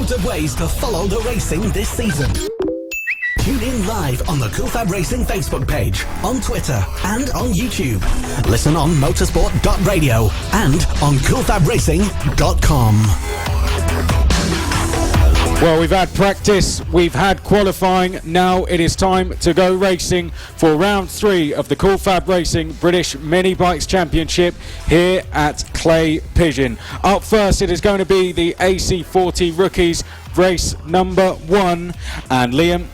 loads of ways to follow the racing this season. Tune in live on the Cool Fab Racing Facebook page, on Twitter and on YouTube. Listen on motorsport.radio and on coolfabracing.com. Well, we've had practice, we've had qualifying, now it is time to go racing for round 3 of the Cool Fab Racing British Mini Bikes Championship here at Clay Pigeon. Up first it is going to be the AC40 Rookies race number 1, and Liam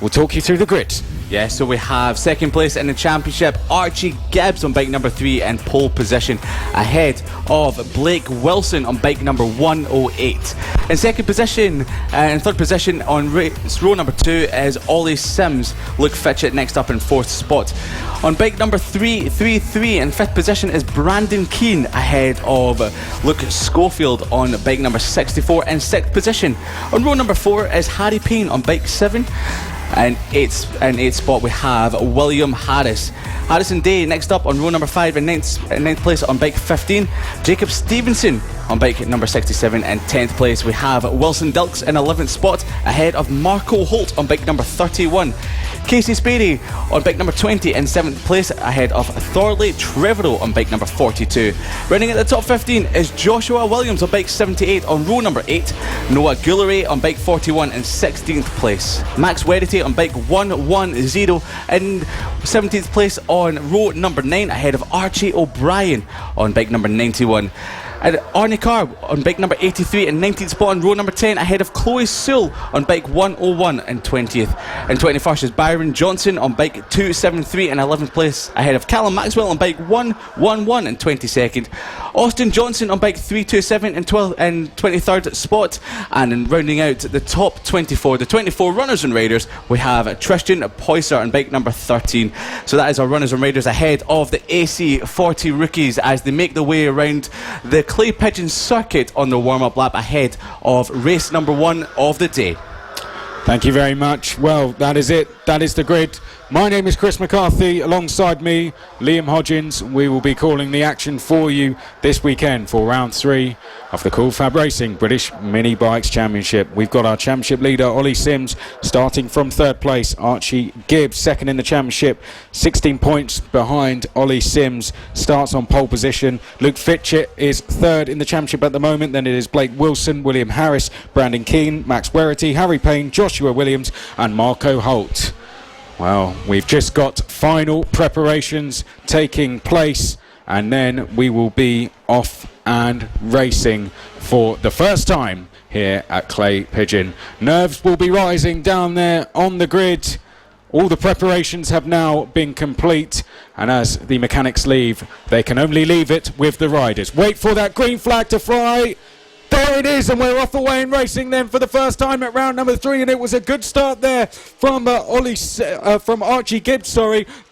will talk you through the grid. Yeah, so we have second place in the championship, Archie Gibbs on bike number 3 and pole position, ahead of Blake Wilson on bike number 108. In second position and third position on row number 2 is Ollie Sims. Luke Fitchett next up in fourth spot. On bike number 333 in fifth position is Brandon Keane, ahead of Luke Schofield on bike number 64 in sixth position. On row number 4 is Harry Payne on bike 7. And eighth spot we have William Harris. Harrison Day next up on row number 5 in ninth place on bike 15. Jacob Stevenson on bike number 67 and 10th place. We have Wilson Dilks in 11th spot, ahead of Marco Holt on bike number 31. Casey Spadey on bike number 20 in 7th place, ahead of Thorley Trevorrow on bike number 42. Running at the top 15 is Joshua Williams on bike 78 on row number 8. Noah Gouleray on bike 41 in 16th place. Max Wedity on bike 110 in 17th place on row number 9, ahead of Archie O'Brien on bike number 91. And Arnie Carr on bike number 83 in 19th spot on row number 10, ahead of Chloe Sewell on bike 101 in 20th. And 21st is Byron Johnson on bike 273 in 11th place, ahead of Callum Maxwell on bike 111 in 22nd. Austin Johnson on bike 327 in 23rd spot. And in rounding out the top 24, the 24 runners and riders, we have Tristan Poyser on bike number 13. So that is our runners and riders ahead of the AC40 Rookies as they make their way around the Clay Pigeon circuit on the warm-up lap ahead of race number 1 of the day. Thank you very much. Well, that is it. That is the grid. My name is Chris McCarthy. Alongside me, Liam Hodgins. We will be calling the action for you this weekend for round 3 of the Cool Fab Racing British Mini Bikes Championship. We've got our championship leader, Ollie Sims, starting from third place. Archie Gibbs, second in the championship, 16 points behind Ollie Sims, starts on pole position. Luke Fitchett is third in the championship at the moment. Then it is Blake Wilson, William Harris, Brandon Keane, Max Werity, Harry Payne, Joshua Williams and Marco Holt. Well, we've just got final preparations taking place, and then we will be off and racing for the first time here at Clay Pigeon. Nerves will be rising down there on the grid. All the preparations have now been complete, and as the mechanics leave, they can only leave it with the riders. Wait for that green flag to fly. There it is, and we're off away and racing then for the first time at round number 3, and it was a good start there from Archie Gibbs,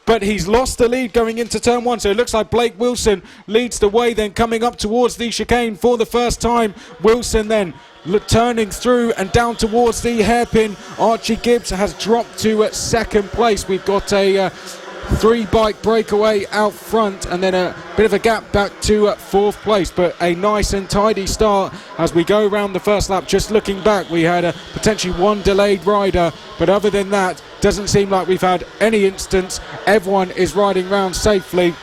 but he's lost the lead going into turn 1, so it looks like Blake Wilson leads the way then coming up towards the chicane for the first time. Wilson then turning through and down towards the hairpin. Archie Gibbs has dropped to second place. We've got a 3-bike breakaway out front, and then a bit of a gap back to fourth place, but a nice and tidy start as we go around the first lap. Just looking back, we had potentially one delayed rider, but other than that, doesn't seem like we've had any instance. Everyone is riding round safely,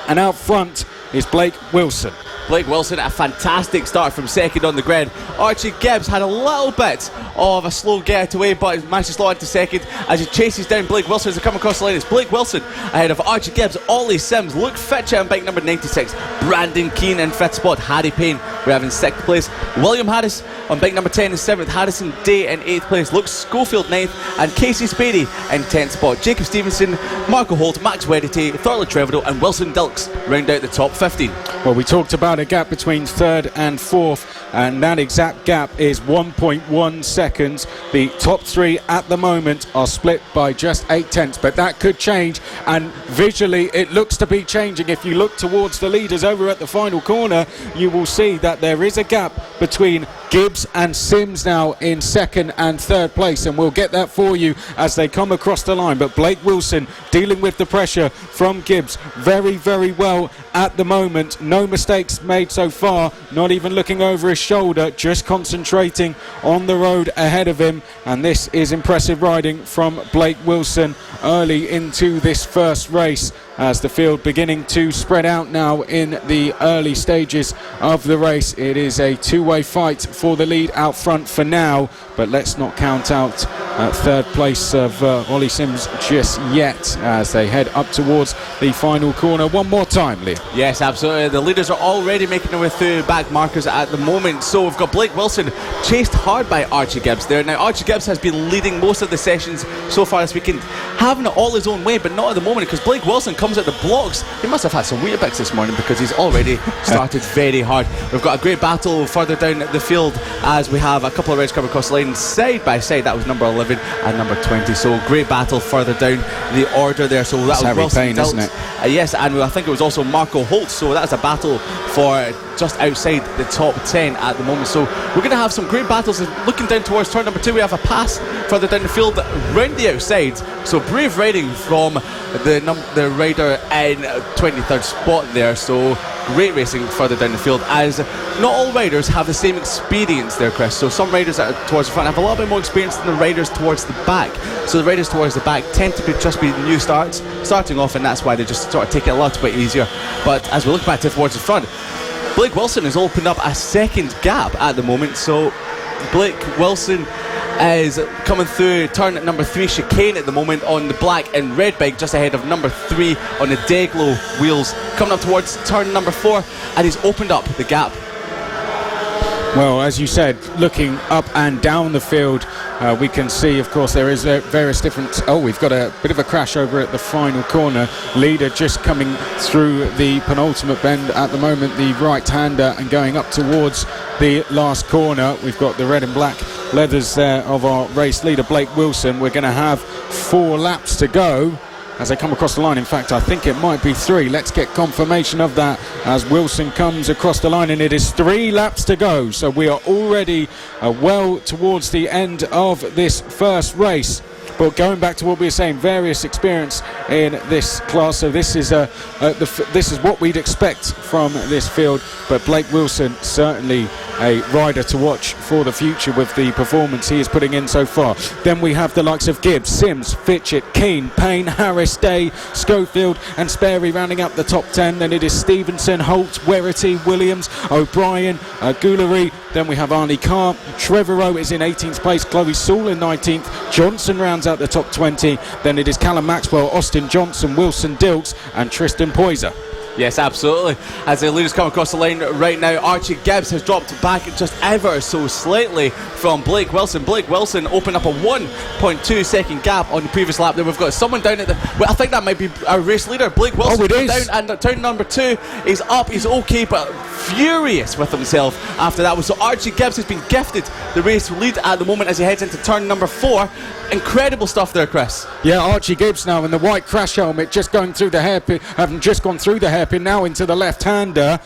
and out front is Blake Wilson. Blake Wilson, a fantastic start from second on the grid. Archie Gibbs had a little bit of a slow getaway, but managed to slow into second as he chases down Blake Wilson as they come across the line. It's Blake Wilson ahead of Archie Gibbs, Ollie Sims, Luke Fitchett on bike number 96, Brandon Keane in 5th spot, Harry Payne we have in 6th place, William Harris on bike number 10 in 7th, Harrison Day in 8th place, Luke Schofield 9th, and Casey Spadey in 10th spot. Jacob Stevenson, Marco Holt, Max Wedity, Thorley Trevorrow and Wilson Dilks round out the top 15. Well, we talked about a gap between third and fourth, and that exact gap is 1.1 seconds. The top 3 at the moment are split by just 8 tenths, but that could change, and visually it looks to be changing. If you look towards the leaders over at the final corner, you will see that there is a gap between Gibbs and Sims now in second and third place, and we'll get that for you as they come across the line. But Blake Wilson dealing with the pressure from Gibbs very, very well at the moment. No No mistakes made so far, not even looking over his shoulder, just concentrating on the road ahead of him. And this is impressive riding from Blake Wilson early into this first race, as the field beginning to spread out now in the early stages of the race. It is a two-way fight for the lead out front for now, but let's not count out third place of Ollie Sims just yet as they head up towards the final corner one more time, Liam. Yes, absolutely. The leaders are already making their way through back markers at the moment. So we've got Blake Wilson chased hard by Archie Gibbs there. Now Archie Gibbs has been leading most of the sessions so far this weekend, having it all his own way, but not at the moment, because Blake Wilson comes at the blocks. He must have had some Weetabix this morning, because he's already started very hard. We've got a great battle further down the field as we have a couple of riders coming across the line side by side. That was number 11 and number 20. So great battle further down the order there. So that was Wilson Payne, isn't it? yes, and I think it was also Marco Holtz. So that's a battle for just outside the top 10 at the moment. So we're going to have some great battles. Looking down towards turn number 2, we have a pass further down the field round the outside. So brave riding from the rider in 23rd spot there. So great racing further down the field, as not all riders have the same experience there, Chris. So some riders that are towards the front have a little bit more experience than the riders towards the back. So the riders towards the back tend to just be new starting off, and that's why they just sort of take it a little bit easier. But as we look back towards the front, Blake Wilson has opened up a second gap at the moment. So Blake Wilson is coming through turn number 3 chicane at the moment on the black and red bike, just ahead of number 3 on the Deglo wheels, coming up towards turn number 4, and he's opened up the gap. Well, as you said, looking up and down the field, we can see, of course, there is various different... Oh, we've got a bit of a crash over at the final corner. Leader just coming through the penultimate bend at the moment, the right-hander, and going up towards the last corner. We've got the red and black leathers there of our race leader, Blake Wilson. We're going to have 4 laps to go as they come across the line. In fact, I think it might be 3. Let's get confirmation of that as Wilson comes across the line, and it is 3 laps to go. So we are already well towards the end of this first race. But going back to what we were saying, various experience in this class. So this is this is what we'd expect from this field. But Blake Wilson, certainly a rider to watch for the future with the performance he is putting in so far. Then we have the likes of Gibbs, Sims, Fitchett, Keane, Payne, Harris, Day, Schofield and Sperry rounding up the top 10. Then it is Stevenson, Holt, Werity, Williams, O'Brien, Goulery. Then we have Arnie Carr. Trevorrow is in 18th place. Chloe Sewell in 19th. Johnson rounds out the top 20. Then it is Callum Maxwell, Austin Johnson, Wilson Dilks and Tristan Poyser. Yes, absolutely. As the leaders come across the line right now, Archie Gibbs has dropped back just ever so slightly from Blake Wilson. Blake Wilson opened up a 1.2 second gap on the previous lap. There we've got someone down at the... Well, I think that might be our race leader, Blake Wilson. Oh, it is. Down and turn number 2. He's up, he's okay, but furious with himself after that. So Archie Gibbs has been gifted the race lead at the moment as he heads into turn number 4. Incredible stuff there, Chris. Yeah, Archie Gibbs now in the white crash helmet, just going through the hairpin, having just gone through the hairpin now into the left-hander.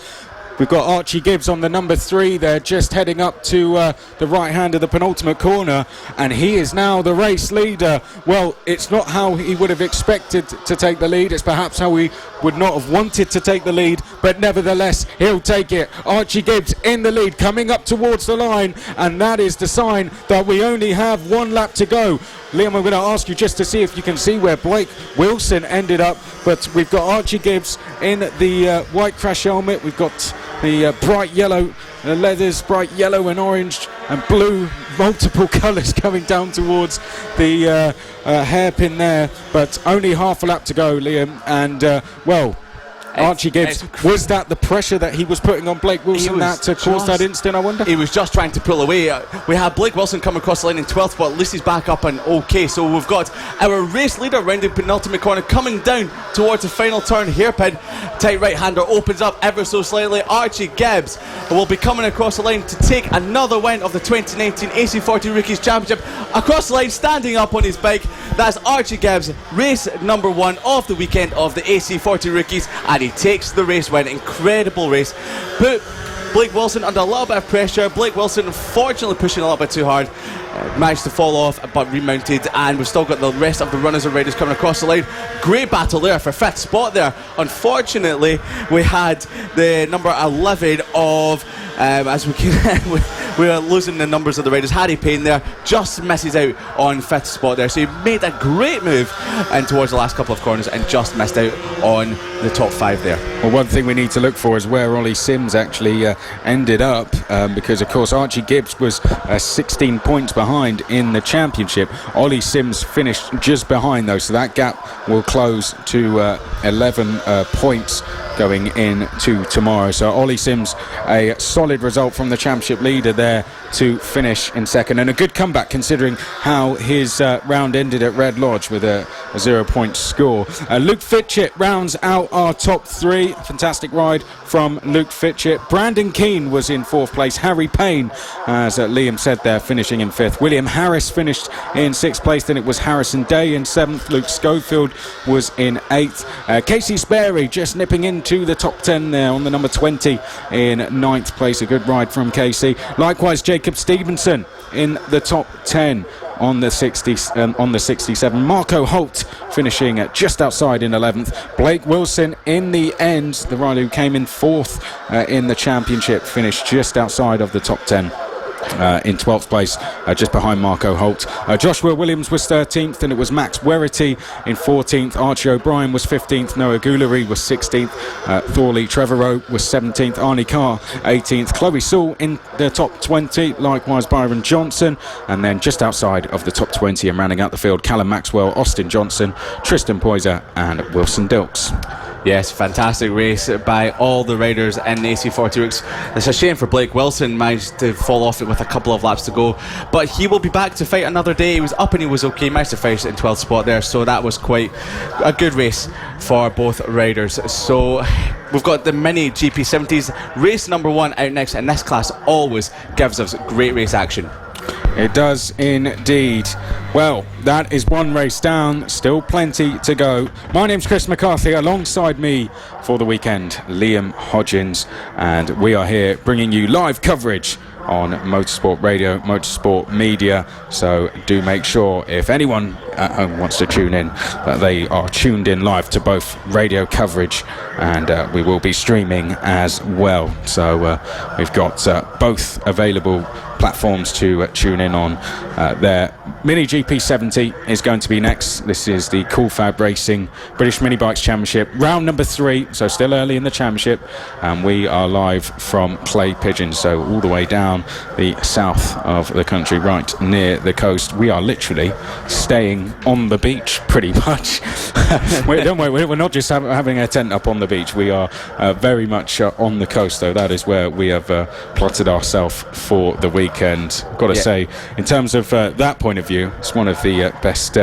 We've got Archie Gibbs on the number 3 there, just heading up to the right hand of the penultimate corner, and he is now the race leader. Well, it's not how he would have expected to take the lead. It's perhaps how he would not have wanted to take the lead, but nevertheless, he'll take it. Archie Gibbs in the lead, coming up towards the line, and that is the sign that we only have 1 lap to go. Liam, I'm going to ask you just to see if you can see where Blake Wilson ended up, but we've got Archie Gibbs in the white crash helmet. We've got the bright yellow leathers, bright yellow and orange and blue, multiple colours coming down towards the hairpin there, but only half a lap to go, Liam, and well, Archie Gibbs, was that the pressure that he was putting on Blake Wilson that caused that incident, I wonder? He was just trying to pull away. We have Blake Wilson come across the line in 12th, but at least he's back up and okay. So we've got our race leader rounding penultimate corner, coming down towards the final turn. Hairpin, tight right-hander opens up ever so slightly. Archie Gibbs will be coming across the line to take another win of the 2019 AC40 Rookies Championship. Across the line, standing up on his bike, that's Archie Gibbs, race number 1 of the weekend of the AC40 Rookies, and he takes the race win. Incredible race. But Blake Wilson under a little bit of pressure. Blake Wilson unfortunately pushing a little bit too hard. Managed to fall off but remounted, and we've still got the rest of the runners and riders coming across the line. Great battle there for 5th spot there. Unfortunately, we had the number 11 of as we can we are losing the numbers of the riders. Harry Payne there just misses out on 5th spot there, so he made a great move and towards the last couple of corners and just missed out on the top 5 there. Well, one thing we need to look for is where Ollie Sims actually ended up, because of course Archie Gibbs was 16 points behind in the championship. Ollie Sims finished just behind though, so that gap will close to 11 points going into tomorrow. So Ollie Sims, a solid result from the championship leader there to finish in second, and a good comeback considering how his round ended at Red Lodge with a 0-point score. Luke Fitchett rounds out our top 3. Fantastic ride from Luke Fitchett. Brandon Keane was in 4th place. Harry Payne, as Liam said there, finishing in 5th. William Harris finished in 6th place. Then it was Harrison Day in 7th. Luke Schofield was in 8th. Casey Sperry just nipping into the top 10 there on the number 20 in 9th place. A good ride from Casey. Likewise, Jacob Stevenson in the top 10 on the 67. Marco Holt finishing just outside in 11th. Blake Wilson in the end, the rider who came in 4th in the championship, finished just outside of the top 10. In 12th place, just behind Marco Holt. Joshua Williams was 13th, and it was Max Werrity in 14th. Archie O'Brien was 15th. Noah Goulery was 16th. Thorley Trevorrow was 17th. Arnie Carr 18th. Chloe Sewell in the top 20. Likewise Byron Johnson, and then just outside of the top 20 and rounding out the field, Callum Maxwell, Austin Johnson, Tristan Poyser and Wilson Dilks. Yes, fantastic race by all the riders in the AC40. It's a shame for Blake Wilson, managed to fall off it with a couple of laps to go, but he will be back to fight another day. He was up and he was okay, managed to finish in 12th spot there, so that was quite a good race for both riders. So we've got the mini GP70s, race number 1 out next, and this class always gives us great race action. It does indeed. Well, that is one race down, still plenty to go. My name's Chris McCarthy, alongside me for the weekend, Liam Hodgins, and we are here bringing you live coverage on Motorsport Radio, Motorsport Media. So do make sure, if anyone at home wants to tune in, that they are tuned in live to both radio coverage, and we will be streaming as well. So we've got both available platforms to tune in on there. Mini GP70 is going to be next. This is the Cool Fab Racing British Mini Bikes Championship, round number 3, so still early in the championship, and we are live from Clay Pigeon, so all the way down the south of the country, right near the coast. We are literally staying on the beach pretty much. We're not just having a tent up on the beach, we are very much on the coast, though. That is where we have plotted ourselves for the weekend. Got to say, in terms of that point of view, it's one of the best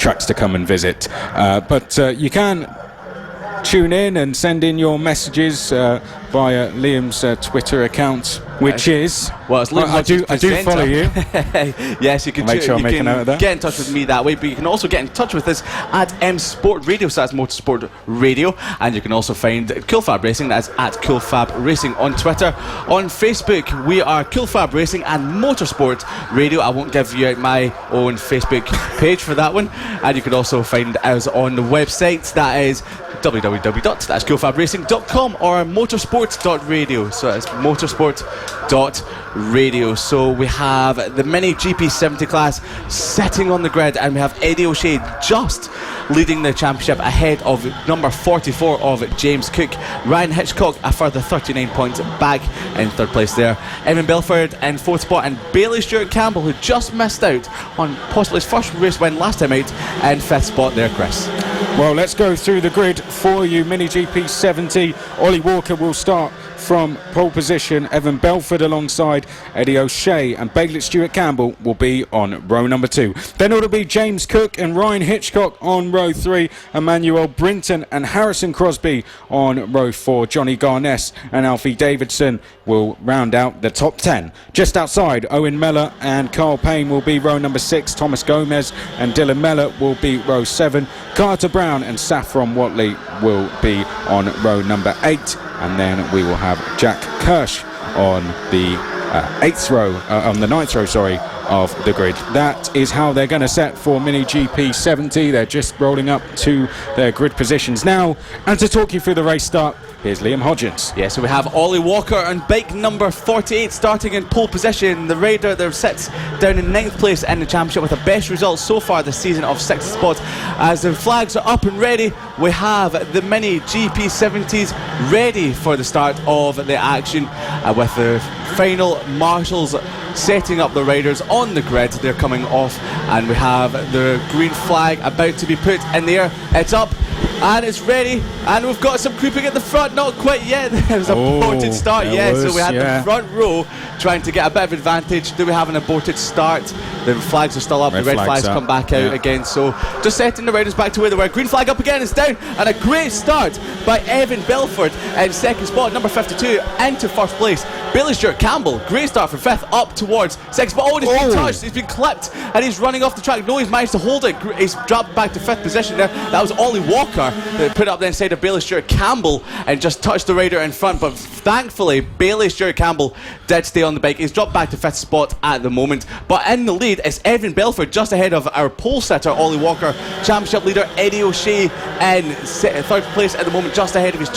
tracks to come and visit. But you can tune in and send in your messages via Liam's Twitter account, which is... Well, it's Liam I do follow you. Yes, you can, make sure I make a note of that. Get in touch with me that way, but you can also get in touch with us at M Sport Radio, so that's Motorsport Radio, and you can also find Cool Fab Racing, that's at Cool Fab Racing on Twitter. On Facebook, we are Cool Fab Racing and Motorsport Radio. I won't give you out my own Facebook page for that one, and you can also find us on the website, that is www.coolfabracing.com or motorsport.radio. So it's motorsport.radio. So we have the mini GP70 class sitting on the grid, and we have Eddie O'Shea just leading the championship ahead of number 44 of James Cook. Ryan Hitchcock a further 39 points back in 3rd place there. Evan Belford in 4th spot, and Bailey Stewart Campbell, who just missed out on possibly his first race win last time out, in 5th spot there, Chris. Well, let's go through the grid for you. Mini GP70. Ollie Walker will start from pole position. Evan Belford alongside Eddie O'Shea, and Bailey Stewart Campbell will be on row number 2. Then it'll be James Cook and Ryan Hitchcock on row 3. Emmanuel Brinton and Harrison Crosby on row 4. Johnny Garness and Alfie Davidson will round out the top 10. Just outside, Owen Mellor and Carl Payne will be row number 6. Thomas Gomez and Dylan Mellor will be row 7. Carter Brown and Saffron Watley will be on row number 8. and then we will have Jack Kirsch on the ninth row, of the grid. That is how they're going to set for Mini GP 70. They're just rolling up to their grid positions now. And to talk you through the race start, here's Liam Hodgins. Yeah, so we have Ollie Walker on bike number 48 starting in pole position. The Raider there sits down in 9th place in the championship with the best results so far this season of 6 spots. As the flags are up and ready, we have the Mini GP 70s ready for the start of the action with the final marshals setting up the riders on the grid. They're coming off and we have the green flag about to be put in the air. It's up and it's ready, and we've got some creeping at the front. Not quite yet. There was an aborted start. So we had the front row trying to get a bit of advantage. Do we have an aborted start? The flags are still up. The red flags come back out again. So just setting the riders back to where they were. Green flag up again. It's down, and a great start by Evan Belford in 2nd spot, number 52 into 1st place. Bailey Stewart Campbell, great start from 5th up towards 6th spot. He's been touched, he's been clipped, and he's running off the track. No, he's managed to hold it. He's dropped back to 5th position there. That was Ollie Walker that put up the inside of Bailey Stewart Campbell and just touched the rider in front, but thankfully Bailey Stewart Campbell did stay on the bike. He's dropped back to 5th spot at the moment, but in the lead is Evan Belford, just ahead of our pole sitter Ollie Walker. Championship leader Eddie O'Shea in 3rd place at the moment, just ahead of his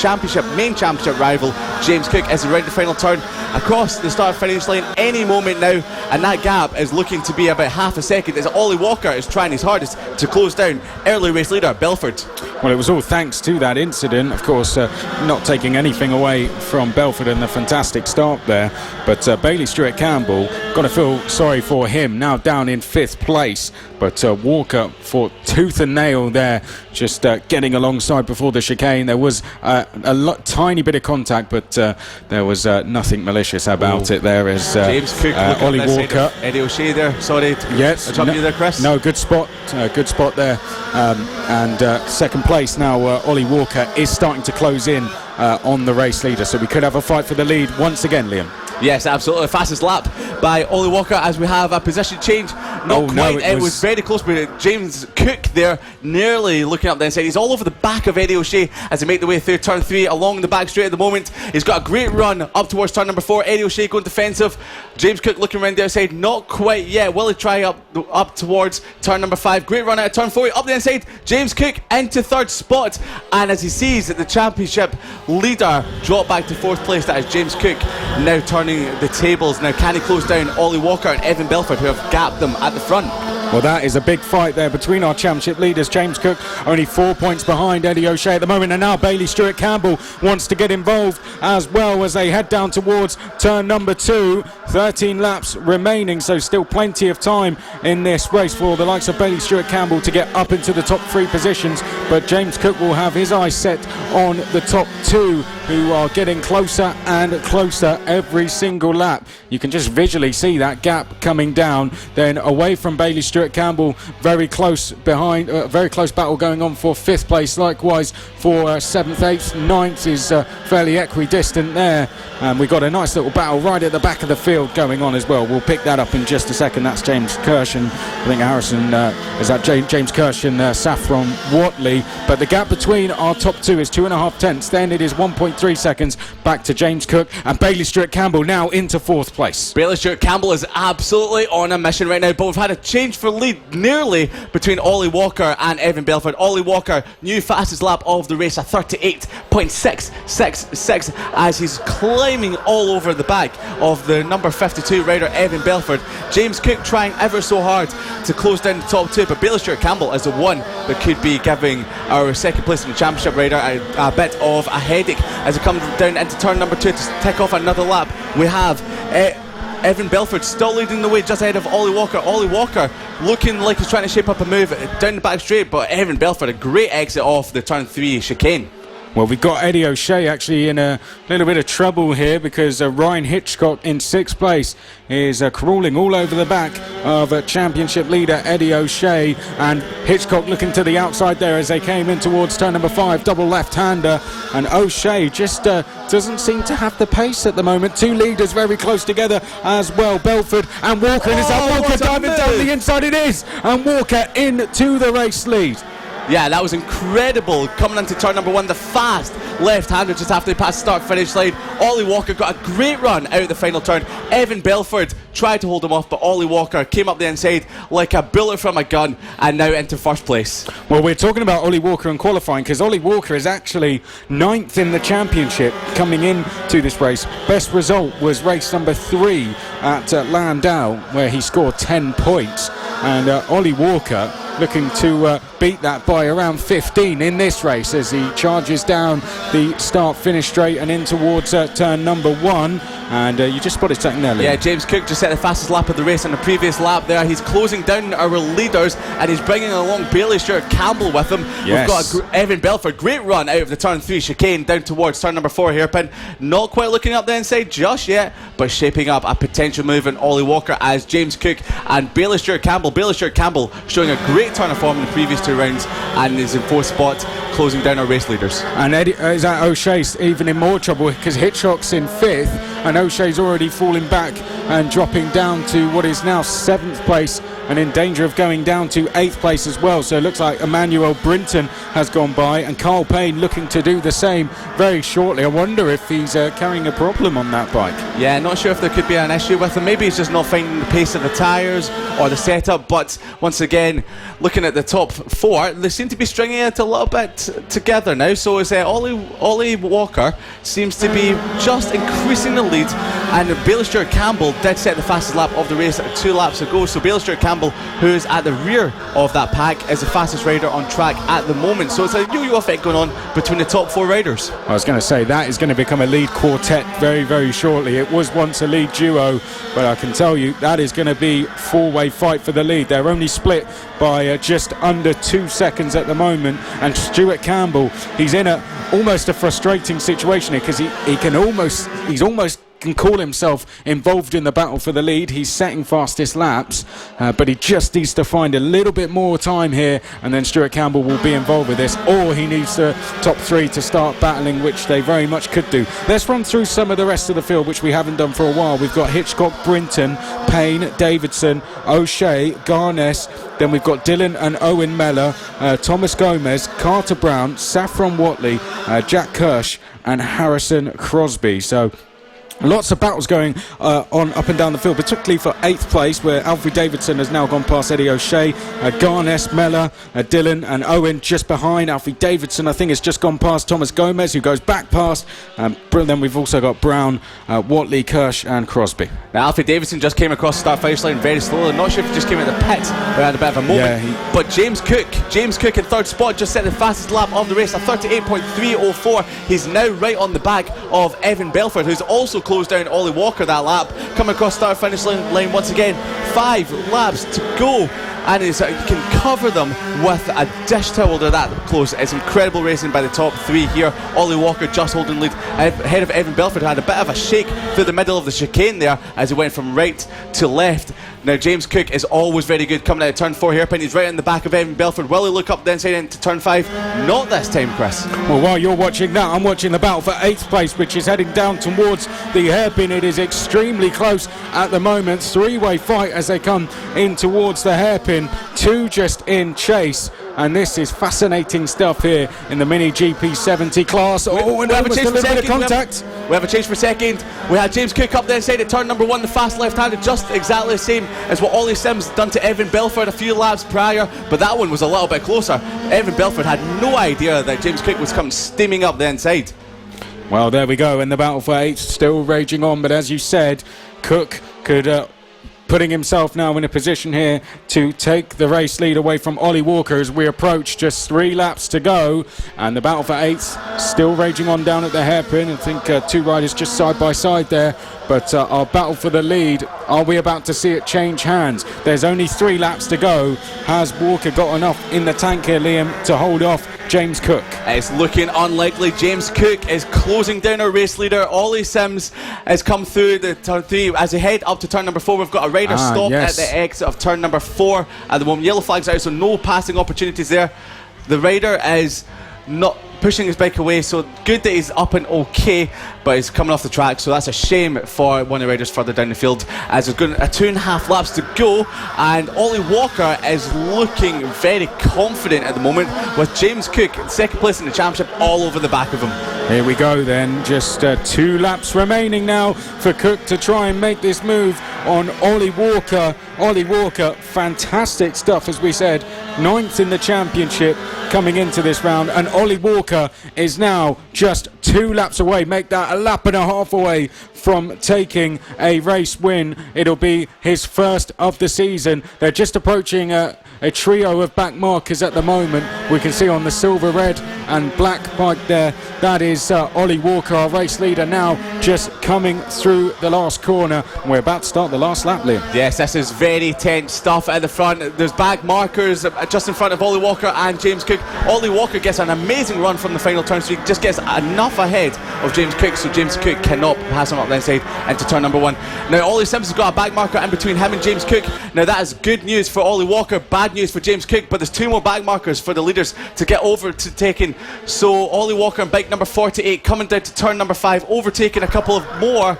main championship rival James Cook as he round the final turn across the start finish line any moment now, and that gap is looking to be about half a second as Ollie Walker is trying his hardest to close down early race leader Belford. Well, it was all thanks to that incident, of course, not taking anything away from Belford and the fantastic start there, but Bailey Stewart Campbell, got to feel sorry for him, now down in 5th place, but Walker fought tooth and nail there, just getting alongside before the chicane. There was tiny bit of contact, but there was nothing malicious about it there as James Cook, Ollie Walker. Eddie O'Shea there, sorry to jump you there, Chris. No, good spot there, and 2nd place now. Ollie Walker is starting to close in on the race leader, so we could have a fight for the lead once again, Liam. Yes, absolutely. Fastest lap by Ollie Walker as we have a position change. Not quite. It was very close, but James Cook there nearly looking up the inside. He's all over the back of Eddie O'Shea as they make the way through turn 3 along the back straight at the moment. He's got a great run up towards turn number 4. Eddie O'Shea going defensive. James Cook looking around the outside. Not quite yet. Will he try up towards turn number 5? Great run out of turn 4. Up the inside. James Cook into 3rd spot. And as he sees that the championship leader drop back to 4th place, that is James Cook now turning the tables. Now can he close down Ollie Walker and Evan Belford, who have gapped them at the front? Well, that is a big fight there between our championship leaders. James Cook only 4 points behind Eddie O'Shea at the moment, and now Bailey Stewart Campbell wants to get involved as well as they head down towards turn number 2. 13 laps remaining, so still plenty of time in this race for the likes of Bailey Stewart Campbell to get up into the top 3 positions, but James Cook will have his eyes set on the top 2, who are getting closer and closer every single lap. You can just visually see that gap coming down, then away from Bailey Stewart Campbell, very close behind, very close battle going on for 5th place. Likewise for 7th, 8th, 9th is fairly equidistant there, and we've got a nice little battle right at the back of the field going on as well. We'll pick that up in just a second. That's James Kirsch and I think Harrison is that James Kirsch and Saffron Watley, but the gap between our top 2 is 2.5 tenths. Then it is 1.3 seconds back to James Cook, and Bailey Stewart Campbell now into 4th place. Bailey Stewart Campbell is absolutely on a mission right now, but we've had a change for lead nearly between Ollie Walker and Evan Belford. Ollie Walker, new fastest lap of the race, a 38.666, as he's climbing all over the back of the number 52 rider Evan Belford. James Cook trying ever so hard to close down the top 2, but Bailey Stewart Campbell is the one that could be giving our 2nd place in the championship rider a bit of a headache as it comes down into turn number 2 to tick off another lap. We have Evan Belford still leading the way just ahead of Ollie Walker. Ollie Walker looking like he's trying to shape up a move down the back straight, but Evan Belford a great exit off the turn 3 chicane. Well, we've got Eddie O'Shea actually in a little bit of trouble here because Ryan Hitchcock in 6th place is crawling all over the back of championship leader Eddie O'Shea, and Hitchcock looking to the outside there as they came in towards turn number 5, double left-hander, and O'Shea just doesn't seem to have the pace at the moment. 2 leaders very close together as well, Belford and Walker, and is that Walker diving down the inside? It is, and Walker into the race lead. Yeah, that was incredible. Coming into turn number 1, the fast left-hander just after they passed the start-finish line. Ollie Walker got a great run out of the final turn. Evan Belford tried to hold him off, but Ollie Walker came up the inside like a bullet from a gun and now into first place. Well, we're talking about Ollie Walker and qualifying because Ollie Walker is actually 9th in the championship coming into this race. Best result was race number 3 at Landau, where he scored 10 points. And Ollie Walker looking to beat that by around 15 in this race as he charges down the start-finish straight and in towards turn number 1. And you just spotted something there, Liam. Yeah, James Cook just set the fastest lap of the race on the previous lap there. He's closing down our leaders and he's bringing along Bailey Stewart Campbell with him. Yes. We've got Evan Belford, great run out of the turn 3 chicane down towards turn number 4 hairpin. Not quite looking up the inside just yet, but shaping up a potential move in Ollie Walker as James Cook and Bailey Stewart Campbell showing a great turn of form in the previous 2 rounds and is in 4th spot, closing down our race leaders. And is that O'Shea's even in more trouble because Hitchcock's in 5th and O'Shea's already falling back and dropping down to what is now 7th place and in danger of going down to 8th place as well. So it looks like Emmanuel Brinton has gone by and Carl Payne looking to do the same very shortly. I wonder if he's carrying a problem on that bike. Yeah, not sure if there could be an issue with him. Maybe he's just not finding the pace of the tyres or the setup, but once again, looking at the top 4, they seem to be stringing it a little bit together now. So it's Ollie Walker seems to be just increasing the lead, and Bailey Stewart Campbell did set the fastest lap of the race 2 laps ago. So Bailey Stewart Campbell, who is at the rear of that pack, is the fastest rider on track at the moment. So it's a yo-yo effect going on between the top 4 riders. I was going to say that is going to become a lead quartet very, very shortly. It was once a lead duo, but I can tell you that is going to be 4-way fight for the lead. They're only split by just under 2 seconds at the moment, and Stuart Campbell, he's in almost a frustrating situation here because he's almost can call himself involved in the battle for the lead. He's setting fastest laps, but he just needs to find a little bit more time here, and then Stuart Campbell will be involved with this, or he needs the top 3 to start battling, which they very much could do. Let's run through some of the rest of the field, which we haven't done for a while. We've got Hitchcock, Brinton, Payne, Davidson, O'Shea, Garness. Then we've got Dylan and Owen Mellor, Thomas Gomez, Carter Brown, Saffron Watley, Jack Kirsch and Harrison Crosby. So lots of battles going on up and down the field, particularly for 8th place, where Alfie Davidson has now gone past Eddie O'Shea. Garness, Mellor, Dylan and Owen just behind. Alfie Davidson, I think, has just gone past Thomas Gomez, who goes back past. Then we've also got Brown, Watley, Kirsch and Crosby. Now, Alfie Davidson just came across the start-finish line very slowly. Not sure if he just came out of the pit or had a bit of a moment. But James Cook in 3rd spot, just set the fastest lap of the race, a 38.304. He's now right on the back of Evan Belford, who's also closed down Ollie Walker that lap. Coming across start-finish line once again. 5 laps to go, and you can cover them with a dish towel. They're that close. It's incredible racing by the top 3 here. Ollie Walker just holding lead ahead of Evan Belford. Had a bit of a shake through the middle of the chicane there as he went from right to left. Now James Cook is always very good coming out of turn 4 hairpin. He's right in the back of Evan Belford. Will he look up the inside into turn 5? Not this time, Chris. Well, while you're watching that, I'm watching the battle for 8th place, which is heading down towards the hairpin. It is extremely close at the moment. 3-way fight as they come in towards the hairpin. 2 just in chase. And this is fascinating stuff here in the Mini GP70 class. We have a change for second. Contact. We have a change for second. We had James Cook up the inside at turn number 1, the fast left-handed, just exactly the same as what Ollie Sims done to Evan Belford a few laps prior, but that one was a little bit closer. Evan Belford had no idea that James Cook was coming steaming up the inside. Well, there we go, and the battle for 8th still raging on, but as you said, Cook could putting himself now in a position here to take the race lead away from Ollie Walker as we approach just 3 laps to go, and the battle for 8th still raging on down at the hairpin. I think 2 riders just side by side there, but our battle for the lead, are we about to see it change hands? There's only 3 laps to go. Has Walker got enough in the tank here, Liam, to hold off James Cook? It's looking unlikely. James Cook is closing down our race leader. Ollie Sims has come through the turn 3. As we head up to turn number 4, we've got a rider stop at the exit of turn number 4 at the moment. Yellow flags out, so no passing opportunities there. The rider is not pushing his bike away, so good that he's up and okay, but he's coming off the track, so that's a shame for one of the riders further down the field, as there's going 2.5 laps to go, and Ollie Walker is looking very confident at the moment, with James Cook second place in the championship all over the back of him. Here we go then, just 2 laps remaining now for Cook to try and make this move on Ollie Walker. Ollie Walker, fantastic stuff, as we said, 9th in the championship coming into this round, and Ollie Walker is now just 2 laps away, make that a lap and a half away from taking a race win. It'll be his first of the season. They're just approaching a trio of back markers at the moment. We can see on the silver, red and black bike there, that is Ollie Walker, our race leader, now just coming through the last corner. We're about to start the last lap, Liam. Yes, this is very tense stuff at the front. There's back markers just in front of Ollie Walker and James Cook. Ollie Walker gets an amazing run from the final turn, so he just gets enough ahead of James Cook, so James Cook cannot pass him up the inside into turn number 1. Now Ollie Simpson's got a back marker in between him and James Cook. Now that is good news for Ollie Walker, bad news for James Cook, but there's 2 more back markers for the leaders to get over to taking. So Ollie Walker on bike number 48 coming down to turn number 5, overtaking a couple of more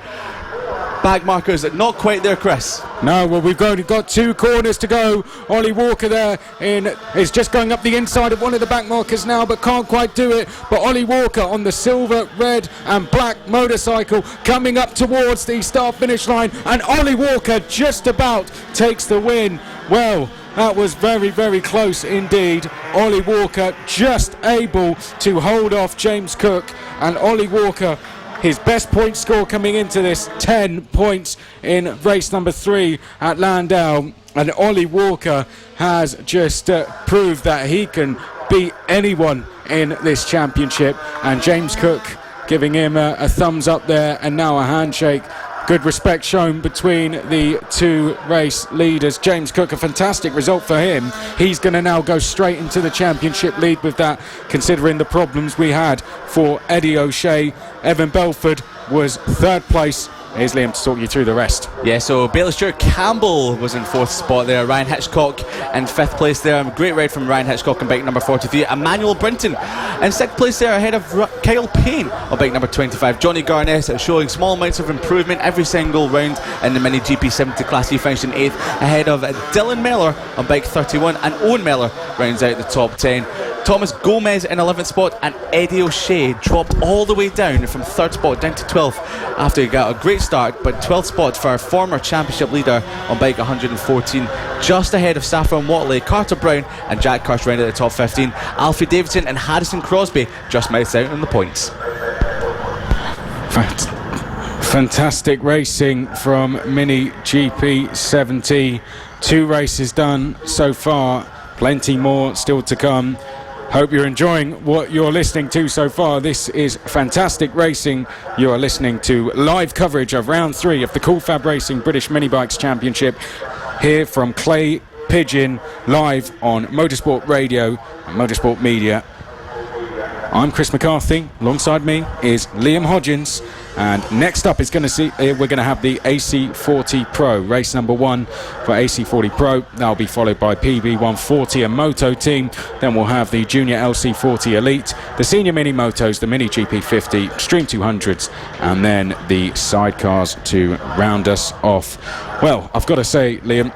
back markers. Not quite there, Chris. No, well, we've only got 2 corners to go. Ollie Walker there is just going up the inside of one of the back markers now, but can't quite do it. But Ollie Walker on the silver, red and black motorcycle coming up towards the start-finish line, and Ollie Walker just about takes the win. Well, that was very, very close indeed. Ollie Walker just able to hold off James Cook, and Ollie Walker, his best point score coming into this, 10 points in race number 3 at Landau. And Ollie Walker has just proved that he can beat anyone in this championship. And James Cook giving him a thumbs up there, and now a handshake. Good respect shown between the 2 race leaders. James Cook, a fantastic result for him. He's going to now go straight into the championship lead with that, considering the problems we had for Eddie O'Shea. Evan Belford was 3rd place. Here's Liam to talk you through the rest. Yeah, so Bailey Stewart Campbell was in 4th spot there. Ryan Hitchcock in 5th place there. Great ride from Ryan Hitchcock on bike number 43. Emmanuel Brinton in 6th place there, ahead of Kyle Payne on bike number 25. Johnny Garnett showing small amounts of improvement every single round in the Mini GP70 class. He finished in 8th, ahead of Dylan Mellor on bike 31, and Owen Mellor rounds out the top 10. Thomas Gomez in 11th spot, and Eddie O'Shea dropped all the way down from 3rd spot down to 12th after he got a great start, but 12th spot for our former championship leader on bike 114, just ahead of Saffron Watley, Carter Brown and Jack Kirsch round at the top 15. Alfie Davidson and Harrison Crosby just missed out on the points. Fantastic racing from Mini GP70. 2 races done so far, plenty more still to come. Hope you're enjoying what you're listening to so far. This is fantastic racing. You are listening to live coverage of round 3 of the Cool Fab Racing British Mini Bikes Championship here from Clay Pigeon, live on Motorsport Radio and Motorsport Media. I'm Chris McCarthy. Alongside me is Liam Hodgins. And next up is we're going to have the AC40 Pro, race number 1 for AC40 Pro. That'll be followed by PB140 and Moto Team. Then we'll have the Junior LC40 Elite, the Senior Mini Motos, the Mini GP50, Extreme 200s, and then the sidecars to round us off. Well, I've got to say, Liam,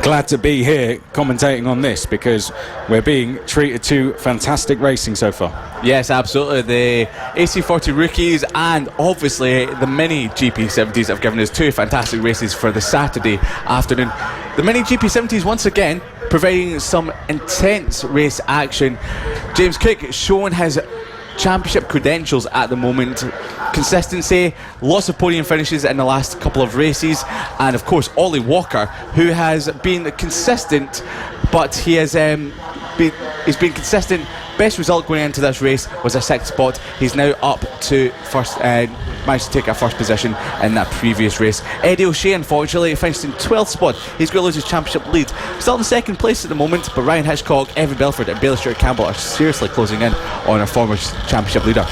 glad to be here commentating on this, because we're being treated to fantastic racing so far. Yes, absolutely. The AC40 rookies and obviously the Mini GP70s have given us 2 fantastic races for the Saturday afternoon. The Mini GP70s once again providing some intense race action. James Cook showing his championship credentials at the moment. Consistency, lots of podium finishes in the last couple of races, and of course Ollie Walker, who has been consistent, but he's been consistent. Best result going into this race was a 6th spot. He's now up to first, managed to take a 1st position in that previous race. Eddie O'Shea, unfortunately, finished in 12th spot. He's going to lose his championship lead. Still in 2nd place at the moment, but Ryan Hitchcock, Evan Belford and Bailey Stewart Campbell are seriously closing in on our former championship leader.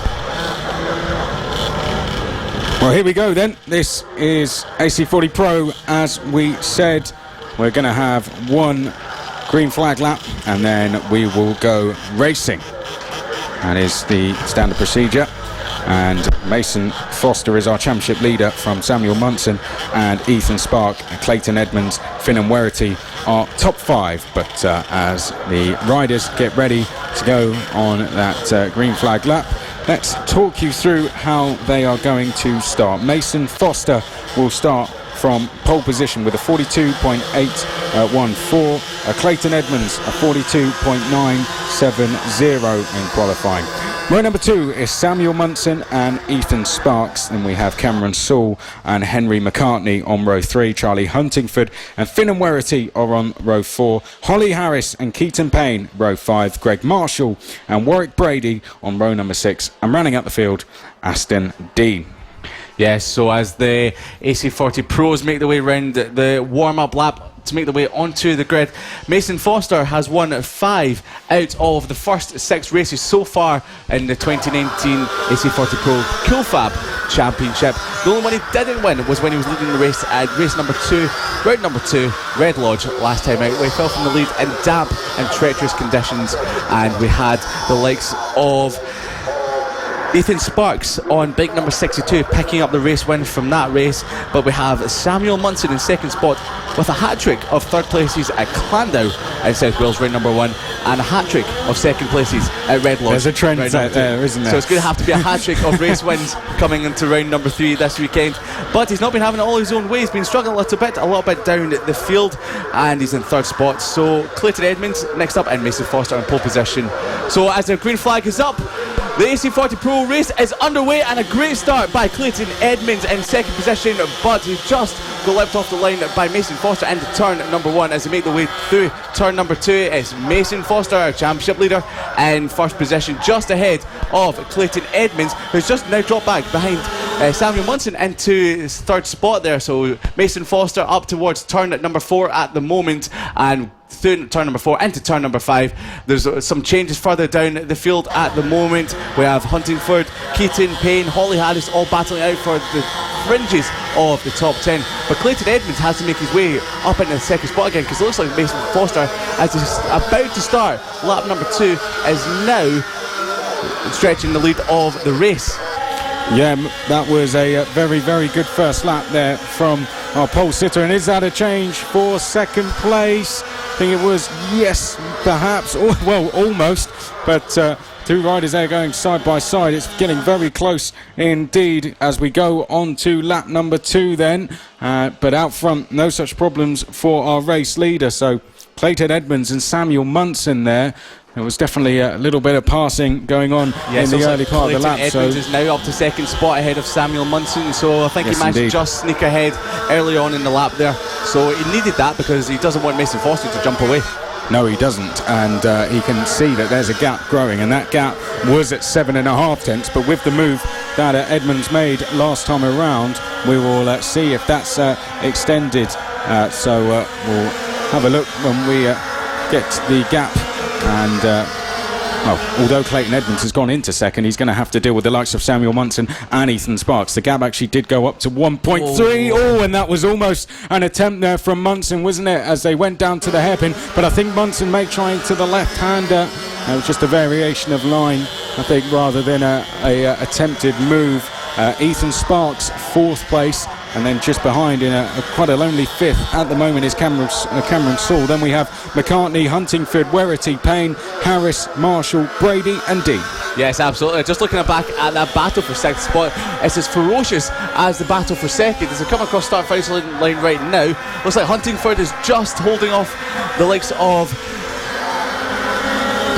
Well, here we go then. This is AC40 Pro. As we said, we're going to have 1 green flag lap and then we will go racing. That is the standard procedure. And Mason Foster is our championship leader from Samuel Munson, and Ethan Spark, Clayton Edmonds, Finn and Werity are top 5. But as the riders get ready to go on that green flag lap, let's talk you through how they are going to start. Mason Foster will start from pole position with a 42.814. Clayton Edmonds a 42.970 in qualifying. Row number 2 is Samuel Munson and Ethan Sparks. Then we have Cameron Saul and Henry McCartney on row 3. Charlie Huntingford and Finn and Werity are on row 4. Holly Harris and Keaton Payne, row 5. Greg Marshall and Warwick Brady on row number 6. And rounding out the field, Aston Dean. Yes, so as the AC40 pros make their way around the warm-up lap to make their way onto the grid, Mason Foster has won 5 out of the first 6 races so far in the 2019 AC40 Pro Coolfab Championship. The only one he didn't win was when he was leading the race at race number 2, round number 2, Red Lodge, last time out, where he fell from the lead in damp and treacherous conditions, and we had the likes of Ethan Sparks on bike number 62 picking up the race win from that race, but we have Samuel Munson in second spot with a hat-trick of third places at Clandow in South Wales round number 1, and a hat-trick of second places at Red Lodge. There's a trend out there, isn't there? So it's going to have to be a hat-trick of race wins coming into round number 3 this weekend. But he's not been having it all his own way. He's been struggling a little bit down the field, and he's in third spot. So Clayton Edmonds next up, and Mason Foster in pole position. So as the green flag is up, the AC40 Pro race is underway, and a great start by Clayton Edmonds in second position, but he just got left off the line by Mason Foster into turn number 1. As they make their way through turn number 2, it's Mason Foster, our championship leader, in first position, just ahead of Clayton Edmonds, who's just now dropped back behind Samuel Munson into his third spot there. So Mason Foster up towards turn number 4 at the moment, and through turn number 4 into turn number 5. There's some changes further down the field at the moment. We have Huntingford, Keaton Payne, Holly Harris all battling out for the fringes of the top 10, but Clayton Edmonds has to make his way up into the second spot again, because it looks like Mason Foster, as he's about to start lap number 2, is now stretching the lead of the race. Yeah, that was a very, very good first lap there from our pole sitter. And is that a change for second place? I think it was, yes, perhaps, well, almost. But 2 riders there going side by side. It's getting very close indeed as we go on to lap number 2 then. But out front, no such problems for our race leader. So Clayton Edmonds and Samuel Munson there. There was definitely a little bit of passing going on in the early part of the lap. Edmonds is now up to second spot ahead of Samuel Munson, so I think he managed to just sneak ahead early on in the lap there. So he needed that because he doesn't want Mason Foster to jump away. No, he doesn't, and he can see that there's a gap growing, and that gap was at 7.5 tenths, but with the move that Edmonds made last time around, we will see if that's extended. So we'll have a look when we get the gap. And although Clayton Edmonds has gone into second, he's going to have to deal with the likes of Samuel Munson and Ethan Sparks. The gap actually did go up to 1.3. And that was almost an attempt there from Munson, wasn't it, as they went down to the hairpin. But I think Munson may try into the left-hander. It was just a variation of line, I think, rather than a attempted move. Ethan Sparks, 4th place. And then just behind in quite a lonely 5th at the moment is Cameron Saul. Then we have McCartney, Huntingford, Werity, Payne, Harris, Marshall, Brady and Dean. Yes, absolutely. Just looking back at that battle for 6th spot, it's as ferocious as the battle for 2nd. As they come across start finish line right now, looks like Huntingford is just holding off the likes of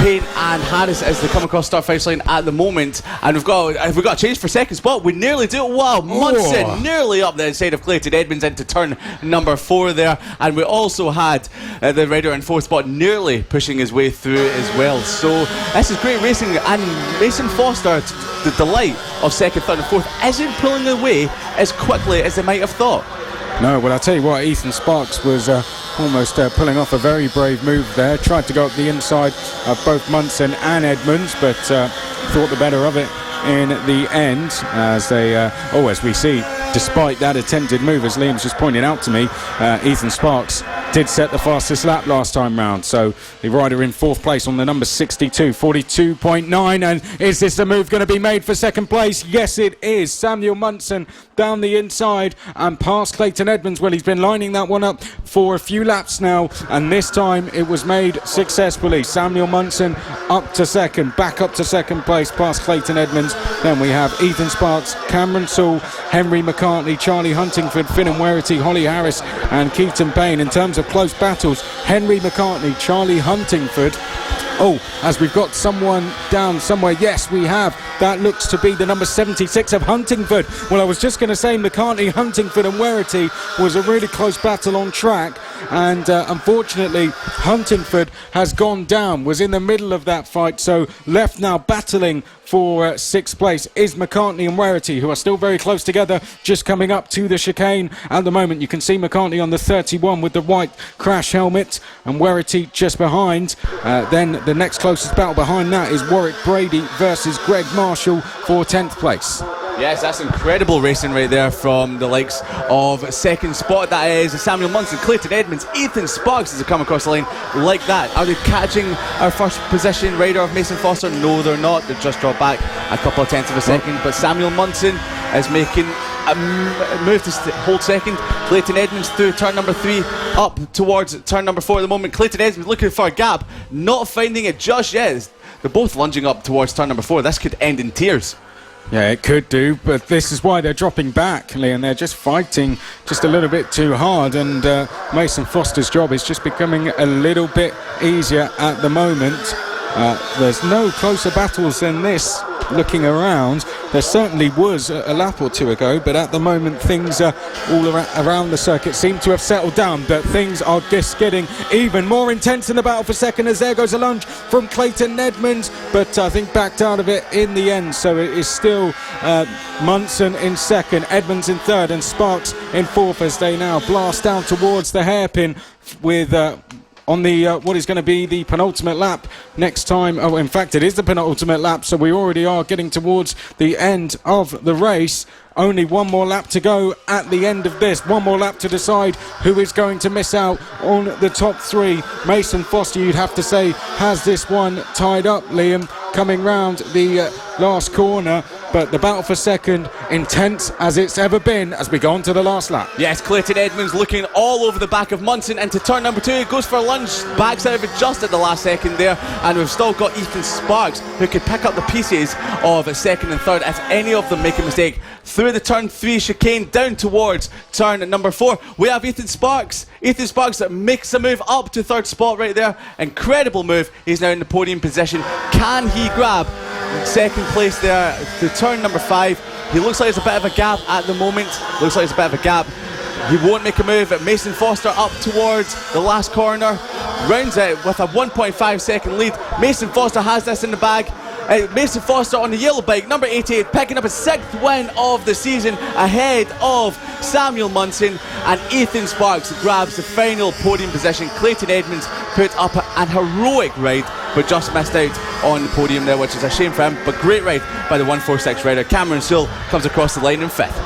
Payne and Harris as they come across start finish line at the moment, and we've got a change for second spot. We nearly do it. Wow, Munson nearly up the inside of Clayton Edmonds into turn number 4 there, and we also had the rider in 4th spot nearly pushing his way through as well. So this is great racing, and Mason Foster, to the delight of 2nd, 3rd and 4th, isn't pulling away as quickly as they might have thought. No, well, I'll tell you what, Ethan Sparks was almost pulling off a very brave move there. Tried to go up the inside of both Munson and Edmonds, but thought the better of it in the end, as they, as we see, despite that attempted move, as Liam's just pointed out to me, Ethan Sparks did set the fastest lap last time round. So the rider in 4th place on the number 62, 42.9. And is this the move going to be made for 2nd place? Yes, it is. Samuel Munson down the inside and past Clayton Edmonds. Well, he's been lining that one up for a few laps now, and this time it was made successfully. Samuel Munson up to 2nd, back up to 2nd place past Clayton Edmonds. Then we have Ethan Sparks, Cameron Sewell, Henry McCartney, Charlie Huntingford, Finn and Werity, Holly Harris and Keaton Payne. In terms of close battles, Henry McCartney, Charlie Huntingford. Oh, as we've got someone down somewhere. Yes, we have. That looks to be the number 76 of Huntingford. Well, I was just going to say McCartney, Huntingford and Werity was a really close battle on track. And unfortunately, Huntingford has gone down, was in the middle of that fight. So left now battling for 6th place is McCartney and Werity, who are still very close together, just coming up to the chicane at the moment. You can see McCartney on the 31 with the white crash helmet and Werity just behind. Then the next closest battle behind that is Warwick Brady versus Greg Marshall for 10th place. Yes, that's incredible racing right there from the likes of 2nd spot. That is Samuel Munson, Clayton Edmonds, Ethan Sparks as they come across the line like that. Are they catching our first position rider of Mason Foster? No, they're not. They've just dropped back a couple of tenths of a second. But Samuel Munson is making a move to hold 2nd. Clayton Edmonds through turn number 3 up towards turn number 4 at the moment. Clayton Edmonds looking for a gap, not finding it just yet. They're both lunging up towards turn number 4. This could end in tears. Yeah, it could do, but this is why they're dropping back, Liam. They're just fighting just a little bit too hard, and Mason Foster's job is just becoming a little bit easier at the moment. There's no closer battles than this looking around. There certainly was a lap or two ago, but at the moment things all around the circuit seem to have settled down, but things are just getting even more intense in the battle for 2nd, as there goes a lunge from Clayton Edmonds, but I think backed out of it in the end. So it is still Munson in 2nd, Edmonds in 3rd and Sparks in 4th as they now blast down towards the hairpin with on the what is going to be the penultimate lap next time. Oh, in fact, it is the penultimate lap, so we already are getting towards the end of the race. Only one more lap to go at the end of this. One more lap to decide who is going to miss out on the top 3. Mason Foster, you'd have to say, has this one tied up, Liam, coming round the last corner. But the battle for 2nd, intense as it's ever been as we go on to the last lap. Yes, Clayton Edmonds looking all over the back of Munson into turn number 2. Goes for a lunge, backs out of it just at the last second there. And we've still got Ethan Sparks, who could pick up the pieces of 2nd and 3rd if any of them make a mistake. Through the turn 3 chicane down towards turn number 4. We have Ethan Sparks. Ethan Sparks that makes a move up to 3rd spot right there. Incredible move. He's now in the podium position. Can he grab 2nd place there to turn number 5? He looks like there's a bit of a gap at the moment. Looks like there's a bit of a gap. He won't make a move. Mason Foster up towards the last corner. Rounds it with a 1.5 second lead. Mason Foster has this in the bag. Mason Foster on the yellow bike, number 88, picking up a 6th win of the season ahead of Samuel Munson, and Ethan Sparks grabs the final podium position. Clayton Edmonds put up an heroic ride but just missed out on the podium there, which is a shame for him, but great ride by the 146 rider. Cameron Sewell comes across the line in 5th.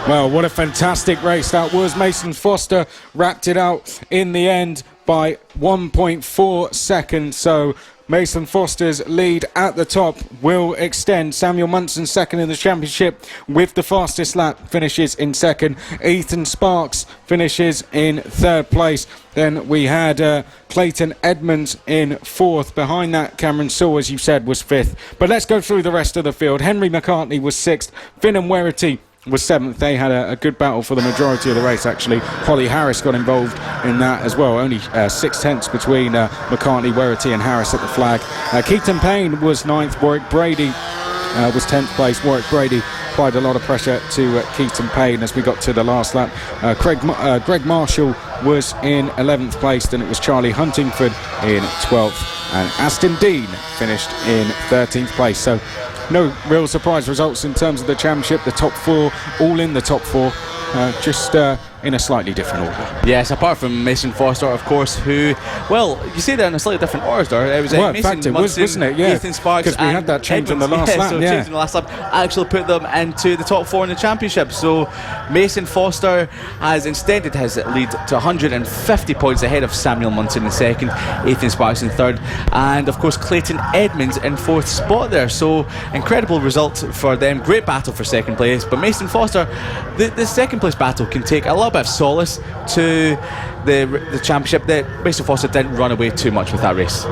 Well, what a fantastic race that was. Mason Foster wrapped it out in the end by 1.4 seconds, so Mason Foster's lead at the top will extend. Samuel Munson 2nd in the championship with the fastest lap, finishes in 2nd. Ethan Sparks finishes in 3rd place. Then we had Clayton Edmonds in 4th. Behind that, Cameron Sewell, as you said, was 5th. But let's go through the rest of the field. Henry McCartney was 6th. Finn and Werity was 7th. They had a good battle for the majority of the race, actually. Holly Harris got involved in that as well. Only 6 tenths between McCartney, Werity and Harris at the flag. Keaton Payne was 9th. Warwick Brady was 10th place. Warwick Brady applied a lot of pressure to Keaton Payne as we got to the last lap. Greg Marshall was in 11th place. Then it was Charlie Huntingford in 12th. And Aston Dean finished in 13th place. So no real surprise results in terms of the championship. The top 4, all in the top 4. Just a in a slightly different order. Yes, apart from Mason Foster, of course, who, well, you say that in a slightly different order. It was Well, in Mason fact, it was, Munson, wasn't it? Yeah, Ethan Sparks, because we had that change on the Edmonds. last lap. So changing the last lap actually put them into the top 4 in the championship. So Mason Foster has extended his lead to 150 points ahead of Samuel Munson in second, Ethan Sparks in third, and of course Clayton Edmonds in fourth spot there. So incredible result for them. Great battle for second place, but Mason Foster, the second place battle can take a little bit of solace to the championship. That Mason Foster didn't run away too much with that race.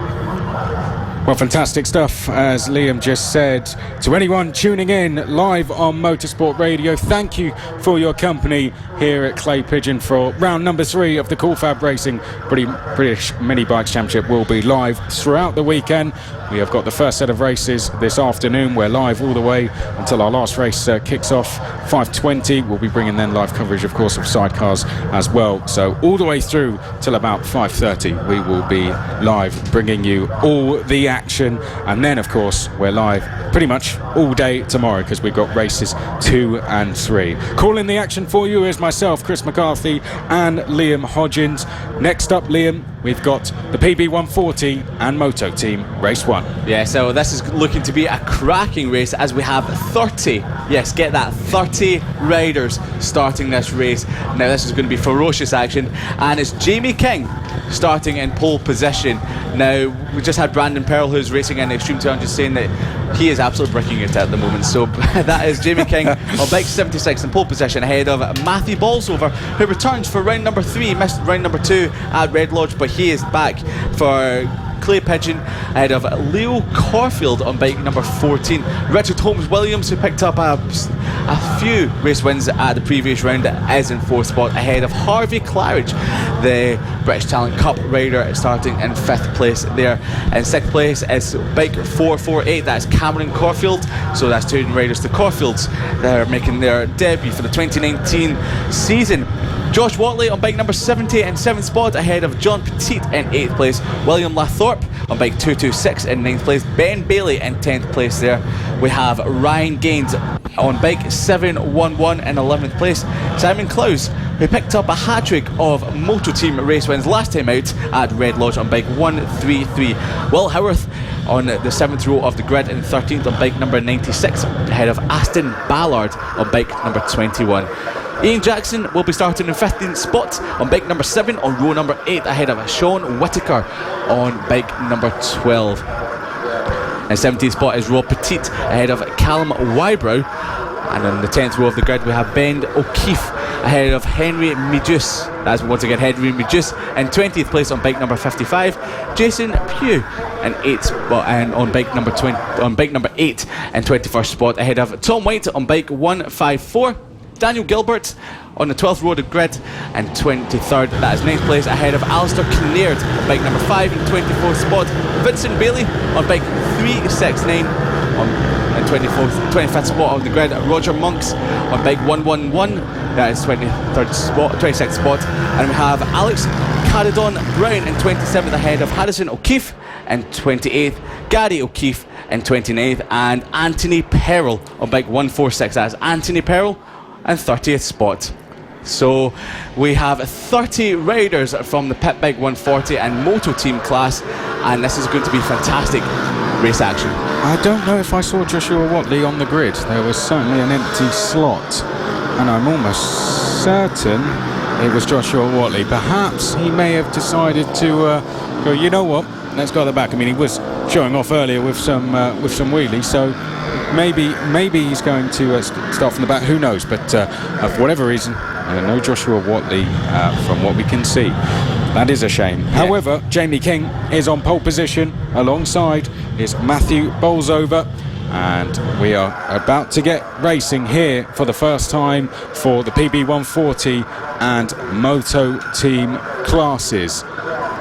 Well, fantastic stuff, as Liam just said. To anyone tuning in live on Motorsport Radio, thank you for your company here at Clay Pigeon for round number 3 of the Coolfab Racing British Mini Bikes Championship. Will be live throughout the weekend. We have got the first set of races this afternoon. We're live all the way until our last race kicks off, 5:20. We'll be bringing then live coverage, of course, of sidecars as well. So all the way through till about 5:30, we will be live bringing you all the action. And then, of course, we're live pretty much all day tomorrow because we've got races 2 and 3. Calling the action for you is myself, Chris McCarthy, and Liam Hodgins. Next up, Liam, we've got the PB140 and Moto Team Race 1. Yeah, so this is looking to be a cracking race as we have 30, yes, get that, 30 riders starting this race. Now this is going to be ferocious action, and it's Jamie King starting in pole position. Now we just had Brandon Pearl, who's racing in Extreme 200, saying that he is absolutely bricking it at the moment. So that is Jamie King on bike 76 in pole position ahead of Matthew Bolsover, who returns for round number 3, missed round number 2 at Red Lodge, but he is back for Clay Pigeon ahead of Leo Corfield on bike number 14. Richard Holmes Williams, who picked up a few race wins at the previous round, is in 4th spot ahead of Harvey Claridge, the British Talent Cup rider, starting in 5th place there. In 6th place is bike 448, that's Cameron Corfield. So that's 2 riders to Corfields. They're making their debut for the 2019 season. Josh Watley on bike number 70 in 7th spot ahead of John Petit in 8th place. William Lathorpe on bike 226 in 9th place. Ben Bailey in 10th place there. We have Ryan Gaines on bike 711 in 11th place. Simon Clowes, who picked up a hat-trick of Moto Team race wins last time out at Red Lodge on bike 133. Will Howarth on the 7th row of the grid in 13th on bike number 96 ahead of Aston Ballard on bike number 21. Ian Jackson will be starting in 15th spot on bike number 7 on row number 8 ahead of Sean Whittaker on bike number 12. In 17th spot is Rob Petit ahead of Callum Wybrow, and on the 10th row of the grid we have Ben O'Keefe ahead of Henry Meduse. That's once again Henry Meduse in 20th place on bike number 55. Jason Pugh in 8th spot and on bike number 8 and 21st spot ahead of Tom White on bike 154. Daniel Gilbert on the 12th row of the grid and 23rd, that is 9th place ahead of Alistair Kinnaird on bike number 5 and 24th spot. Vincent Bailey on bike 369 on 25th spot on the grid. Roger Monks on bike 111, that is 26th spot. And we have Alex Caradon Brown in 27th ahead of Harrison O'Keefe in 28th, Gary O'Keefe in 29th, and Anthony Perrell on bike 146, that is Anthony Perrell and 30th spot. So we have 30 riders from the Pit Bike 140 and Moto Team class, and this is going to be fantastic race action. I don't know if I saw Joshua Watley on the grid. There was certainly an empty slot, and I'm almost certain it was Joshua Watley. Perhaps he may have decided to go, you know what, let's go at the back. I mean, he was showing off earlier with some wheelies, so maybe he's going to start from the back. Who knows? But for whatever reason, no Joshua Watley from what we can see. That is a shame. Yeah. However, Jamie King is on pole position. Alongside is Matthew Bolsover. And we are about to get racing here for the first time for the PB140 and Moto Team classes.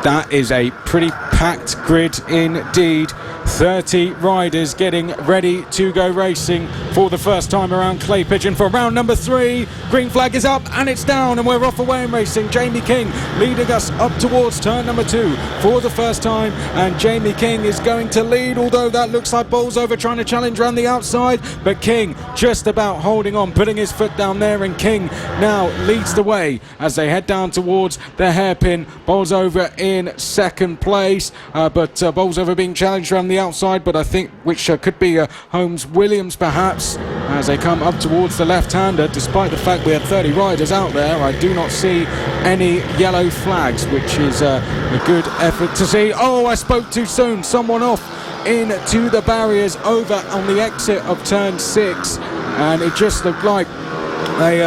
That is a pretty packed grid indeed. 30 riders getting ready to go racing for the first time around Clay Pigeon for round number 3. Green flag is up and it's down, and we're off away and racing. Jamie King leading us up towards turn number 2 for the first time, and Jamie King is going to lead, although that looks like Bolsover trying to challenge around the outside, but King just about holding on, putting his foot down there, and King now leads the way as they head down towards the hairpin. Bolsover in second place, but Bolsover being challenged around the outside, but I think which could be Holmes Williams perhaps, as they come up towards the left-hander. Despite the fact we had 30 riders out there, I do not see any yellow flags, which is a good effort to see. Oh, I spoke too soon. Someone off into the barriers over on the exit of turn 6, and it just looked like they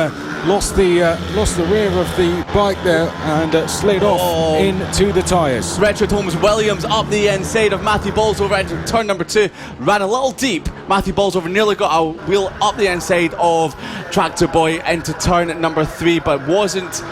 lost the rear of the bike there and slid off into the tyres. Richard Holmes Williams up the inside of Matthew Bolsover into turn number 2, ran a little deep. Matthew Bolsover nearly got a wheel up the inside of Tractor Boy into turn number 3, but wasn't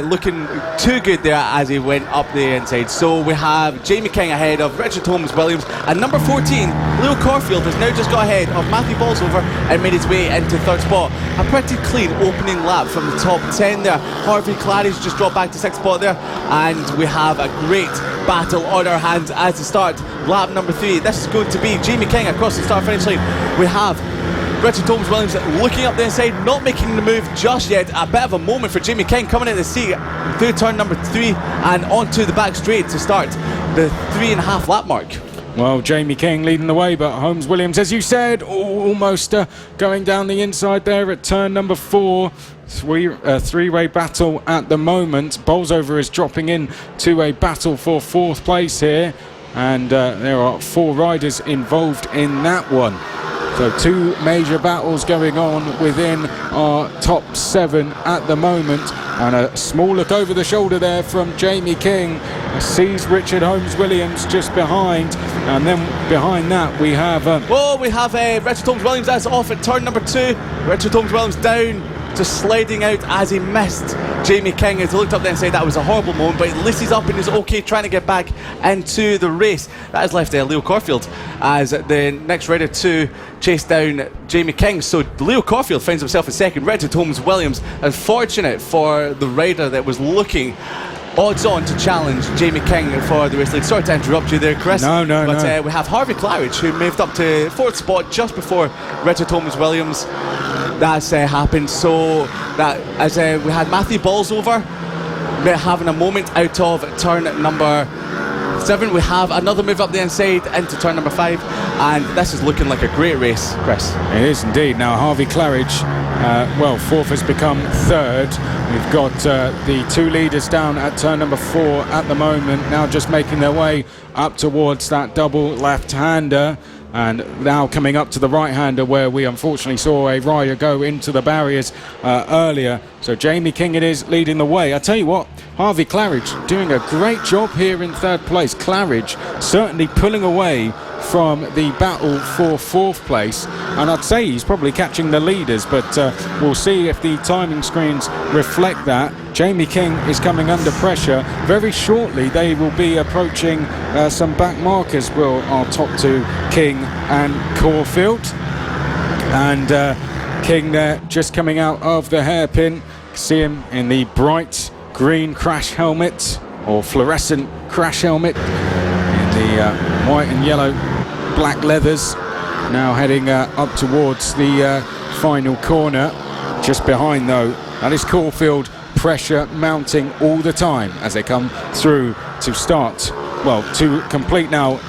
looking too good there as he went up the inside. So we have Jamie King ahead of Richard Holmes Williams, and number 14 Leo Corfield has now just got ahead of Matthew Bolsover and made his way into third spot. A pretty clean opening lap from the top 10 there. Harvey Clary's just dropped back to 6th spot there, and we have a great battle on our hands as we start lap number 3. This is going to be Jamie King across the start finish line. We have Richard Holmes Williams looking up the inside, not making the move just yet. A bit of a moment for Jamie King coming in the seat through turn number 3 and onto the back straight to start the 3.5 lap mark. Well, Jamie King leading the way, but Holmes Williams, as you said, almost going down the inside there at turn number 4. Three-way battle at the moment. Bolsover is dropping in to a battle for 4th place here, and there are 4 riders involved in that one. So 2 major battles going on within our top 7 at the moment, and a small look over the shoulder there from Jamie King. Sees Richard Holmes Williams just behind, and then behind that we have Richard Holmes Williams. That's off at turn number 2. Richard Holmes Williams down, just sliding out as he missed Jamie King as he looked up the inside. That was a horrible moment, but at least he's up and is okay, trying to get back into the race. That has left Leo Corfield as the next rider to chase down Jamie King. So Leo Corfield finds himself in second. Richard Holmes Williams, unfortunate for the rider that was looking odds on to challenge Jamie King for the race lead. Sorry to interrupt you there, Chris. No. We have Harvey Claridge, who moved up to 4th spot just before Richard Holmes Williams. That's happened. So that as we had Matthew Bolsover having a moment out of turn number 7. We have another move up the inside into turn number 5, and this is looking like a great race, Chris. It is indeed. Now Harvey Claridge, 4th has become 3rd. We've got the 2 leaders down at turn number 4 at the moment, now just making their way up towards that double left-hander, and now coming up to the right-hander where we unfortunately saw a rider go into the barriers earlier. So Jamie King it is leading the way. I tell you what, Harvey Claridge doing a great job here in 3rd place. Claridge certainly pulling away from the battle for 4th place, and I'd say he's probably catching the leaders, but we'll see if the timing screens reflect that. Jamie King is coming under pressure. Very shortly they will be approaching some back markers. Well, our top 2, King and Corfield, and King there just coming out of the hairpin. See him in the bright green crash helmet, or fluorescent crash helmet, in the white and yellow black leathers, now heading up towards the final corner. Just behind though, that is Corfield. Pressure mounting all the time as they come through to start, to complete now,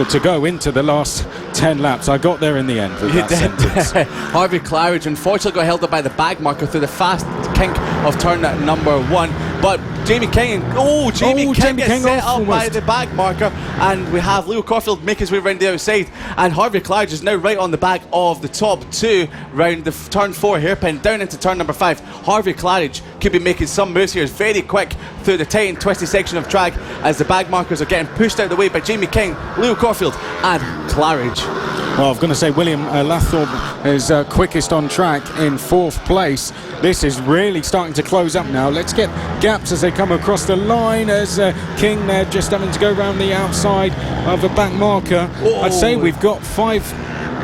to go into the last 10 laps. I got there in the end with that sentence. Harvey Claridge unfortunately got held up by the bag marker through the fast kink of turn number 1, but Jamie King gets set up by the bag marker, and we have Leo Corfield make his way around the outside, and Harvey Claridge is now right on the back of the top 2 round the turn 4 hairpin down into turn number 5. Harvey Claridge could be making some moves here. It's very quick through the tight and twisty section of track as the bag markers are getting pushed out of the way by Jamie King, Leo Corfield and Claridge. Well, I'm going to say William Lathorpe is quickest on track in 4th place. This is really starting to close up now. Let's get gaps as they come across the line, as King there just having to go around the outside of the back marker. I'd say we've got 5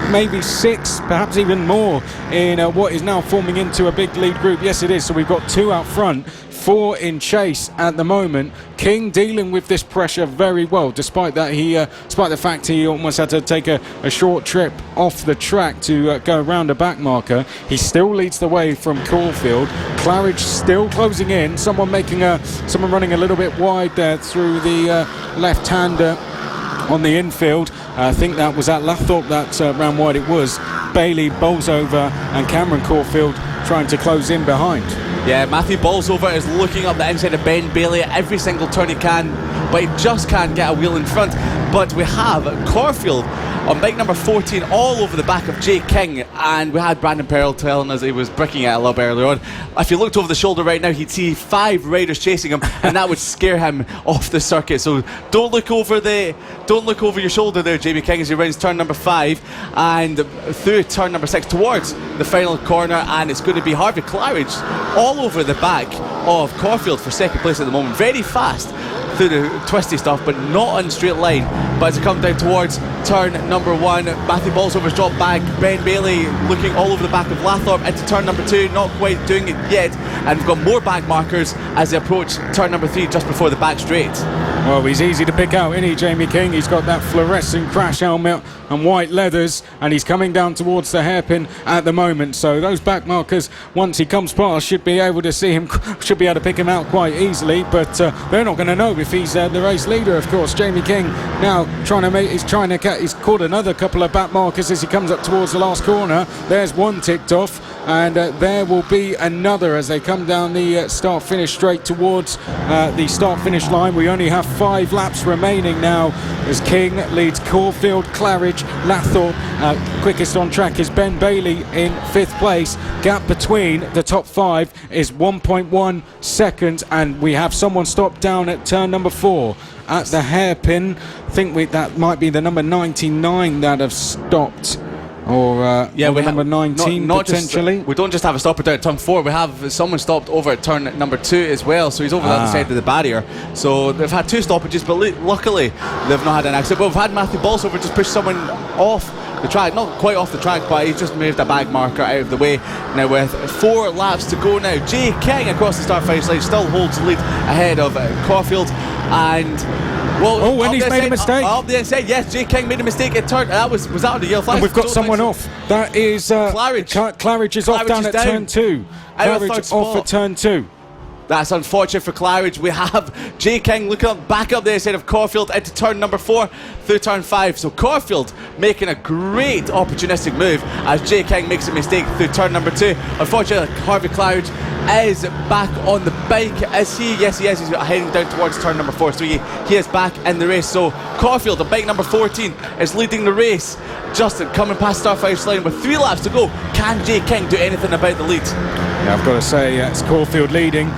maybe 6, perhaps even more, in what is now forming into a big lead group. Yes, it is. So we've got 2 out front, 4 in chase at the moment. King dealing with this pressure very well, despite that despite the fact he almost had to take a short trip off the track to go around a back marker. He still leads the way from Caulfield. Claridge still closing in. Someone running a little bit wide there through the left-hander on the infield. I think that was at Lathorpe that ran wide. It was Bailey, Bolsover and Cameron Caulfield trying to close in behind. Yeah, Matthew Bolsover is looking up the inside of Ben Bailey at every single turn he can, but he just can't get a wheel in front. But we have Caulfield on bike number 14 all over the back of Jay King, and we had Brandon Pearl telling us he was bricking it a little bit earlier on. If you looked over the shoulder right now, he'd see 5 riders chasing him, and that would scare him off the circuit. So don't look over your shoulder there, Jamie King, as he runs turn number 5 and through turn number 6 towards the final corner, and it's going to be Harvey Claridge all over the back of Caulfield for second place at the moment. Very fast through the twisty stuff, but not on straight line. But as it comes down towards turn number 1, Matthew Bolsover's dropped back. Ben Bailey looking all over the back of Lathorpe into turn number 2, not quite doing it yet, and we've got more back markers as they approach turn number 3 just before the back straight. Well, he's easy to pick out, isn't he, Jamie King? He's got that fluorescent crash helmet and white leathers, and he's coming down towards the hairpin at the moment. So those back markers, once he comes past, should be able to see him, should be able to pick him out quite easily. But they're not going to know if he's the race leader, of course. Jamie King now he's caught another couple of back markers as he comes up towards the last corner. There's one ticked off, and there will be another as they come down the start-finish straight towards the start-finish line. We only have 5 laps remaining now as King leads Caulfield, Claridge, Lathorpe. Quickest on track is Ben Bailey in 5th place. Gap between the top 5 is 1.1 seconds, and we have someone stopped down at turn number 4 at the hairpin. I think that might be the number 99 that have stopped. Or number 19 potentially. We don't just have a stopper down at turn 4, we have someone stopped over at turn number 2 as well, so he's over the other side of the barrier. So they've had 2 stoppages, but luckily they've not had an accident. But we've had Matthew Bolsover just push someone off the track, not quite off the track, but he just moved a bag marker out of the way. Now with 4 laps to go now, Jay King across the start finish line still holds the lead ahead of Caulfield. And and he's made a mistake. Up the inside, yes, Jay King made a mistake at turn. Was that on the yellow flag? And we've got someone off. That is Claridge. Claridge is off down at turn 2. Claridge off at turn 2. That's unfortunate for Claridge. We have Jay King looking up, back up the side of Caulfield into turn number 4 through turn 5. So Caulfield making a great opportunistic move as Jay King makes a mistake through turn number 2. Unfortunately, Harvey Claridge is back on the bike. Is he? Yes, he is. He's heading down towards turn number 4. So he is back in the race. So Caulfield on bike number 14 is leading the race. Justin coming past start finish line with 3 laps to go. Can Jay King do anything about the lead? Yeah, I've got to say it's Caulfield leading.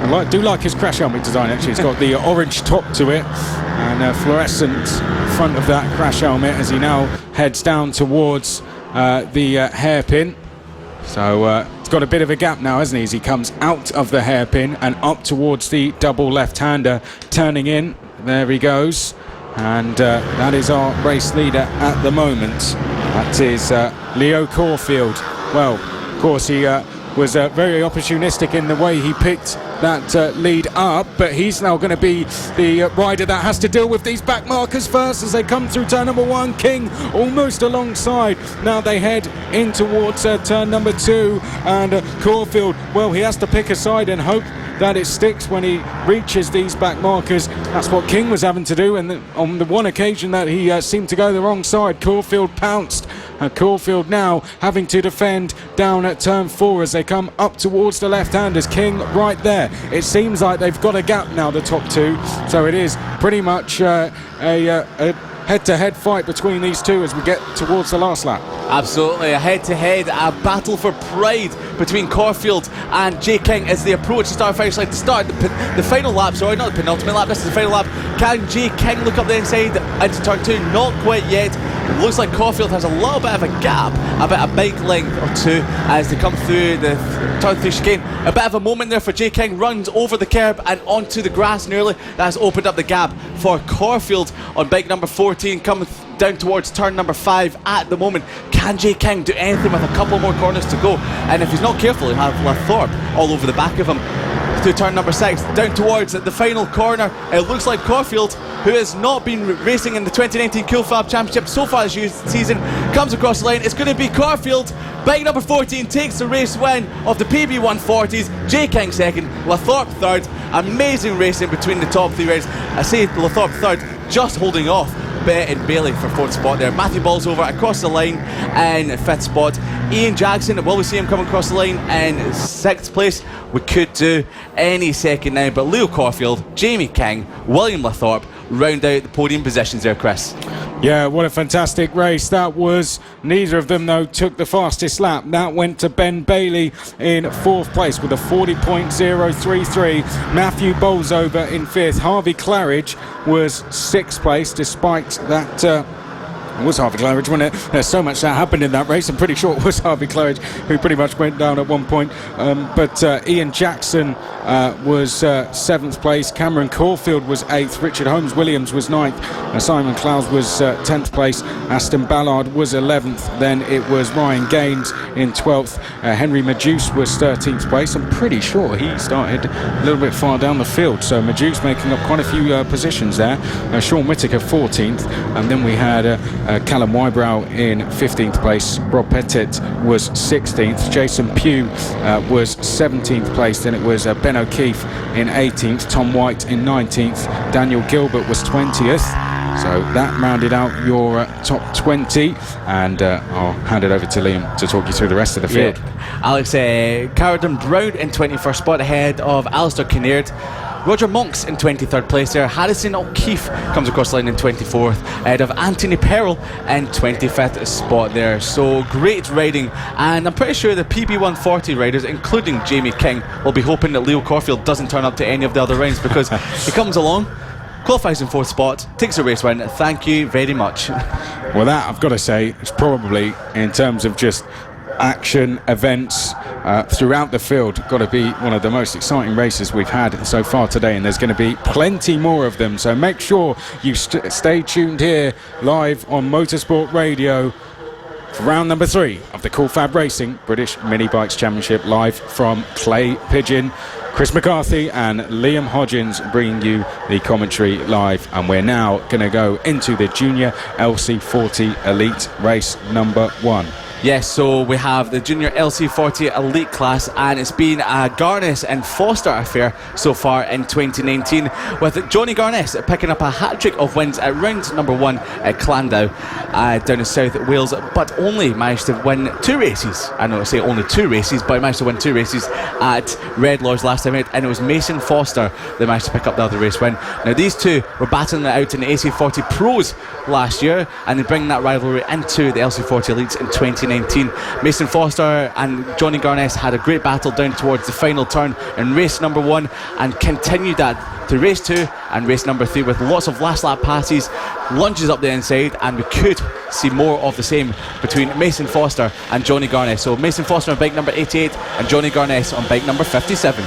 I do like his crash helmet design, actually. It's got the orange top to it and fluorescent front of that crash helmet as he now heads down towards the hairpin. So it's got a bit of a gap now, hasn't he, as he comes out of the hairpin and up towards the double left-hander, turning in. There he goes. And that is our race leader at the moment. That is Leo Caulfield. Well, of course, he was very opportunistic in the way he picked that lead up, but he's now going to be the rider that has to deal with these back markers first as they come through turn number 1. King almost alongside. Now they head in towards turn number 2, and Caulfield, well, he has to pick a side and hope that it sticks when he reaches these back markers. That's what King was having to do, and on the one occasion that he seemed to go the wrong side, Caulfield pounced. Caulfield now having to defend down at turn 4 as they come up towards the left-handers. King right there. It seems like they've got a gap now, the top 2, so it is pretty much a head-to-head fight between these 2 as we get towards the last lap. Absolutely, a head-to-head, a battle for pride between Caulfield and Jay King as they approach the start finish line to start the final lap. Sorry, not the penultimate lap, this is the final lap. Can Jay King look up the inside into turn 2? Not quite yet. It looks like Caulfield has a little bit of a gap, about a bike length or 2 as they come through the turn 3 chicane. A bit of a moment there for Jay King, runs over the curb and onto the grass nearly. That's opened up the gap for Caulfield on bike number 14, coming down towards turn number 5 at the moment. can Jay King do anything with a couple more corners to go? And if he's not careful, he'll have Lathorpe all over the back of him to turn number 6, down towards the final corner. It looks like Caulfield, who has not been racing in the 2019 Coolfab Championship so far this season, comes across the line. It's going to be Caulfield. Bike number 14 takes the race win of the PB 140s. Jay King second, Lathorpe third. Amazing racing between the top 3 riders. I say Lathorpe third, just holding off Bett and Bailey for 4th spot there. Matthew Ball's over across the line in 5th spot. Ian Jackson, will we see him come across the line in 6th place? We could do any second now, but Leo Caulfield, Jamie King, William Lathorpe round out the podium positions there, Chris. Yeah, what a fantastic race that was. Neither of them, though, took the fastest lap. That went to Ben Bailey in 4th place with a 40.033. Matthew Bolsover in 5th. Harvey Claridge was 6th place, despite that... It was Harvey Claridge, wasn't it? There's so much that happened in that race. I'm pretty sure it was Harvey Claridge who pretty much went down at one point. But Ian Jackson was 7th place. Cameron Caulfield was 8th. Richard Holmes Williams was 9th. Simon Clowes was 10th place. Aston Ballard was 11th. Then it was Ryan Gaines in 12th. Henry Majus was 13th place. I'm pretty sure he started a little bit far down the field. So Majus making up quite a few positions there. Sean Whittaker 14th. And then we had... Callum Wybrow in 15th place. Rob Pettit was 16th. Jason Pugh was 17th place. Then it was Ben O'Keefe in 18th. Tom White in 19th. Daniel Gilbert was 20th. So that rounded out your top 20, and I'll hand it over to Liam to talk you through the rest of the field. Yeah. Alex Carradine Brown in 21st spot ahead of Alistair Kinnaird. Roger Monks in 23rd place there. Harrison O'Keefe comes across the line in 24th, ahead of Anthony Perrell in 25th spot there. So great riding, and I'm pretty sure the PB140 riders, including Jamie King, will be hoping that Leo Caulfield doesn't turn up to any of the other rounds, because he comes along, qualifies in 4th spot, takes a race win. Thank you very much. Well, that, I've got to say, is probably, in terms of just action events throughout the field, got to be one of the most exciting races we've had so far today, and there's going to be plenty more of them, so make sure you stay tuned here live on Motorsport Radio for round number 3 of the Coolfab Racing British Mini Bikes Championship, live from Clay Pigeon. Chris McCarthy and Liam Hodgins bringing you the commentary live, and we're now going to go into the Junior LC40 Elite race number 1. Yes, so we have the Junior LC40 Elite class, and it's been a Garness and Foster affair so far in 2019, with Johnny Garness picking up a hat-trick of wins at round number 1 at Clandow down in South Wales, but only managed to win 2 races. I know I say only 2 races, but he managed to win 2 races at Redlaw's last time out, and it was Mason Foster that managed to pick up the other race win. Now these two were battling it out in the AC40 Pros last year, and they bring that rivalry into the LC40 Elites in 2019. Mason Foster and Johnny Garness had a great battle down towards the final turn in race number 1, and continued that to race 2 and race number 3 with lots of last lap passes, lunges up the inside, and we could see more of the same between Mason Foster and Johnny Garness. So Mason Foster on bike number 88 and Johnny Garness on bike number 57.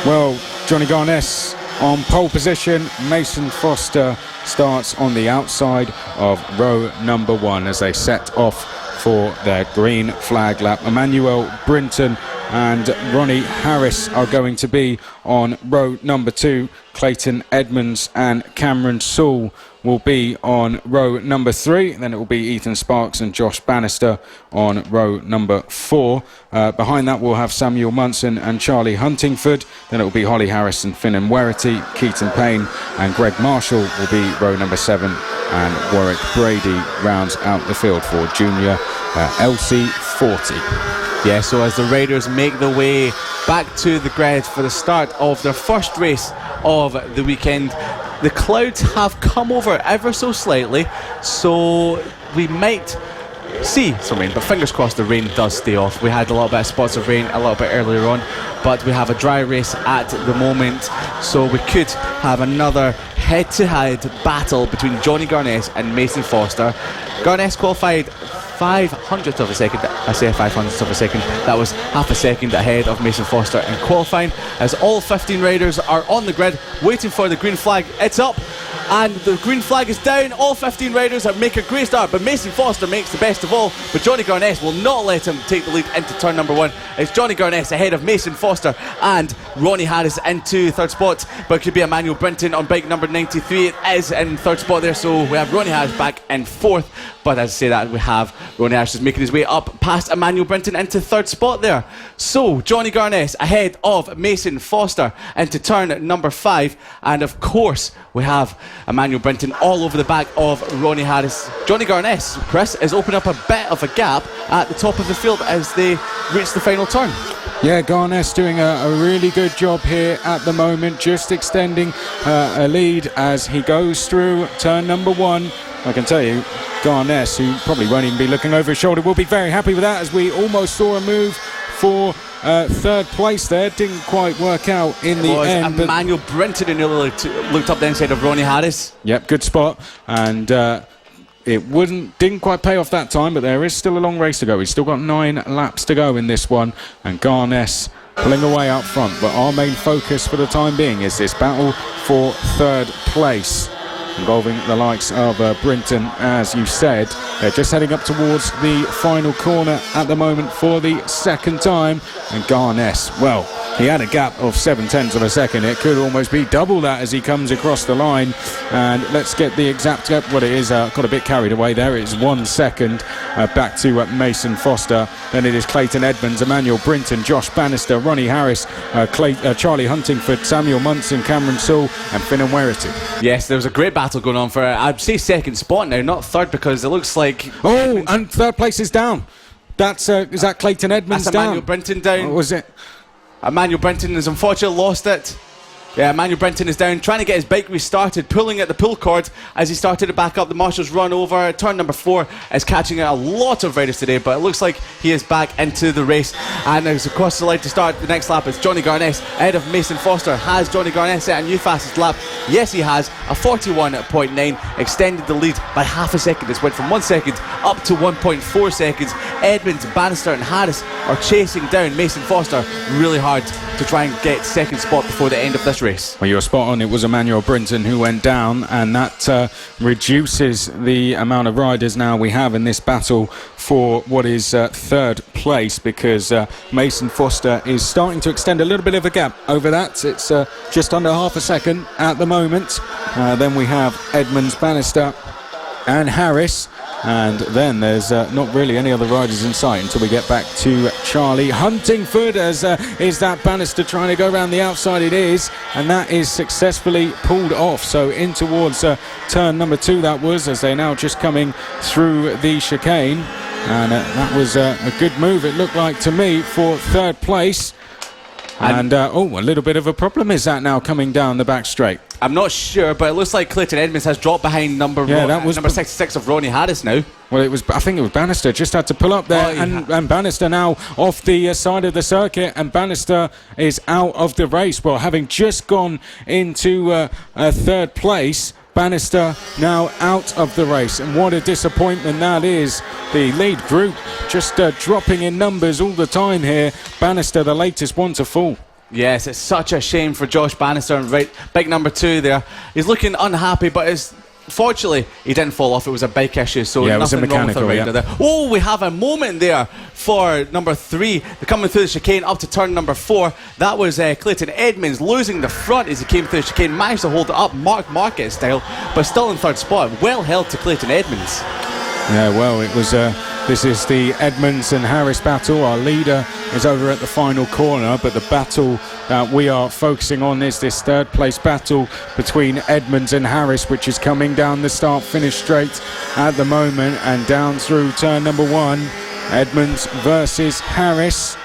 Well, Johnny Garness on pole position. Mason Foster starts on the outside of row number 1 as they set off for their green flag lap. Emmanuel Brinton and Ronnie Harris are going to be on row number 2. Clayton Edmonds and Cameron Sewell will be on row number 3. Then it will be Ethan Sparks and Josh Bannister on row number 4. Behind that we'll have Samuel Munson and Charlie Huntingford. Then it will be Holly Harrison, Finan Werity, Keaton Payne and Greg Marshall will be row number 7. And Warwick Brady rounds out the field for Junior LC40. Yeah, so as the riders make their way back to the grid for the start of their first race of the weekend, the clouds have come over ever so slightly, so we might see some rain, but fingers crossed the rain does stay off. We had a little bit of spots of rain a little bit earlier on, but we have a dry race at the moment, so we could have another head-to-head battle between Johnny Garness and Mason Foster. Garness qualified 500th of a second. I say 500th of a second. That was half a second ahead of Mason Foster in qualifying, as all 15 riders are on the grid waiting for the green flag. It's up, and the green flag is down. All 15 riders make a great start, but Mason Foster makes the best of all, but Johnny Garness will not let him take the lead into turn number 1. It's Johnny Garness ahead of Mason Foster and Ronnie Harris into third spot, but it could be Emmanuel Brinton on bike number 93. It is in third spot there, so we have Ronnie Harris back in fourth, but as I say that, we have Ronnie Harris is making his way up past Emmanuel Brinton into third spot there. So Johnny Garness ahead of Mason Foster into turn number 5, and of course we have Emmanuel Brinton all over the back of Ronnie Harris. Johnny Garness, Chris, is opening up a bit of a gap at the top of the field as they reach the final turn. Yeah, Garness doing a really good job here at the moment, just extending a lead as he goes through turn number 1. I can tell you, Garness, who probably won't even be looking over his shoulder, will be very happy with that, as we almost saw a move for third place there. Didn't quite work out in the end. Emmanuel Brinton who nearly looked up the inside of Ronnie Harris. Yep, good spot, and it didn't quite pay off that time, but there is still a long race to go. We've still got 9 laps to go in this one, and Garness pulling away up front. But our main focus for the time being is this battle for third place, involving the likes of Brinton, as you said. They're just heading up towards the final corner at the moment for the second time. And Garness, well, he had a gap of 0.7 of a second. It could almost be double that as he comes across the line. And let's get the exact gap. What it is, got a bit carried away there. It's 1 second back to Mason Foster. Then it is Clayton Edmonds, Emmanuel Brinton, Josh Bannister, Ronnie Harris, Charlie Huntingford, Samuel Munson, Cameron Sewell and Finn and Werity. Yes, there was a great battle going on for, I'd say, second spot now, not third, because it looks like... Oh, and third place is down. That's is that Clayton Edmonds that's down? Emmanuel Brinton down. Or was it? Emmanuel Brinton has unfortunately lost it. Yeah, Emmanuel Brinton is down, trying to get his bike restarted, pulling at the pull cord as he started to back up. The marshals run over. Turn number 4 is catching a lot of riders today, but it looks like he is back into the race. And as across the line to start the next lap is Johnny Garness ahead of Mason Foster. Has Johnny Garness set a new fastest lap? Yes, he has. A 41.9, extended the lead by half a second. It's went from 1 second up to 1.4 seconds. Edmonds, Bannister and Harris are chasing down Mason Foster really hard to try and get second spot before the end of this race. Well, you're spot on. It was Emmanuel Brinton who went down, and that reduces the amount of riders now we have in this battle for what is third place, because Mason Foster is starting to extend a little bit of a gap over that. It's just under half a second at the moment. Then we have Edmonds, Bannister and Harris. And then there's not really any other riders in sight until we get back to Charlie Huntingford, as is that Bannister trying to go around the outside. It is, and that is successfully pulled off. So in towards turn number 2 that was, as they're now just coming through the chicane. And that was a good move, it looked like to me, for third place. And a little bit of a problem is that now coming down the back straight. I'm not sure, but it looks like Clayton Edmonds has dropped behind number 66 of Ronnie Harris now. Well, I think it was Bannister just had to pull up there, and Bannister now off the side of the circuit, and Bannister is out of the race. Well, having just gone into third place, Bannister now out of the race, and what a disappointment that is. The lead group just dropping in numbers all the time here. Bannister, the latest one to fall. Yes, it's such a shame for Josh Bannister and bike number 2 there. He's looking unhappy, but fortunately he didn't fall off. It was a bike issue, so yeah, nothing wrong with the rider there. Oh, we have a moment there for number 3. They're coming through the chicane up to turn number 4. That was Clayton Edmonds losing the front as he came through the chicane. Managed to hold it up, Mark Market style, but still in third spot. Well held to Clayton Edmonds. Yeah, well, it was. This is the Edmonds and Harris battle. Our leader is over at the final corner, but the battle that we are focusing on is this third place battle between Edmonds and Harris, which is coming down the start-finish straight at the moment, and down through turn number 1. Edmonds versus Harris.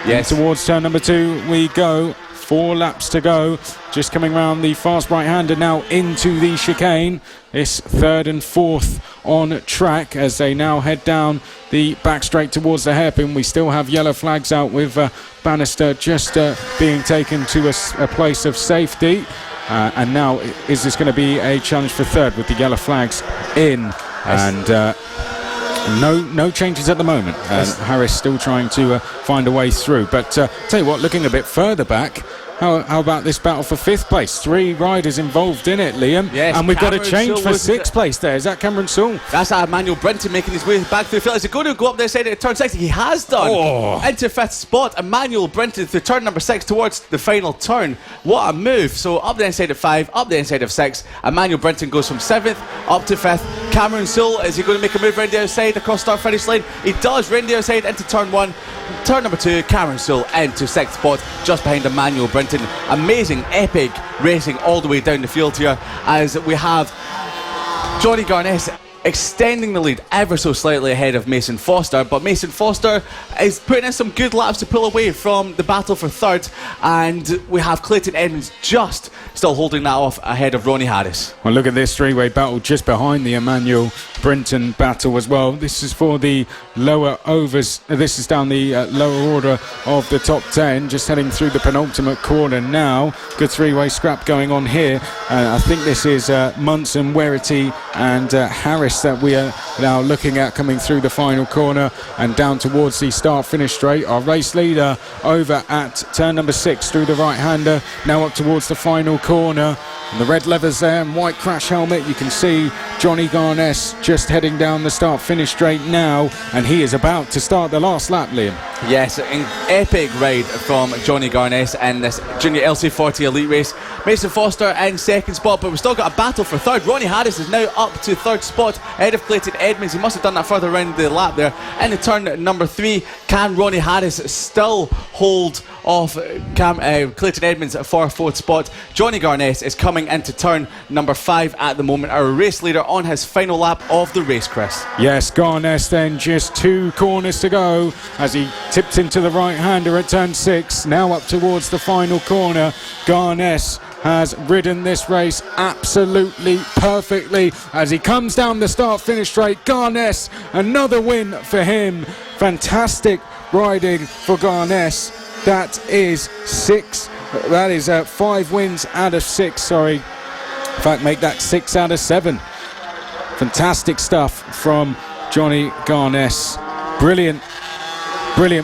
Yes. And towards turn number 2 we go. 4 laps to go, just coming round the fast right-hander now into the chicane. This third and fourth on track as they now head down the back straight towards the hairpin. We still have yellow flags out with Bannister just being taken to a place of safety. And now is this going to be a challenge for third with the yellow flags in? And No changes at the moment. Harris still trying to find a way through. But tell you what, looking a bit further back, how about this battle for 5th place? 3 riders involved in it, Liam. Yes, and we've got a Cameron change Sewell for 6th place there. Is that Cameron Sewell? That's Emmanuel Brinton making his way back through the field. Is he going to go up the side of turn 6? He has done. Into 5th spot. Emmanuel Brinton through turn number 6 towards the final turn. What a move. So up the inside of 5, up the inside of 6. Emmanuel Brinton goes from 7th up to 5th. Cameron Sewell, is he going to make a move round the outside across start finish line? He does, round the outside into turn 1. Turn number 2, Cameron Sewell into 6th spot, just behind Emmanuel Brinton. Amazing, epic racing all the way down the field here, as we have Johnny Garness extending the lead ever so slightly ahead of Mason Foster, but Mason Foster is putting in some good laps to pull away from the battle for 3rd, and we have Clayton Edmonds just still holding that off ahead of Ronnie Harris. Well, look at this 3-way battle just behind the Emmanuel Brinton battle as well. This is for the lower overs. This is down the lower order of the top 10, just heading through the penultimate corner now. Good 3-way scrap going on here. I think this is Munson, Werity and Harris that we are now looking at coming through the final corner and down towards the start-finish straight. Our race leader over at turn number 6 through the right-hander, now up towards the final corner. And the red leathers there and white crash helmet. You can see Johnny Garness just heading down the start-finish straight now, and he is about to start the last lap, Liam. Yes, an epic ride from Johnny Garness in this Junior LC40 Elite race. Mason Foster in 2nd spot, but we've still got a battle for 3rd. Ronnie Harris is now up to 3rd spot ahead of Clayton Edmonds. He must have done that further around the lap there. In the turn number 3, can Ronnie Harris still hold off Clayton Edmonds for 4th spot? Johnny Garness is coming into turn number 5 at the moment. Our race leader on his final lap of the race, Chris. Yes, Garness then just 2 corners to go as he tipped into the right-hander at turn 6. Now up towards the final corner. Garness has ridden this race absolutely perfectly as he comes down the start-finish straight. Garness, another win for him. Fantastic riding for Garness. That is 5 wins out of 6, sorry. In fact, make that 6 out of 7. Fantastic stuff from Johnny Garness. Brilliant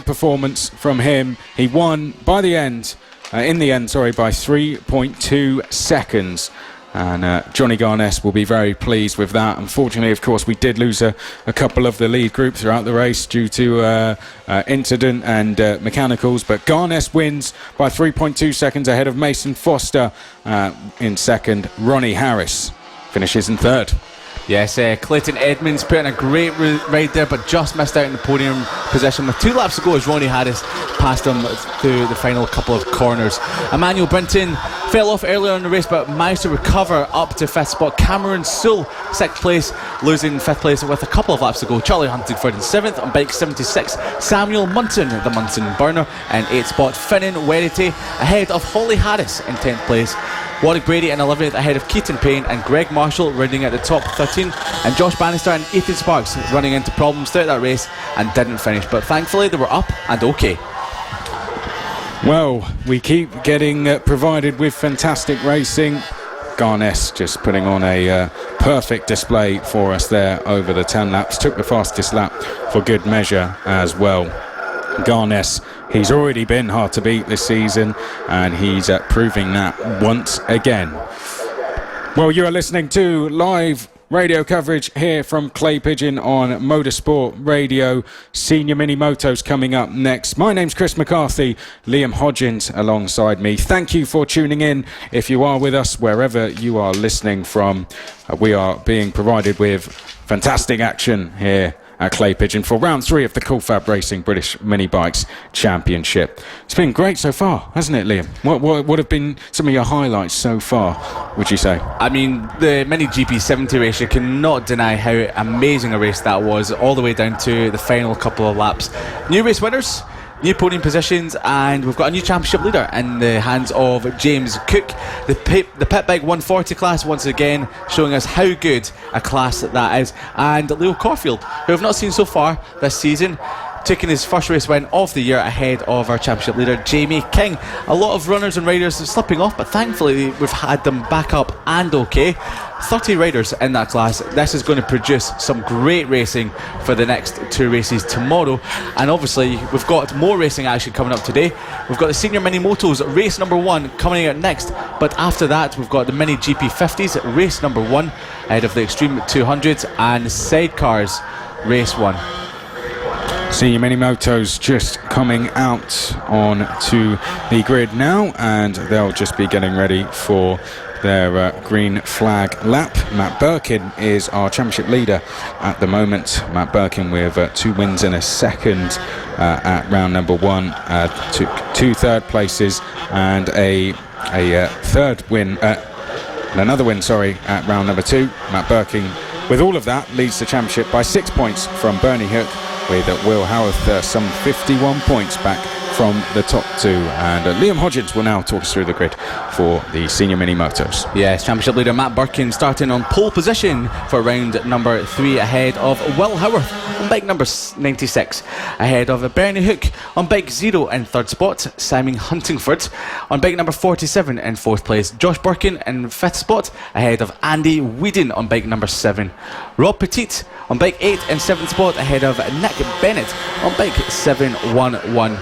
performance from him. He won by the end, by 3.2 seconds. And Johnny Garness will be very pleased with that. Unfortunately, of course, we did lose a couple of the lead group throughout the race due to incident and mechanicals. But Garness wins by 3.2 seconds ahead of Mason Foster in 2nd. Ronnie Harris finishes in 3rd. Yes, Clayton Edmonds put in a great ride there, but just missed out in the podium position with 2 laps to go as Ronnie Harris passed him through the final couple of corners. Emmanuel Brinton fell off earlier in the race, but managed to recover up to 5th spot. Cameron Sewell, 6th place, losing 5th place with a couple of laps to go. Charlie Huntingford in 7th on bike 76. Samuel Munson, the Munson burner, in 8th spot. Finnan Werity ahead of Holly Harris in 10th place. Warwick Brady in 11th ahead of Keaton Payne, and Greg Marshall running at the top 13, and Josh Bannister and Ethan Sparks running into problems throughout that race and didn't finish, but thankfully they were up and okay. Well, we keep getting provided with fantastic racing. Garness just putting on a perfect display for us there over the 10 laps. Took the fastest lap for good measure as well. Garness, he's already been hard to beat this season, and he's proving that once again. Well, you are listening to live radio coverage here from Clay Pigeon on Motorsport Radio. Senior Mini Motos coming up next. My name's Chris McCarthy, Liam Hodgins alongside me. Thank you for tuning in. If you are with us wherever you are listening from, we are being provided with fantastic action here at Clay Pigeon for round 3 of the Coolfab Racing British Mini Bikes Championship. It's been great so far, hasn't it, Liam? What have been some of your highlights so far, would you say? I mean, the Mini GP70 race, you cannot deny how amazing a race that was, all the way down to the final couple of laps. New race winners, new podium positions, and we've got a new championship leader in the hands of James Cook. The Pit Bike 140 class once again showing us how good a class that is, and Leo Caulfield, who I've not seen so far this season, taking his first race win of the year ahead of our championship leader Jamie King. A lot of runners and riders slipping off, but thankfully we've had them back up and okay. 30 riders in that class. This is going to produce some great racing for the next 2 races tomorrow, and obviously we've got more racing action coming up today. We've got the Senior Mini Motos race number 1 coming out next, but after that we've got the Mini GP50s race number 1 ahead of the Extreme 200s and Sidecars race 1. Senior Mini Motos just coming out onto the grid now, and they'll just be getting ready for their green flag lap. Matt Birkin is our championship leader at the moment. Matt Birkin with 2 wins and a second at round number 1, two third places and a third win, another win, at round number 2. Matt Birkin, with all of that, leads the championship by 6 points from Bernie Hook, with Will Howarth some 51 points back from the top 2. And Liam Hodgins will now talk us through the grid for the Senior Mini Motos. Yes, championship leader Matt Birkin starting on pole position for round number 3 ahead of Will Howarth on bike number 96, ahead of Bernie Hook on bike 0 in 3rd spot, Simon Huntingford on bike number 47 in 4th place, Josh Birkin in 5th spot, ahead of Andy Whedon on bike number 7, Rob Petit on bike 8 in 7th spot, ahead of Nick Bennett on bike 711.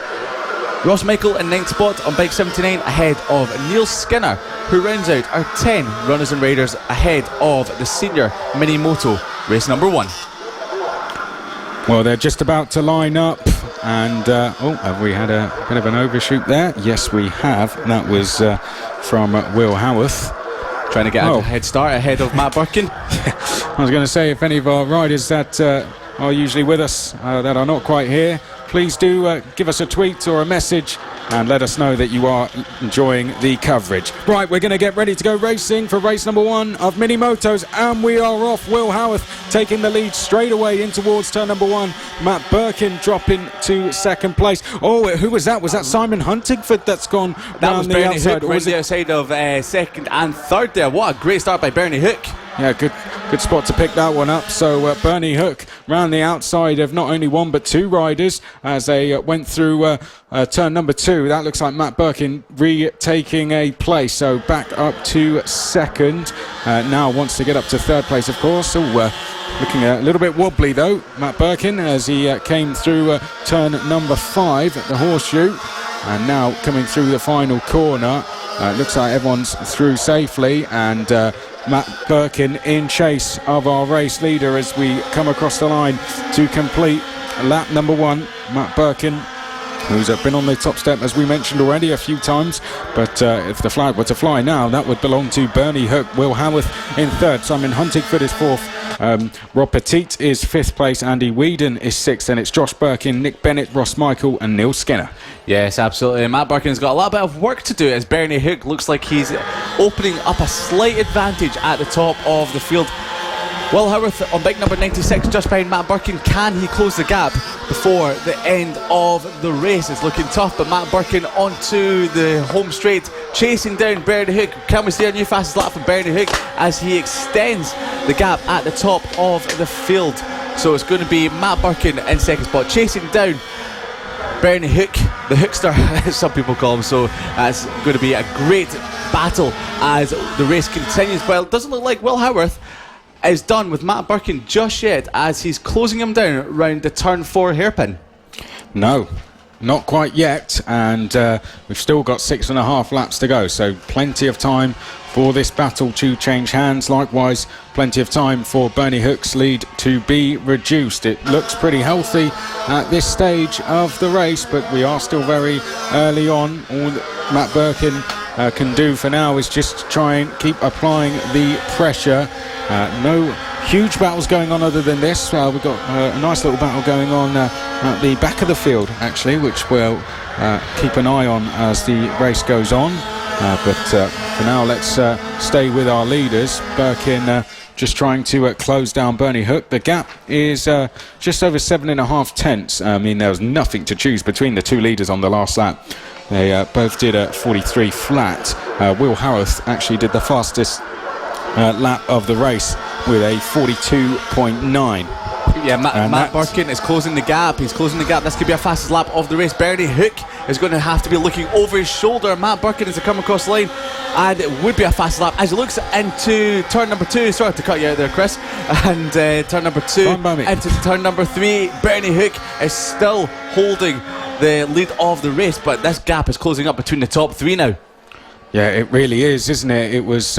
Ross Michael in 9th spot on bike 79, ahead of Neil Skinner, who rounds out our 10 runners and riders ahead of the Senior Mini Moto race number 1. Well, they're just about to line up, and have we had a bit of an overshoot there? Yes, we have. That was from Will Howarth. Trying to get a head start ahead of Matt Birkin. I was going to say, if any of our riders that are usually with us that are not quite here, please do give us a tweet or a message and let us know that you are enjoying the coverage. Right, we're going to get ready to go racing for race number 1 of Mini Motos, and we are off. Will Howarth taking the lead straight away in towards turn number 1. Matt Birkin dropping to 2nd place. Oh, who was that? Was that Simon Huntingford that's gone round the outside? That was Bernie Hook, outside of 2nd and 3rd there. What a great start by Bernie Hook. Yeah, good spot to pick that one up. So Bernie Hook round the outside of not only 1 but 2 riders as they went through turn number 2. That looks like Matt Birkin retaking a place. So back up to 2nd. Now wants to get up to 3rd place, of course. So looking a little bit wobbly though, Matt Birkin, as he came through turn number 5 at the horseshoe. And now coming through the final corner. Looks like everyone's through safely, and Matt Birkin in chase of our race leader as we come across the line to complete lap number 1. Matt Birkin, who's been on the top step, as we mentioned already a few times, but if the flag were to fly now, that would belong to Bernie Hook. Will Howarth in 3rd, Simon Huntingford is 4th, Rob Petit is 5th place, Andy Whedon is 6th, and it's Josh Birkin, Nick Bennett, Ross Michael and Neil Skinner. Yes, absolutely. Matt Birkin's got a little bit of work to do as Bernie Hook looks like he's opening up a slight advantage at the top of the field. Will Howarth on bike number 96 just behind Matt Birkin. Can he close the gap before the end of the race? It's looking tough, but Matt Birkin onto the home straight, chasing down Bernie Hook. Can we see a new fastest lap from Bernie Hook as he extends the gap at the top of the field? So it's going to be Matt Birkin in 2nd spot, chasing down Bernie Hook, the Hookster, as some people call him. So that's going to be a great battle as the race continues. Well, it doesn't look like Will Howarth is done with Matt Birkin just yet, as he's closing him down round the turn 4 hairpin. No, not quite yet, and we've still got 6.5 laps to go, so plenty of time for this battle to change hands. Likewise, plenty of time for Bernie Hook's lead to be reduced. It looks pretty healthy at this stage of the race, but we are still very early on. All that Matt Birkin can do for now is just try and keep applying the pressure. No huge battles going on other than this. We've got a nice little battle going on at the back of the field, actually, which we'll keep an eye on as the race goes on. But for now, let's stay with our leaders. Birkin just trying to close down Bernie Hook. The gap is just over 7.5 tenths. I mean, there was nothing to choose between the 2 leaders on the last lap. They both did a 43 flat. Will Howarth actually did the fastest lap of the race with a 42.9. Yeah, Matt Birkin is closing the gap. He's closing the gap. This could be a fastest lap of the race. Bernie Hook is going to have to be looking over his shoulder. Matt Birkin as they come across the line, and it would be a fast lap as he looks into turn number 2. Sorry to cut you out there, Chris. And turn number 2 into turn number 3. Bernie Hook is still holding the lead of the race, but this gap is closing up between the top 3 now. Yeah, it really is, isn't it? It was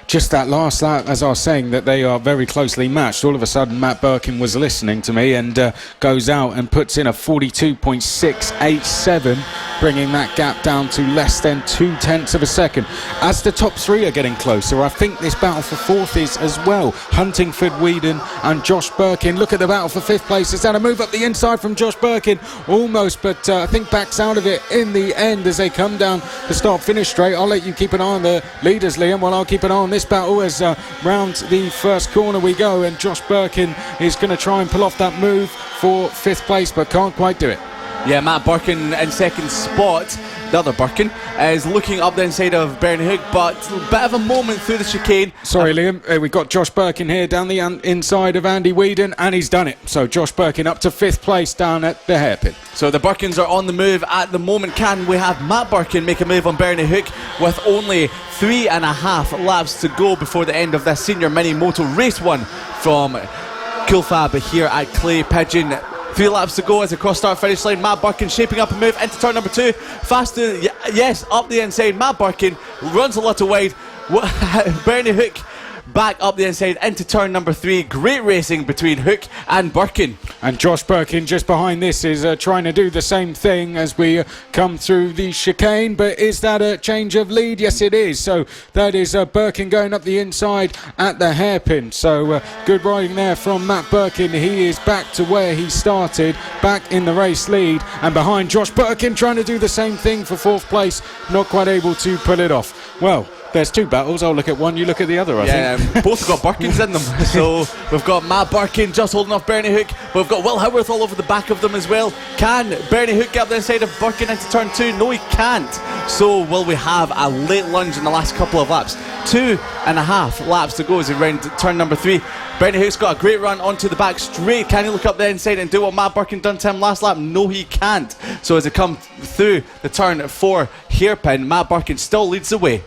just that last lap, as I was saying, that they are very closely matched. All of a sudden, Matt Birkin was listening to me and goes out and puts in a 42.687, bringing that gap down to less than 0.2 of a second. As the top 3 are getting closer, I think this battle for 4th is as well. Huntingford, Whedon and Josh Birkin. Look at the battle for 5th place. It's had a move up the inside from Josh Birkin, almost, but I think backs out of it in the end as they come down the start-finish straight. I'll let you keep an eye on the leaders, Liam, while I'll keep an eye on this battle as round the first corner we go, and Josh Birkin is going to try and pull off that move for 5th place, but can't quite do it. Yeah, Matt Birkin in second spot. The other Birkin is looking up the inside of Bernie Hook, but a bit of a moment through the chicane. Sorry, Liam. We've got Josh Birkin here down the inside of Andy Whedon, and he's done it. So Josh Birkin up to 5th place down at the hairpin. So the Birkins are on the move at the moment. Can we have Matt Birkin make a move on Bernie Hook with only 3.5 laps to go before the end of this senior mini moto race 1 from Coolfab here at Clay Pigeon? 3 laps to go as they cross start finish line. Matt Birkin shaping up a move into turn number 2. Faster, yes, up the inside. Matt Birkin runs a little wide. Bernie Hook back up the inside into turn number 3. Great racing between Hook and Birkin. And Josh Birkin just behind this is trying to do the same thing as we come through the chicane. But is that a change of lead? Yes, it is. So that is Birkin going up the inside at the hairpin. So good riding there from Matt Birkin. He is back to where he started, back in the race lead. And behind Josh Birkin trying to do the same thing for 4th place. Not quite able to pull it off. Well, there's 2 battles. I'll look at one, you look at the other, I think. Both have got Birkins in them. So we've got Matt Birkin just holding off Bernie Hook, but we've got Will Howarth all over the back of them as well. Can Bernie Hook get up the inside of Birkin into turn 2? No, he can't. So will we have a late lunge in the last couple of laps? 2.5 laps to go as we round turn number 3. Bernie Hook's got a great run onto the back straight. Can he look up the inside and do what Matt Birkin done to him last lap? No, he can't. So as they come through the turn 4 hairpin, Matt Birkin still leads the way.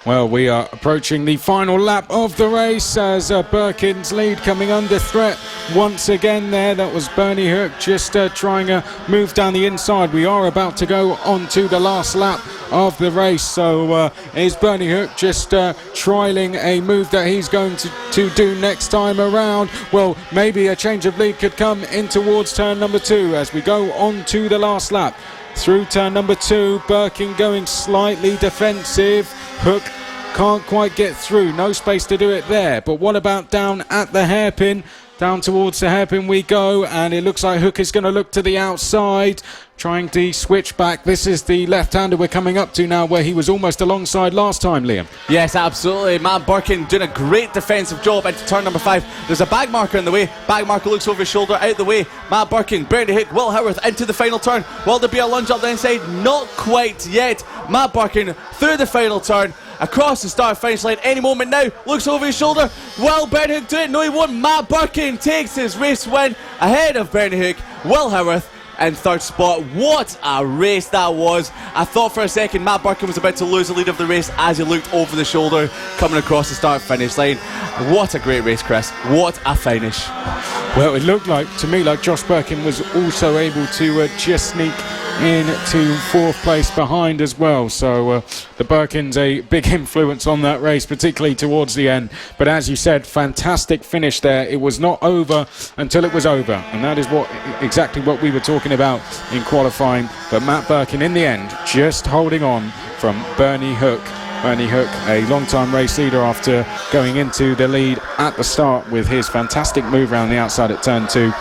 Well, we are approaching the final lap of the race as Birkin's lead coming under threat once again there. That was Bernie Hook just trying to move down the inside. We are about to go on to the last lap of the race. So is Bernie Hook just trialling a move that he's going to do next time around? Well, maybe a change of lead could come in towards turn number 2 as we go on to the last lap. Through turn number 2, Birkin going slightly defensive. Hook can't quite get through, no space to do it there. But what about down at the hairpin? Down towards the hairpin we go, and it looks like Hook is going to look to the outside, trying to switch back. This is the left-hander we're coming up to now, where he was almost alongside last time, Liam. Yes, absolutely. Matt Birkin doing a great defensive job into turn number 5. There's a bag marker in the way. Bag marker looks over his shoulder, out the way. Matt Birkin, Bernie Hook, Will Howarth into the final turn. Will there be a lunge up the inside? Not quite yet. Matt Birkin through the final turn, across the start finish line any moment now. Looks over his shoulder. Will Bernie Hook do it? No, he won't. Matt Birkin takes his race win ahead of Bernie Hook. Will Howarth in 3rd spot. What a race that was. I thought for a second Matt Birkin was about to lose the lead of the race as he looked over the shoulder coming across the start finish line. What a great race, Chris. What a finish. Well, it looked like to me like Josh Birkin was also able to just sneak into 4th place behind as well. So the Birkins a big influence on that race, particularly towards the end. But as you said, fantastic finish there. It was not over until it was over, and that is exactly what we were talking about in qualifying. But Matt Birkin in the end just holding on from Bernie Hook. Bernie Hook, a long-time race leader after going into the lead at the start with his fantastic move around the outside at turn 2.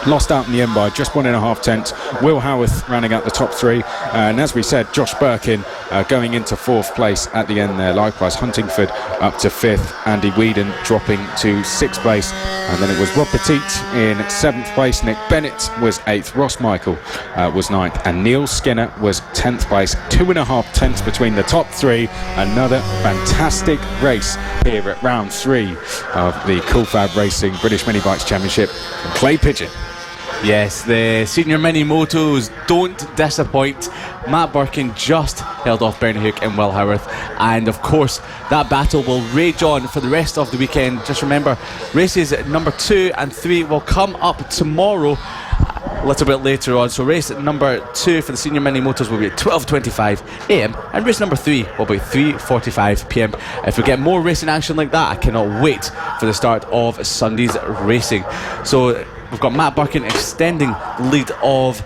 Lost out in the end by just 1.5 tenths. Will Howarth rounding out the top 3, and as we said, Josh Birkin going into 4th place at the end there. Likewise, Huntingford up to 5th, Andy Whedon dropping to 6th place, and then it was Rob Petit in 7th place, Nick Bennett was 8th, Ross Michael was 9th, and Neil Skinner was 10th place. 2.5 tenths between the top 3. Another fantastic race here at round 3 of the Coolfab Racing British Mini Bikes Championship from Clay Pigeon. Yes, the senior mini motos don't disappoint. Matt Birkin just held off Bernie Hook and Will Howarth, and of course that battle will rage on for the rest of the weekend. Just remember, races number 2 and 3 will come up tomorrow a little bit later on. So race number 2 for the senior mini motors will be at 12:25 AM, and race number 3 will be 3:45 PM. If we get more racing action like that, I cannot wait for the start of Sunday's racing. So we've got Matt Birkin extending the lead of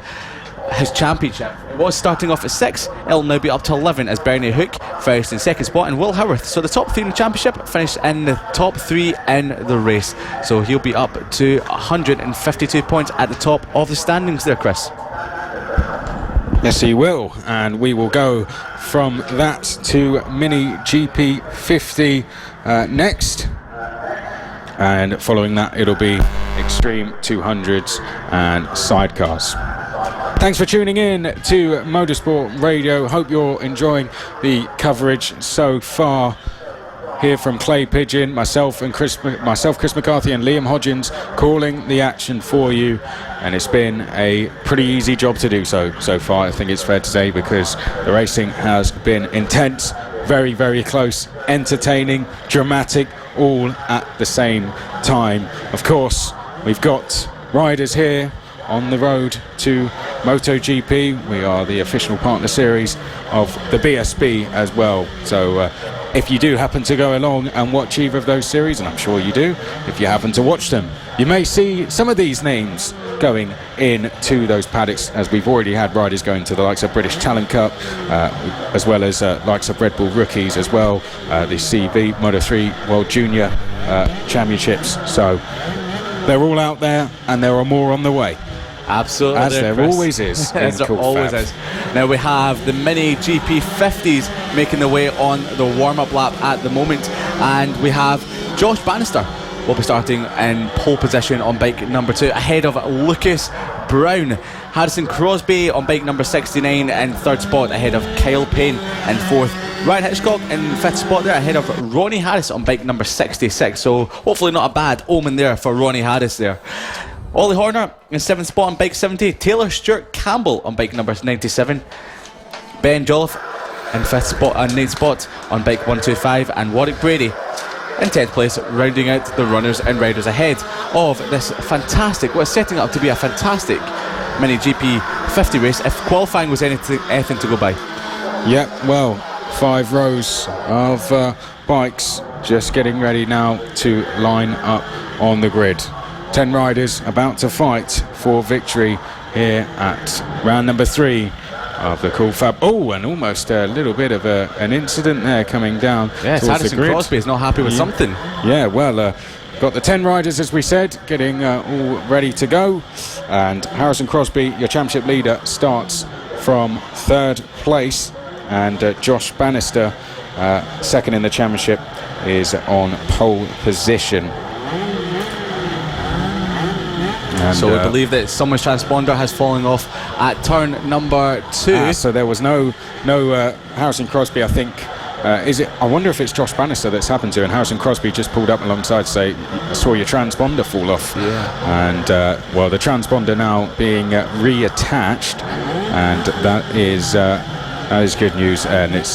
his championship. It was starting off at 6. It'll now be up to 11 as Bernie Hook finished in 2nd spot, and Will Howarth, so the top 3 in the championship, finished in the top 3 in the race. So he'll be up to 152 points at the top of the standings there, Chris. Yes, he will, and we will go from that to Mini GP 50 next. And following that, it'll be Extreme 200s and sidecars. Thanks for tuning in to Motorsport Radio. Hope you're enjoying the coverage so far here from Clay Pigeon. Myself, Chris McCarthy, and Liam Hodgins calling the action for you. And it's been a pretty easy job to do so far, I think it's fair to say, because the racing has been intense, very, very close, entertaining, dramatic, all at the same time. Of course, we've got riders here on the road to MotoGP. We are the official partner series of the BSB as well. So if you do happen to go along and watch either of those series, and I'm sure you do, if you happen to watch them, you may see some of these names going into those paddocks, as we've already had riders going to the likes of British Talent Cup, as well as likes of Red Bull Rookies as well, the CV Moto3 World Junior Championships. So they're all out there, and there are more on the way. Absolutely. As there always is. As there always is. Now we have the Mini GP 50s making their way on the warm-up lap at the moment, and we have Josh Bannister will be starting in pole position on bike number 2 ahead of Lucas Brown. Harrison Crosby on bike number 69 in 3rd spot ahead of Kyle Payne in 4th. Ryan Hitchcock in 5th spot there ahead of Ronnie Harris on bike number 66. So hopefully not a bad omen there for Ronnie Harris there. Ollie Horner in 7th spot on bike 70. Taylor Stewart Campbell on bike number 97. Ben Jolliffe in 5th spot and 9th spot on bike 125, and Warwick Brady in 10th place, rounding out the runners and riders ahead of this fantastic, what's setting up to be a fantastic Mini GP 50 race if qualifying was anything to go by. Yeah, well, 5 rows of bikes just getting ready now to line up on the grid. 10 riders about to fight for victory here at round number 3 of the Coolfab. Oh, and almost a little bit of an incident there coming down. Yes, Harrison Crosby is not happy with something. Yeah, well, got the 10 riders, as we said, getting all ready to go. And Harrison Crosby, your championship leader, starts from 3rd place. And Josh Bannister, 2nd in the championship, is on pole position. And so we believe that someone's transponder has fallen off at turn number 2. So there was no Harrison Crosby, I think. Is it? I wonder if it's Josh Bannister that's happened to, and Harrison Crosby just pulled up alongside to say, I saw your transponder fall off. Yeah. And well, the transponder now being reattached, and that is good news, and it's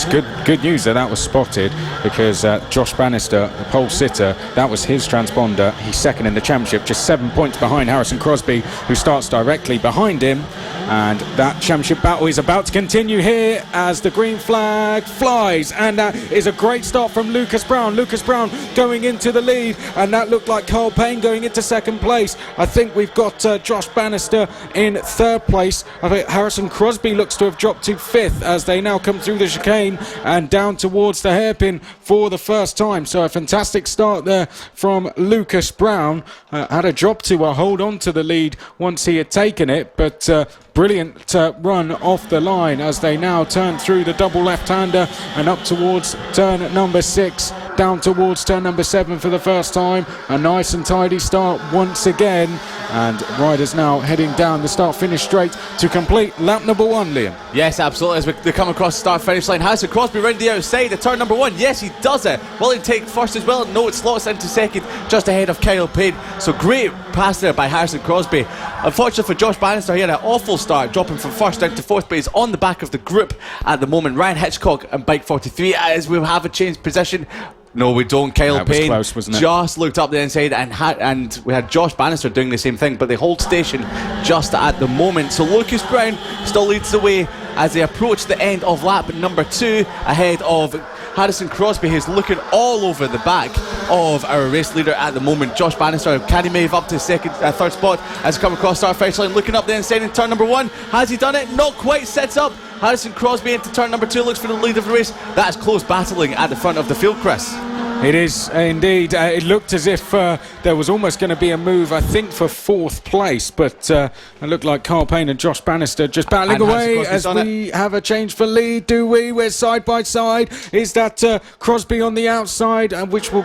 good news that was spotted, because Josh Bannister, the pole sitter, that was his transponder. He's 2nd in the championship, just 7 points behind Harrison Crosby, who starts directly behind him. And that championship battle is about to continue here as the green flag flies, and that is a great start from Lucas Brown. Lucas Brown going into the lead, and that looked like Carl Payne going into 2nd place. I think we've got Josh Bannister in 3rd place. I think Harrison Crosby looks to have dropped to 5th as they now come through the chicane and down towards the hairpin for the first time. So a fantastic start there from Lucas Brown. Had a drop to hold on to the lead once he had taken it, but brilliant run off the line as they now turn through the double left-hander and up towards turn number 6, down towards turn number 7 for the first time. A nice and tidy start once again, and riders now heading down the start-finish straight to complete lap number 1, Liam. Yes, absolutely. As they come across the start-finish line, Harrison Crosby round the outside at turn number 1. Yes, he does it. Will he take first as well? No, it slots into second, just ahead of Kyle Payne. So great pass there by Harrison Crosby. Unfortunately for Josh Bannister, he had an awful start, dropping from first down to fourth, but he's on the back of the group at the moment. Ryan Hitchcock and bike 43, as we have a changed position. No, we don't. Kyle Payne close, wasn't it? Just looked up the inside, and we had Josh Bannister doing the same thing, but they hold station just at the moment. So Lucas Brown still leads the way as they approach the end of lap number 2, ahead of Harrison Crosby, who's looking all over the back of our race leader at the moment. Josh Bannister, can he move up to third spot as he come across start finish line, looking up the inside in turn number 1. Has he done it? Not quite. Sets up Harrison Crosby into turn number 2, looks for the lead of the race. That is close battling at the front of the field, Chris. It is indeed. It looked as if there was almost going to be a move, I think, for 4th place, but it looked like Carl Payne and Josh Bannister just battling away as we have a change for lead. Do we? We're side by side. Is that Crosby on the outside, which will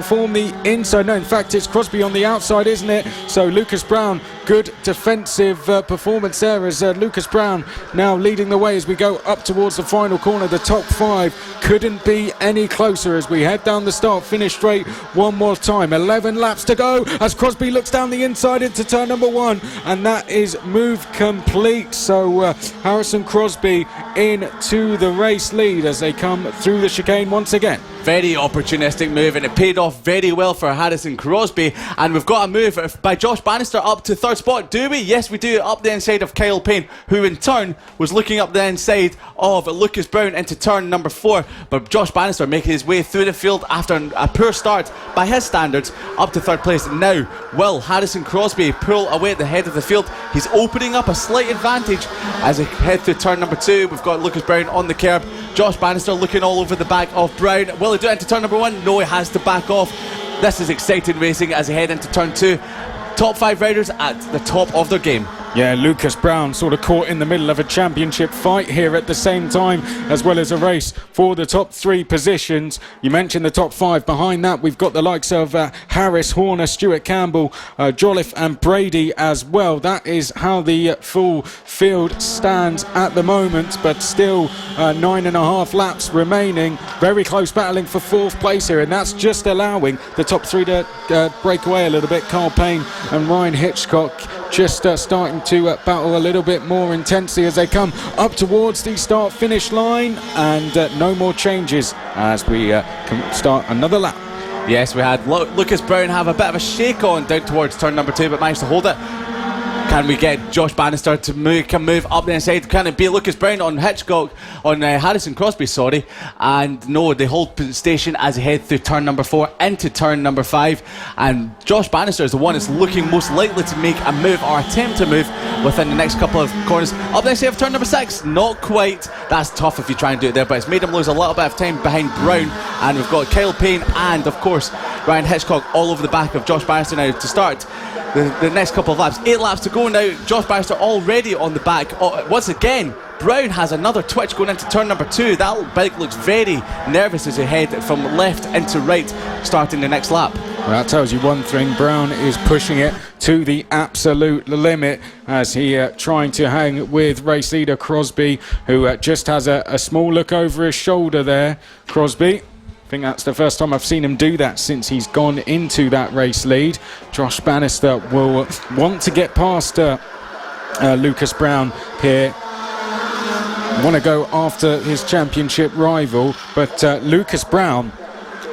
form the inside? No, in fact, it's Crosby on the outside, isn't it? So Lucas Brown, good defensive performance there as Lucas Brown now leading the way as we go up towards the final corner. The top 5 couldn't be any closer as we head down the start finish straight one more time. 11 laps to go as Crosby looks down the inside into turn number 1, and that is move complete. So Harrison Crosby into the race lead as they come through the chicane once again. Very opportunistic move, and it paid off very well for Harrison Crosby. And we've got a move by Josh Bannister up to third spot, do we? Yes, we do, up the inside of Kyle Payne, who in turn was looking up the inside of Lucas Brown into turn number 4. But Josh Bannister making his way through the field after a poor start by his standards up to third place. Now, will Harrison Crosby pull away at the head of the field? He's opening up a slight advantage as they head through turn number 2. We've got Lucas Brown on the curb. Josh Bannister looking all over the back of Brown. Will he do it into turn number 1? No, he has to back off. This is exciting racing as they head into turn 2. Top 5 riders at the top of their game. Yeah, Lucas Brown sort of caught in the middle of a championship fight here at the same time, as well as a race for the top 3 positions. You mentioned the top 5. Behind that, we've got the likes of Harris, Horner, Stuart Campbell, Jolliffe and Brady as well. That is how the full field stands at the moment, but still 9.5 laps remaining. Very close battling for 4th place here, and that's just allowing the top 3 to break away a little bit. Carl Payne and Ryan Hitchcock just starting to battle a little bit more intensely as they come up towards the start finish line, and no more changes as we can start another lap. Yes, we had Lucas Brown have a bit of a shake on down towards turn number 2, but managed to hold it. Can we get Josh Bannister to move up the inside? Can it be Lucas Brown on Hitchcock, on Harrison Crosby, sorry? And no, they hold station as they head through turn number 4 into turn number 5. And Josh Bannister is the one that's looking most likely to make a move or attempt to move within the next couple of corners. Up the inside of turn number 6, not quite. That's tough if you try and do it there, but it's made him lose a little bit of time behind Brown. And we've got Kyle Payne and, of course, Ryan Hitchcock all over the back of Josh Bannister now to start the next couple of laps. 8 laps to go now. Josh Bannister already on the back. Once again, Brown has another twitch going into turn number 2. That bike looks very nervous as they head from left into right, starting the next lap. Well, that tells you one thing. Brown is pushing it to the absolute limit as he trying to hang with race leader Crosby, who just has a small look over his shoulder there. Crosby, I think that's the first time I've seen him do that since he's gone into that race lead. Josh Bannister will want to get past Lucas Brown here. Want to go after his championship rival, but Lucas Brown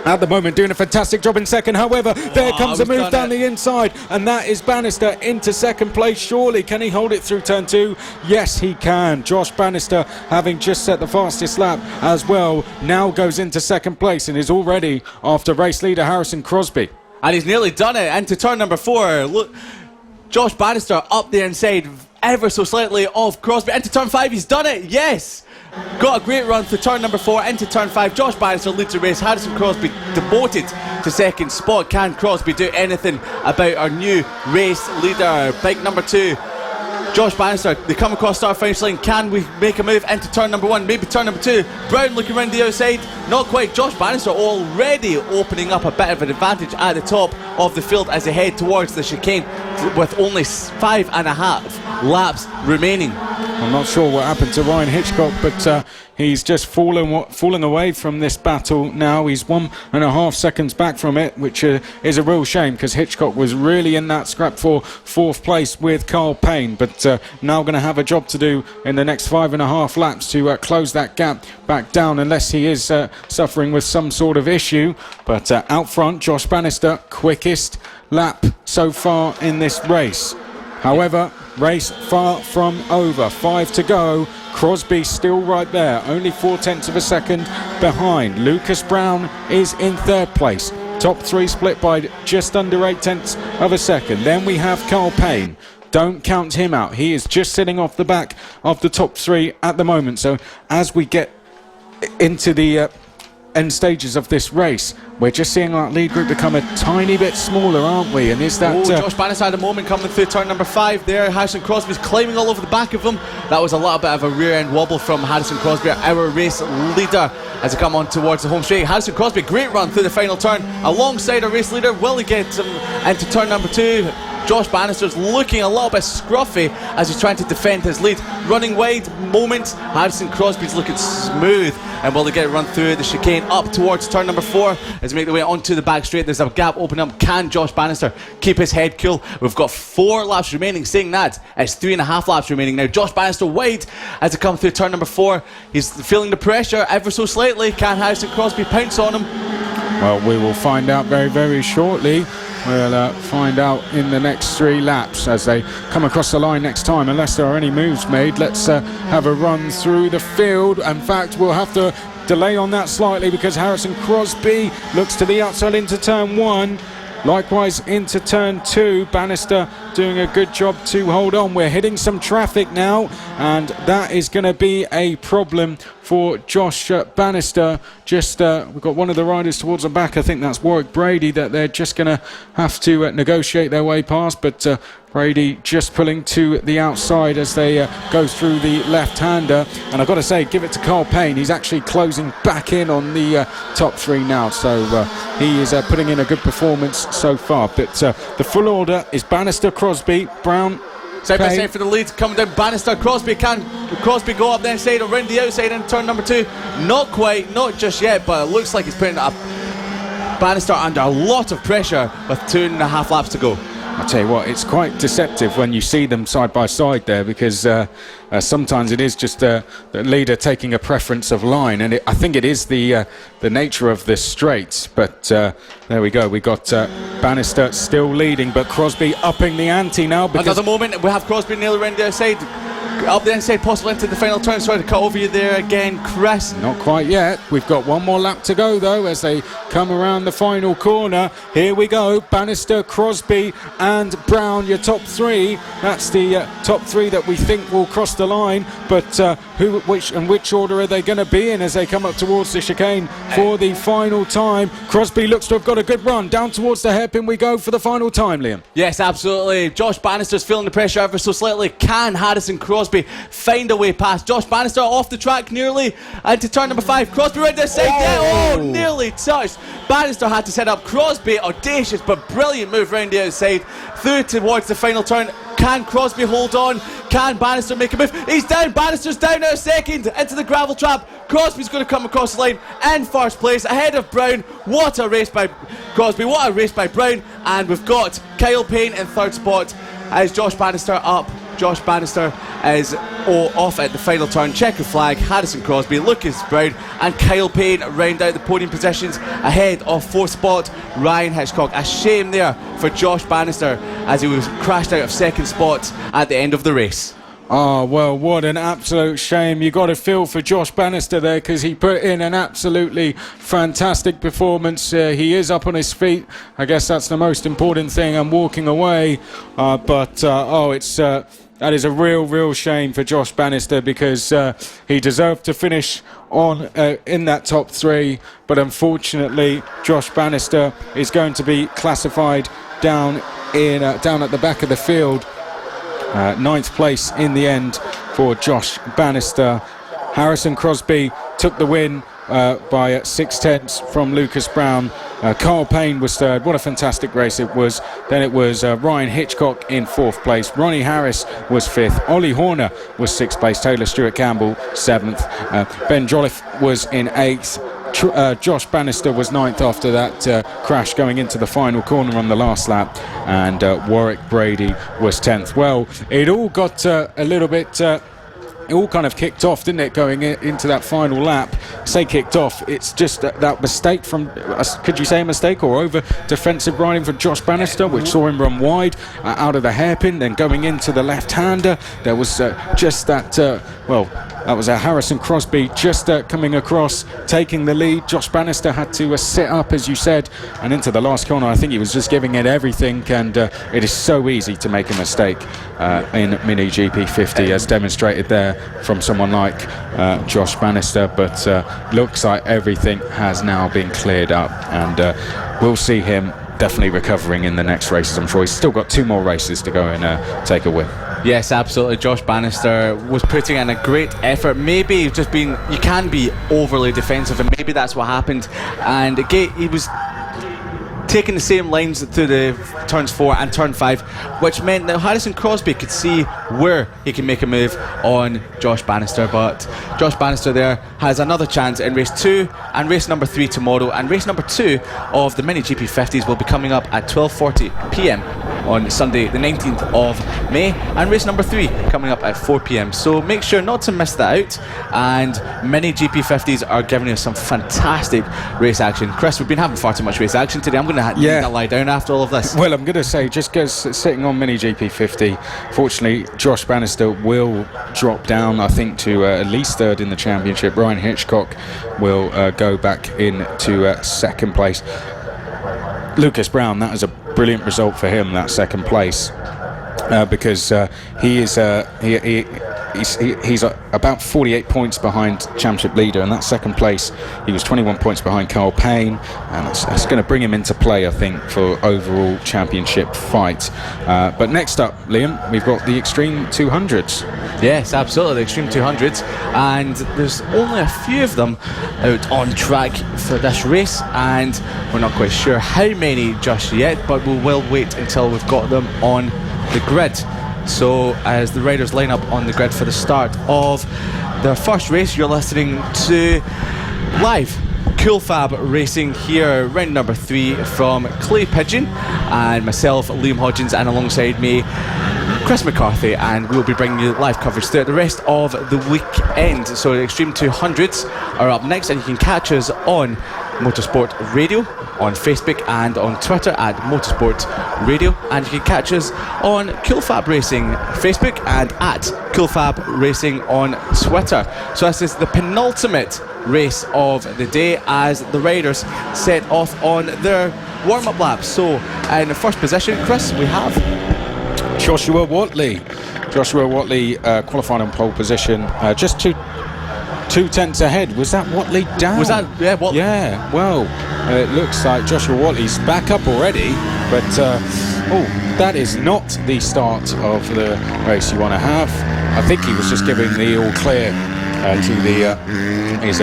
at the moment doing a fantastic job in second. However, there comes a move down the inside, and that is Bannister into second place. Surely, can he hold it through turn 2? Yes, he can. Josh Bannister, having just set the fastest lap as well, now goes into second place and is already after race leader Harrison Crosby. And he's nearly done it into turn number 4. Look, Josh Bannister up the inside ever so slightly of Crosby. Into turn 5, he's done it, yes! Got a great run through turn number 4 into turn 5. Josh Bannister leads the race. Harrison Crosby demoted to second spot. Can Crosby do anything about our new race leader? Bike number 2 Josh Bannister, they come across start finish line. Can we make a move into turn number 1? Maybe turn number 2. Brown looking around the outside. Not quite. Josh Bannister already opening up a bit of an advantage at the top of the field as they head towards the chicane with only 5.5 laps remaining. I'm not sure what happened to Ryan Hitchcock, but he's just falling away from this battle now. He's 1.5 seconds back from it, which is a real shame because Hitchcock was really in that scrap for 4th place with Carl Payne, but now going to have a job to do in the next 5.5 laps to close that gap back down, unless he is suffering with some sort of issue. But out front, Josh Bannister, quickest lap so far in this race. However, race far from over. 5 to go. Crosby still right there, only 0.4 of a second behind. Lucas Brown is in 3rd place. Top 3 split by just under 0.8 of a second. Then we have Carl Payne. Don't count him out. He is just sitting off the back of the top 3 at the moment. So as we get into the end stages of this race, we're just seeing our lead group become a tiny bit smaller, aren't we? And is that Josh Bannister had a moment coming through turn number 5 there. Harrison Crosby's climbing all over the back of him. That was a little bit of a rear end wobble from Harrison Crosby, our race leader, as they come on towards the home straight. Harrison Crosby, great run through the final turn alongside our race leader. Will he get into turn number 2? Josh Bannister's looking a little bit scruffy as he's trying to defend his lead. Running wide moments. Harrison Crosby's looking smooth. And will they get run through the chicane up towards turn number 4 as they make their way onto the back straight? There's a gap opening up. Can Josh Bannister keep his head cool? We've got 4 laps remaining. Saying that, it's 3.5 laps remaining now. Josh Bannister wide as they come through turn number 4. He's feeling the pressure ever so slightly. Can Harrison Crosby pounce on him? Well, we will find out very, very shortly. We'll find out in the next 3 laps as they come across the line next time, unless there are any moves made. Let's have a run through the field. In fact, we'll have to delay on that slightly because Harrison Crosby looks to the outside into turn 1. Likewise into turn 2, Bannister doing a good job to hold on. We're hitting some traffic now, and that is going to be a problem for Josh Bannister. Just we've got one of the riders towards the back. I think that's Warwick Brady that they're just going to have to negotiate their way past, but Brady just pulling to the outside as they go through the left-hander. And I've got to say, give it to Carl Payne. He's actually closing back in on the top 3 now. So he is putting in a good performance so far. But the full order is Bannister, Crosby, Brown, Side by side for the lead, coming down Bannister. Crosby, can Crosby go up the inside, around the outside in turn number 2? Not quite, not just yet, but it looks like he's putting Bannister under a lot of pressure with 2.5 laps to go. I'll tell you what, it's quite deceptive when you see them side by side there, because sometimes it is just the leader taking a preference of line, and I think it is the nature of the straights. But there we go, we got Bannister still leading, but Crosby upping the ante now. Another moment, we have Crosby nearly around the outside. Up the inside, possibly into the final turn. Sorry to cut over you there again, Chris. Not quite yet. We've got one more lap to go, though, as they come around the final corner. Here we go. Bannister, Crosby and Brown, your top 3. That's the top 3 that we think will cross the line. But which order are they going to be in as they come up towards the chicane for the final time? Crosby looks to have got a good run. Down towards the hairpin we go for the final time, Liam. Yes, absolutely. Josh Bannister's feeling the pressure ever so slightly. Can Harrison Crosby find a way past Josh Bannister off the track nearly into turn number 5? Crosby right this side. Oh, nearly touched. Bannister had to set up. Crosby, audacious but brilliant move round the outside through towards the final turn. Can Crosby hold on? Can Bannister make a move? He's down. Bannister's down out a second into the gravel trap. Crosby's going to come across the line in first place ahead of Brown. What a race by Crosby. What a race by Brown. And we've got Kyle Payne in third spot as Josh Bannister up. Josh Bannister is off at the final turn. Checker flag, Harrison Crosby, Lucas Brown and Kyle Payne round out the podium positions ahead of 4th spot Ryan Hitchcock. A shame there for Josh Bannister as he was crashed out of 2nd spot at the end of the race. Oh, well, what an absolute shame. You got to feel for Josh Bannister there, because he put in an absolutely fantastic performance. He is up on his feet. I guess that's the most important thing, and walking away. That is a real shame for Josh Bannister, because he deserved to finish on in that top 3. But unfortunately, Josh Bannister is going to be classified down at the back of the field. ninth place in the end for Josh Bannister. Harrison Crosby took the win by 6/10 from Lucas Brown. Carl Payne was third. What a fantastic race it was. Then it was Ryan Hitchcock in fourth place. Ronnie Harris was fifth. Ollie Horner was sixth place. Taylor Stewart Campbell seventh. Ben Jolliffe was in eighth. Josh Bannister was ninth after that crash going into the final corner on the last lap, and Warwick Brady was 10th. Well, it all got a little bit... it all kind of kicked off, didn't it, going into that final lap? Say kicked off, it's just that mistake from, could you say a mistake, or over defensive riding from Josh Bannister, which saw him run wide out of the hairpin, then going into the left-hander. There was just that, that was Harrison Crosby just coming across, taking the lead. Josh Bannister had to sit up, as you said, and into the last corner. I think he was just giving it everything, and it is so easy to make a mistake in Mini GP50, as demonstrated there from someone like Josh Bannister. But looks like everything has now been cleared up, and we'll see him definitely recovering in the next races. I'm sure he's still got 2 more races to go and take a win. Yes, absolutely. Josh Bannister was putting in a great effort. Maybe just being, you can be overly defensive, and maybe that's what happened. And again, he was taking the same lines through the turns 4 and turn 5, which meant that Harrison Crosby could see where he can make a move on Josh Bannister. But Josh Bannister there has another chance in race 2 and race number 3 tomorrow, and race number 2 of the Mini GP50s will be coming up at 12:40 p.m. on Sunday the 19th of May, and race number 3 coming up at 4 p.m. So make sure not to miss that out, and Mini GP50s are giving us some fantastic race action. Chris, we've been having far too much race action today. I'm going to need to lie down after all of this. Well, I'm going to say, just because sitting on Mini GP50, fortunately Josh Bannister will drop down, I think, to at least third in the championship. Ryan Hitchcock will go back into second place. Lucas Brown, that is a brilliant result for him, that second place, because he is he's about 48 points behind championship leader, and that second place he was 21 points behind Carl Payne, and that's going to bring him into play, I think, for overall championship fight. But next up, Liam, we've got the Extreme 200s. Yes, absolutely, the Extreme 200s, and there's only a few of them out on track for this race, and we're not quite sure how many just yet, but we will wait until we've got them on the grid. So as the riders line up on the grid for the start of their first race, you're listening to live Cool Fab Racing here, round number 3 from Clay Pigeon, and myself, Liam Hodgins, and alongside me Chris McCarthy, and we'll be bringing you live coverage throughout the rest of the weekend. So the Extreme 200s are up next, and you can catch us on Motorsport Radio on Facebook and on Twitter at Motorsport Radio, and you can catch us on Cool Fab Racing Facebook and at Cool Fab Racing on Twitter. So this is the penultimate race of the day as the riders set off on their warm-up laps. So in the first position, Chris, we have Joshua Watley. Joshua Watley qualified on pole position, just two tenths ahead. Was that Watley down? Was that, yeah, Watley? Yeah, well, it looks like Joshua Watley's back up already, but that is not the start of the race you want to have. I think he was just giving the all clear to his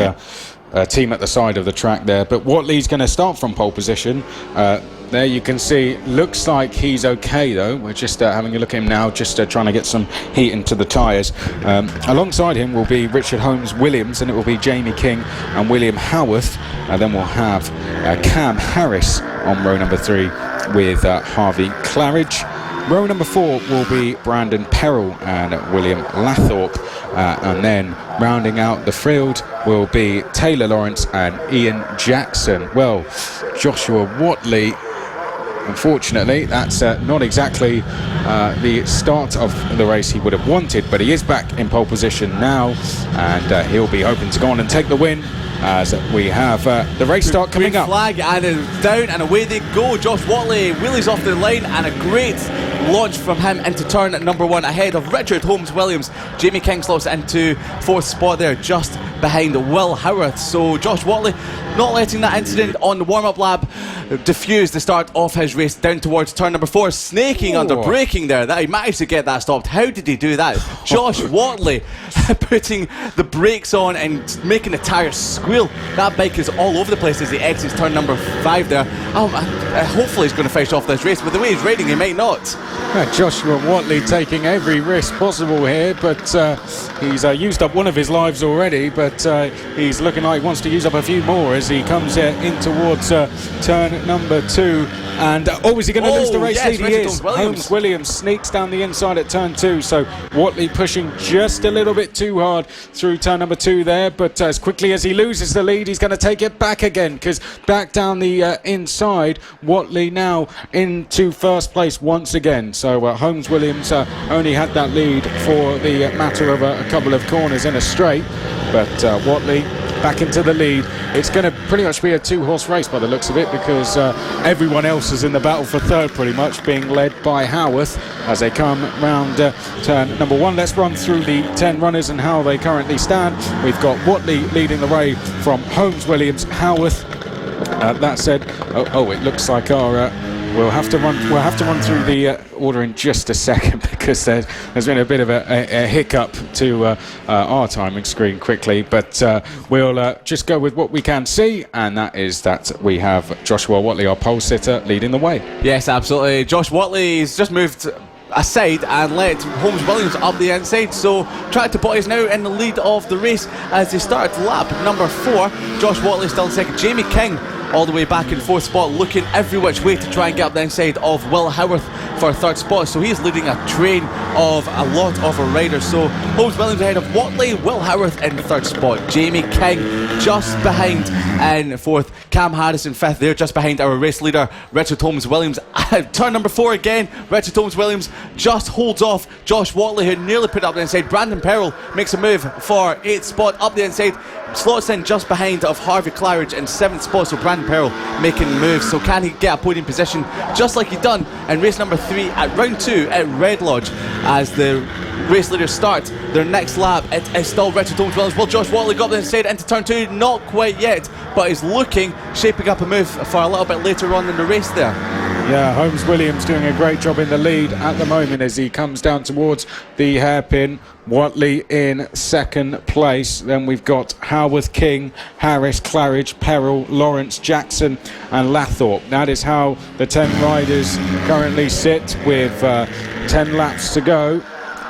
team at the side of the track there, but Watley's going to start from pole position. There you can see, looks like he's okay though. We're just having a look at him now, just trying to get some heat into the tyres. Alongside him will be Richard Holmes Williams, and it will be Jamie King and William Howarth. Then we'll have Cam Harris on row number 3 with Harvey Claridge. Row number 4 will be Brandon Perrell and William Lathorpe, and then rounding out the field will be Taylor Lawrence and Ian Jackson. Well, Joshua Watley, unfortunately, that's not exactly the start of the race he would have wanted, but he is back in pole position now, and he'll be hoping to go on and take the win as we have the race start coming up. Flag, and down and away they go. Josh Watley wheelies off the line, and a great launch from him into turn number 1 ahead of Richard Holmes-Williams. Jamie King slots into 4th spot there, just behind Will Howarth. So Josh Watley not letting that incident on the warm-up lap diffuse the start of his race down towards turn number 4, snaking under braking there. That he managed to get that stopped. How did he do that? Josh Watley putting the brakes on and making the tyres squeal. That bike is all over the place as he exits turn number 5 there. Hopefully he's going to finish off this race, but the way he's riding he might not. Joshua Watley taking every risk possible here, but he's used up one of his lives already, but he's looking like he wants to use up a few more as he comes in towards turn number 2. And is he going to lose the race lead? He is. Holmes-Williams sneaks down the inside at turn 2, so Watley pushing just a little bit too hard through turn number 2 there, but as quickly as he loses the lead, he's going to take it back again, because back down the inside, Watley now into first place once again. So Holmes-Williams only had that lead for the matter of a couple of corners in a straight, but Watley back into the lead. It's going to pretty much be a 2-horse race by the looks of it, because everyone else is in the battle for third, pretty much being led by Howarth as they come round turn number 1. Let's run through the 10 runners and how they currently stand. We've got Watley leading the way from Holmes-Williams, Howarth. That said, it looks like our we'll have to run through the order in just a second, because there's been a bit of a hiccup to our timing screen quickly, but we'll just go with what we can see, and that is that we have Joshua Watley, our pole sitter, leading the way. Yes, absolutely. Josh Watley's just moved aside and let Holmes-Williams up the inside, so Tractor Bot is now in the lead of the race as they start lap number 4. Josh Watley still in second. Jamie King all the way back in 4th spot, looking every which way to try and get up the inside of Will Howarth for 3rd spot. So he's leading a train of a lot of riders. So Holmes-Williams ahead of Watley, Will Howarth in 3rd spot, Jamie King just behind in 4th, Cam Harris in 5th. They're just behind our race leader Richard Holmes-Williams. Turn number 4 again, Richard Holmes-Williams just holds off Josh Watley, who nearly put up the inside. Brandon Perrell makes a move for 8th spot up the inside, slots in just behind of Harvey Claridge in 7th spot. So Brandon Perrell making moves. So can he get a podium position just like he done in race number 3 at round 2 at Red Lodge as the race leaders start their next lap? It is still Richard Holmes-Williams. Will Josh Watley go up the inside into turn 2? Not quite yet, but he's shaping up a move for a little bit later on in the race there. Yeah, Holmes-Williams doing a great job in the lead at the moment as he comes down towards the hairpin. Watley in 2nd place. Then we've got Howarth, King, Harris, Claridge, Perrell, Lawrence, Jackson and Lathorpe. That is how the 10 riders currently sit with 10 laps to go.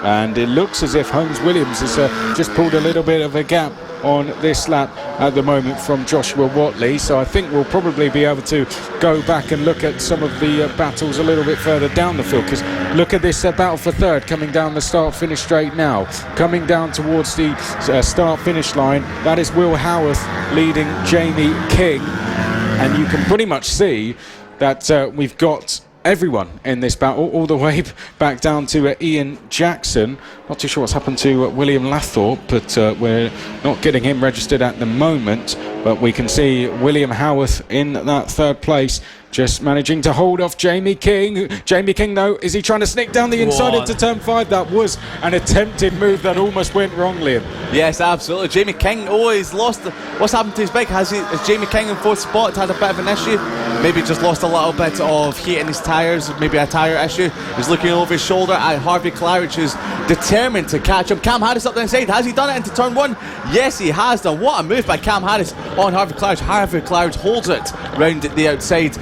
And it looks as if Holmes-Williams has just pulled a little bit of a gap on this lap at the moment from Joshua Watley, so I think we'll probably be able to go back and look at some of the battles a little bit further down the field, because look at this battle for third coming down the start-finish straight now, coming down towards the start-finish line. That is Will Howarth leading Jamie King, and you can pretty much see that we've got everyone in this battle, all the way back down to Ian Jackson. Not too sure what's happened to William Lathorpe, but we're not getting him registered at the moment. But we can see William Howarth in that 3rd place, just managing to hold off Jamie King. Jamie King, though, is he trying to sneak down the inside into turn 5? That was an attempted move that almost went wrong, Liam. Yes, absolutely. Jamie King, he's lost. What's happened to his bike? Has Jamie King in 4th spot had a bit of an issue? Maybe just lost a little bit of heat in his tyres, maybe a tyre issue. He's looking over his shoulder at Harvey Claridge, who's determined to catch him. Cam Harris up the inside. Has he done it into turn 1? Yes, he has done. What a move by Cam Harris on Harvey Claridge. Harvey Claridge holds it round the outside.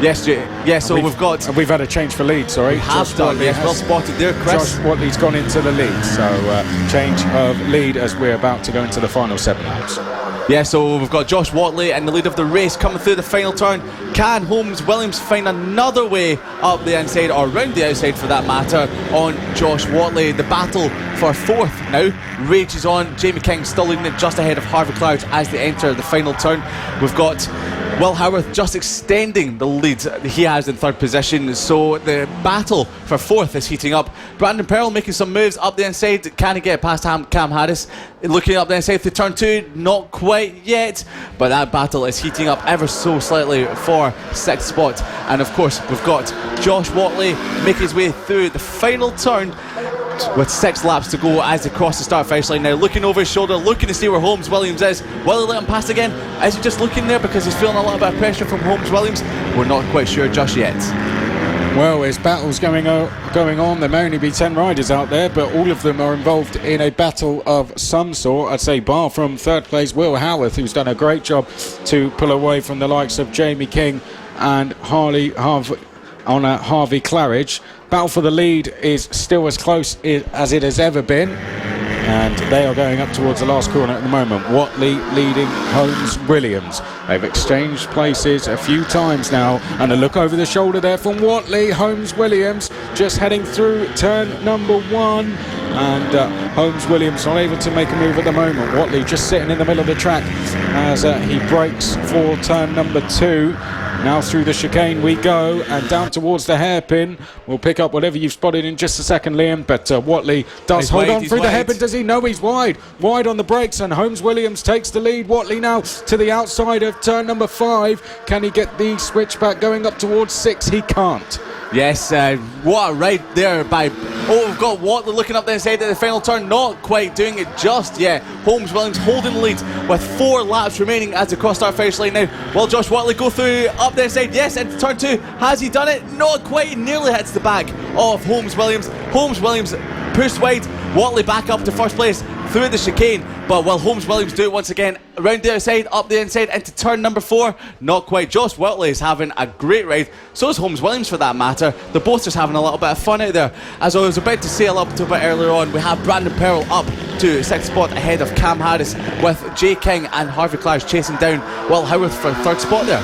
Yes, so we've had a change for lead, sorry. We have done, yes, well spotted there, Chris. Josh Watley's gone into the lead, so change of lead as we're about to go into the final 7 laps. Yeah, so we've got Josh Watley in the lead of the race coming through the final turn. Can Holmes-Williams find another way up the inside, or round the outside for that matter, on Josh Watley? The battle for 4th now rages on. Jamie King still leading it just ahead of Harvey Claridge as they enter the final turn. We've got Will Howarth just extending the lead he has in third position, so the battle for fourth is heating up. Brandon Pearl making some moves up the inside. Can he get past Cam Harris? Looking up the inside to turn 2, not quite yet, but that battle is heating up ever so slightly for sixth spot. And of course we've got Josh Watley making his way through the final turn with 6 laps to go as they cross the start finish line now, looking over his shoulder, looking to see where Holmes Williams is. Will he let him pass again? Is he just looking there because he's feeling a little bit of pressure from Holmes Williams? We're not quite sure just yet. Well, there's battles going on. There may only be 10 riders out there, but all of them are involved in a battle of some sort. I'd say bar from third place Will Howarth, who's done a great job to pull away from the likes of Jamie King and Harvey Claridge. Battle for the lead is still as close as it has ever been, and they are going up towards the last corner at the moment. Watley leading Holmes Williams. They've exchanged places a few times now, and a look over the shoulder there from Watley. Holmes Williams just heading through turn number 1, and Holmes Williams not able to make a move at the moment. Watley just sitting in the middle of the track as he brakes for turn number 2. Now through the chicane we go, and down towards the hairpin. We'll pick up whatever you've spotted in just a second, Liam, but Watley does hold on through the hairpin. Does he? No, he's wide on the brakes, and Holmes Williams takes the lead. Watley now to the outside of turn number 5. Can he get the switchback going up towards 6? He can't. Yes, what a ride there by... Oh, we've got Watley looking up the inside at the final turn, not quite doing it just yet. Holmes Williams holding the lead with 4 laps remaining as the cross-start finish line now. Will Josh Watley go through up the inside? Yes, into turn 2. Has he done it? Not quite. He nearly hits the back of Holmes Williams. Holmes Williams pushed wide. Watley back up to first place through the chicane, but will Holmes Williams do it once again? Around the outside, up the inside, into turn number 4. Not quite. Josh Watley is having a great ride. So is Holmes Williams for that matter. They're both just having a little bit of fun out there. As I was about to say a little bit earlier on, we have Brandon Pearl up to 6th spot ahead of Cam Harris, with Jay King and Harvey Claridge chasing down Will Howarth for 3rd spot there.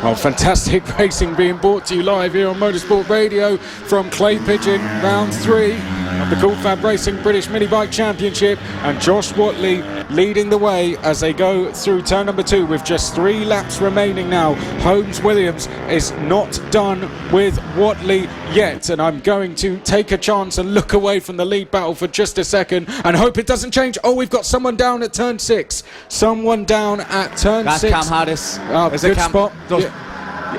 Well, fantastic racing being brought to you live here on Motorsport Radio from Clay Pigeon, round 3 of the Cool Fab Racing British Mini Bike Championship, and Josh Watley leading the way as they go through turn number 2 with just 3 laps remaining now. Holmes Williams is not done with Watley yet, and I'm going to take a chance and look away from the lead battle for just a second and hope it doesn't change. Oh, we've got someone down at turn 6. Someone down at turn 6. That's Cam Harris. Good spot.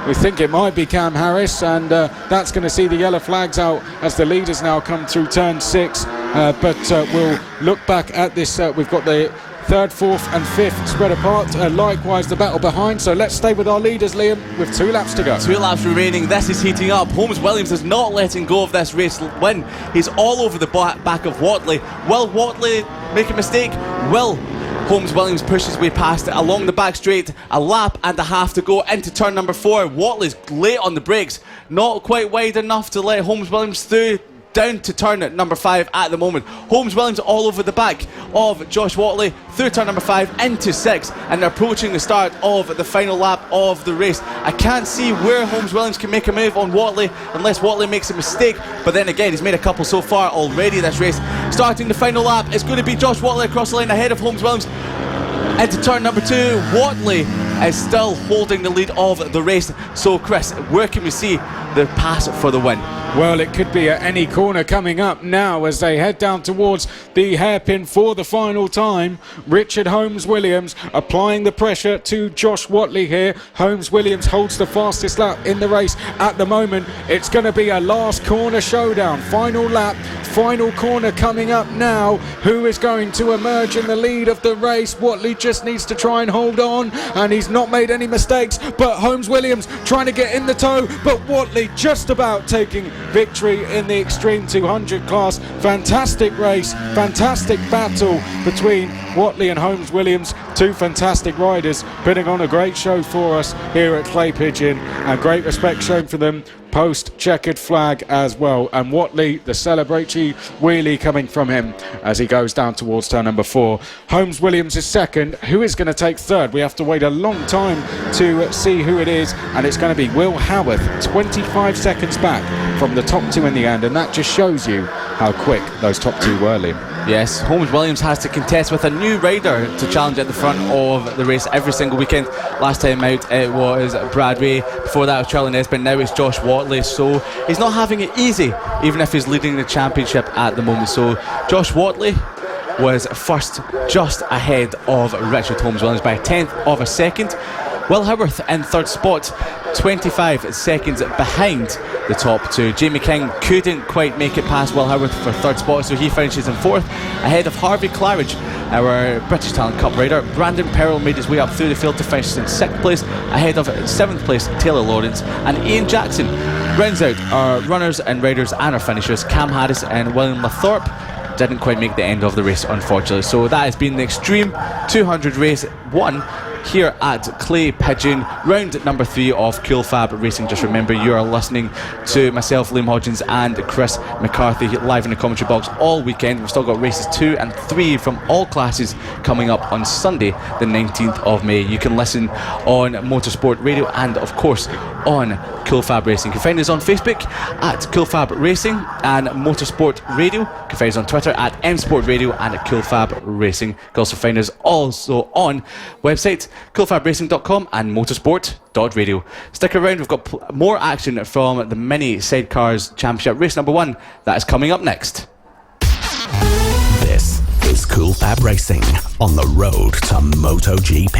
We think it might be Cam Harris, and that's going to see the yellow flags out as the leaders now come through turn 6. But we'll look back at this. We've got the 3rd, 4th and 5th spread apart. Likewise the battle behind. So let's stay with our leaders, Liam, with 2 laps to go. 2 laps remaining. This is heating up. Holmes Williams is not letting go of this race win. He's all over the back of Watley. Will Watley make a mistake? Will Holmes Williams pushes his way past it along the back straight. A lap and a half to go into turn number 4. Watley's late on the brakes, not quite wide enough to let Holmes Williams through. Down to turn at number 5 at the moment. Holmes Williams all over the back of Josh Watley through turn number 5 into 6, and they're approaching the start of the final lap of the race. I can't see where Holmes Williams can make a move on Watley unless Watley makes a mistake, but then again he's made a couple so far already this race. Starting the final lap, it's going to be Josh Watley across the line ahead of Holmes Williams into turn number 2. Watley is still holding the lead of the race. So Chris, where can we see the pass for the win? Well, it could be at any corner coming up now as they head down towards the hairpin for the final time. Richard Holmes Williams applying the pressure to Josh Watley here. Holmes Williams holds the fastest lap in the race at the moment. It's going to be a last corner showdown. Final lap, final corner coming up now. Who is going to emerge in the lead of the race? Watley just needs to try and hold on, and he's not made any mistakes, but Holmes Williams trying to get in the tow, but Watley just about taking victory in the Extreme 200 class. Fantastic race, fantastic battle between Watley and Holmes Williams, 2 fantastic riders putting on a great show for us here at Clay Pigeon, and great respect shown for them post checkered flag as well. And Watley, the celebratory wheelie coming from him as he goes down towards turn number 4. Holmes Williams is second. Who is going to take third? We have to wait a long time to see who it is, and it's going to be Will Howarth, 25 seconds back from the top 2 in the end, and that just shows you how quick those top two were, Liam. Yes, Holmes Williams has to contest with a new rider to challenge at the front of the race every single weekend. Last time out it was Brad Ray, before that was Charlie Nesbitt, now it's Josh Watley, so he's not having it easy even if he's leading the championship at the moment. So Josh Watley was first, just ahead of Richard Holmes Williams by a tenth of a second. Will Howarth in third spot, 25 seconds behind the top two. Jamie King couldn't quite make it past Will Howarth for third spot, so he finishes in fourth, ahead of Harvey Claridge, our British Talent Cup rider. Brandon Perrell made his way up through the field to finish in sixth place, ahead of seventh place Taylor Lawrence, and Ian Jackson rounds out our runners and riders and our finishers. Cam Harris and William Lathorpe didn't quite make the end of the race, unfortunately. So that has been the Extreme 200 race 1 here at Clay Pigeon, round number 3 of Cool Fab Racing. Just remember, you are listening to myself, Liam Hodgins, and Chris McCarthy live in the commentary box all weekend. We've still got races 2 and 3 from all classes coming up on Sunday the 19th of May. You can listen on Motorsport Radio and of course on Cool Fab Racing. You can find us on Facebook at Cool Fab Racing and Motorsport Radio. You can find us on Twitter at MSport Radio and at Cool Fab Racing. You can also find us also on website coolfabracing.com and motorsport.radio. Stick around, we've got more action from the Mini Sidecars Championship race number 1 that is coming up next. This is Cool Fab Racing on the road to MotoGP.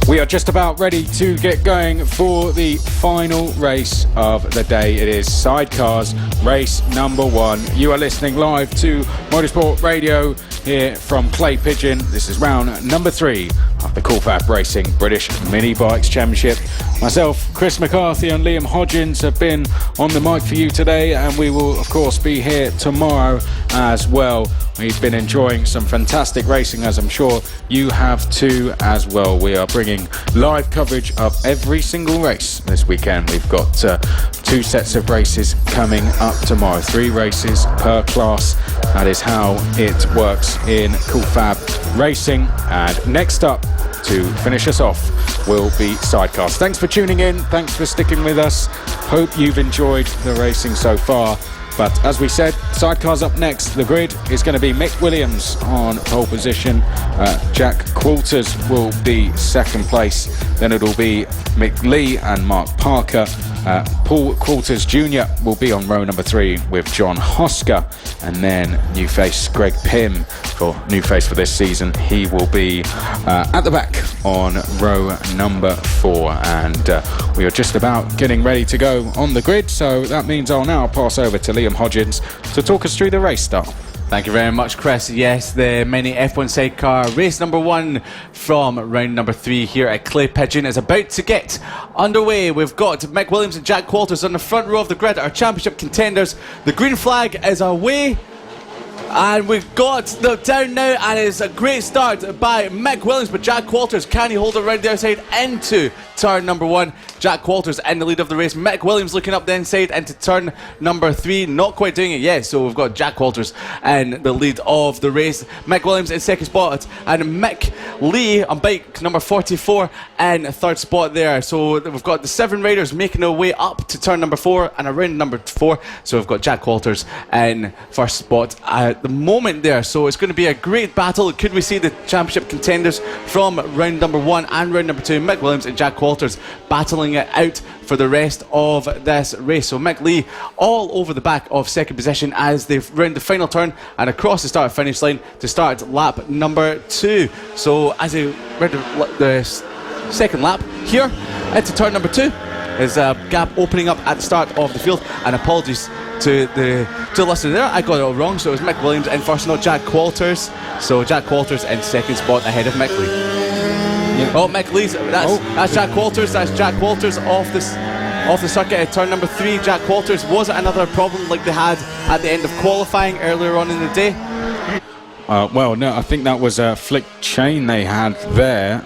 We are just about ready to get going for the final race of the day. It is Sidecars race number 1. You are listening live to Motorsport Radio here from Clay Pigeon. This is round number 3 of the Cool Fab Racing British Mini Bikes Championship. Myself, Chris McCarthy and Liam Hodgins have been on the mic for you today, and we will of course be here tomorrow as well. We've been enjoying some fantastic racing, as I'm sure you have too as well. We are bringing live coverage of every single race this weekend. We've got 2 sets of races coming up tomorrow, 3 races per class. That is how it works in Cool Fab Racing. And next up to finish us off will be Sidecars. Thanks for tuning in, thanks for sticking with us. Hope you've enjoyed the racing so far. But as we said, Sidecars up next. The grid is going to be Mick Williams on pole position. Jack Qualters will be second place. Then it'll be Mick Lee and Mark Parker. Paul Qualters Jr. will be on row number 3 with John Hosker. And then new face Greg Pym, for new face for this season. He will be at the back on row number 4. And we are just about getting ready to go on the grid. So that means I'll now pass over to Liam Hodgins to talk us through the race start. Thank you very much, Chris. Yes, the Mini F1 sidecar race number 1 from round number 3 here at Clay Pigeon is about to get underway. We've got Mick Williams and Jack Qualters on the front row of the grid, our championship contenders. The green flag is away, and we've got the down now, and it's a great start by Mick Williams, but Jack Qualters, can he hold it around the outside into turn number 1? Jack Qualters in the lead of the race. Mick Williams looking up the inside into turn number 3, not quite doing it yet. So we've got Jack Qualters in the lead of the race. Mick Williams in second spot, and Mick Lee on bike number 44 in third spot there. So we've got the 7 riders making their way up to turn number 4 and around number 4. So we've got Jack Qualters in first spot at the moment there. So it's going to be a great battle. Could we see the championship contenders from round number 1 and round number 2, Mick Williams and Jack Walters, battling it out for the rest of this race? So Mick Lee all over the back of second position as they round the final turn and across the start finish line to start lap number 2. So as they round the second lap here into turn number 2, there's a gap opening up at the start of the field, and apologies to the listener there, I got it all wrong. So it was Mick Williams in first, not Jack Walters. So Jack Walters in second spot ahead of Mick Lee. Yeah. Oh, Mick Lee's, that's Jack Walters. That's Jack Walters off the circuit at turn number 3. Jack Walters, was it another problem like they had at the end of qualifying earlier on in the day? Well, no, I think that was a flicked chain they had there,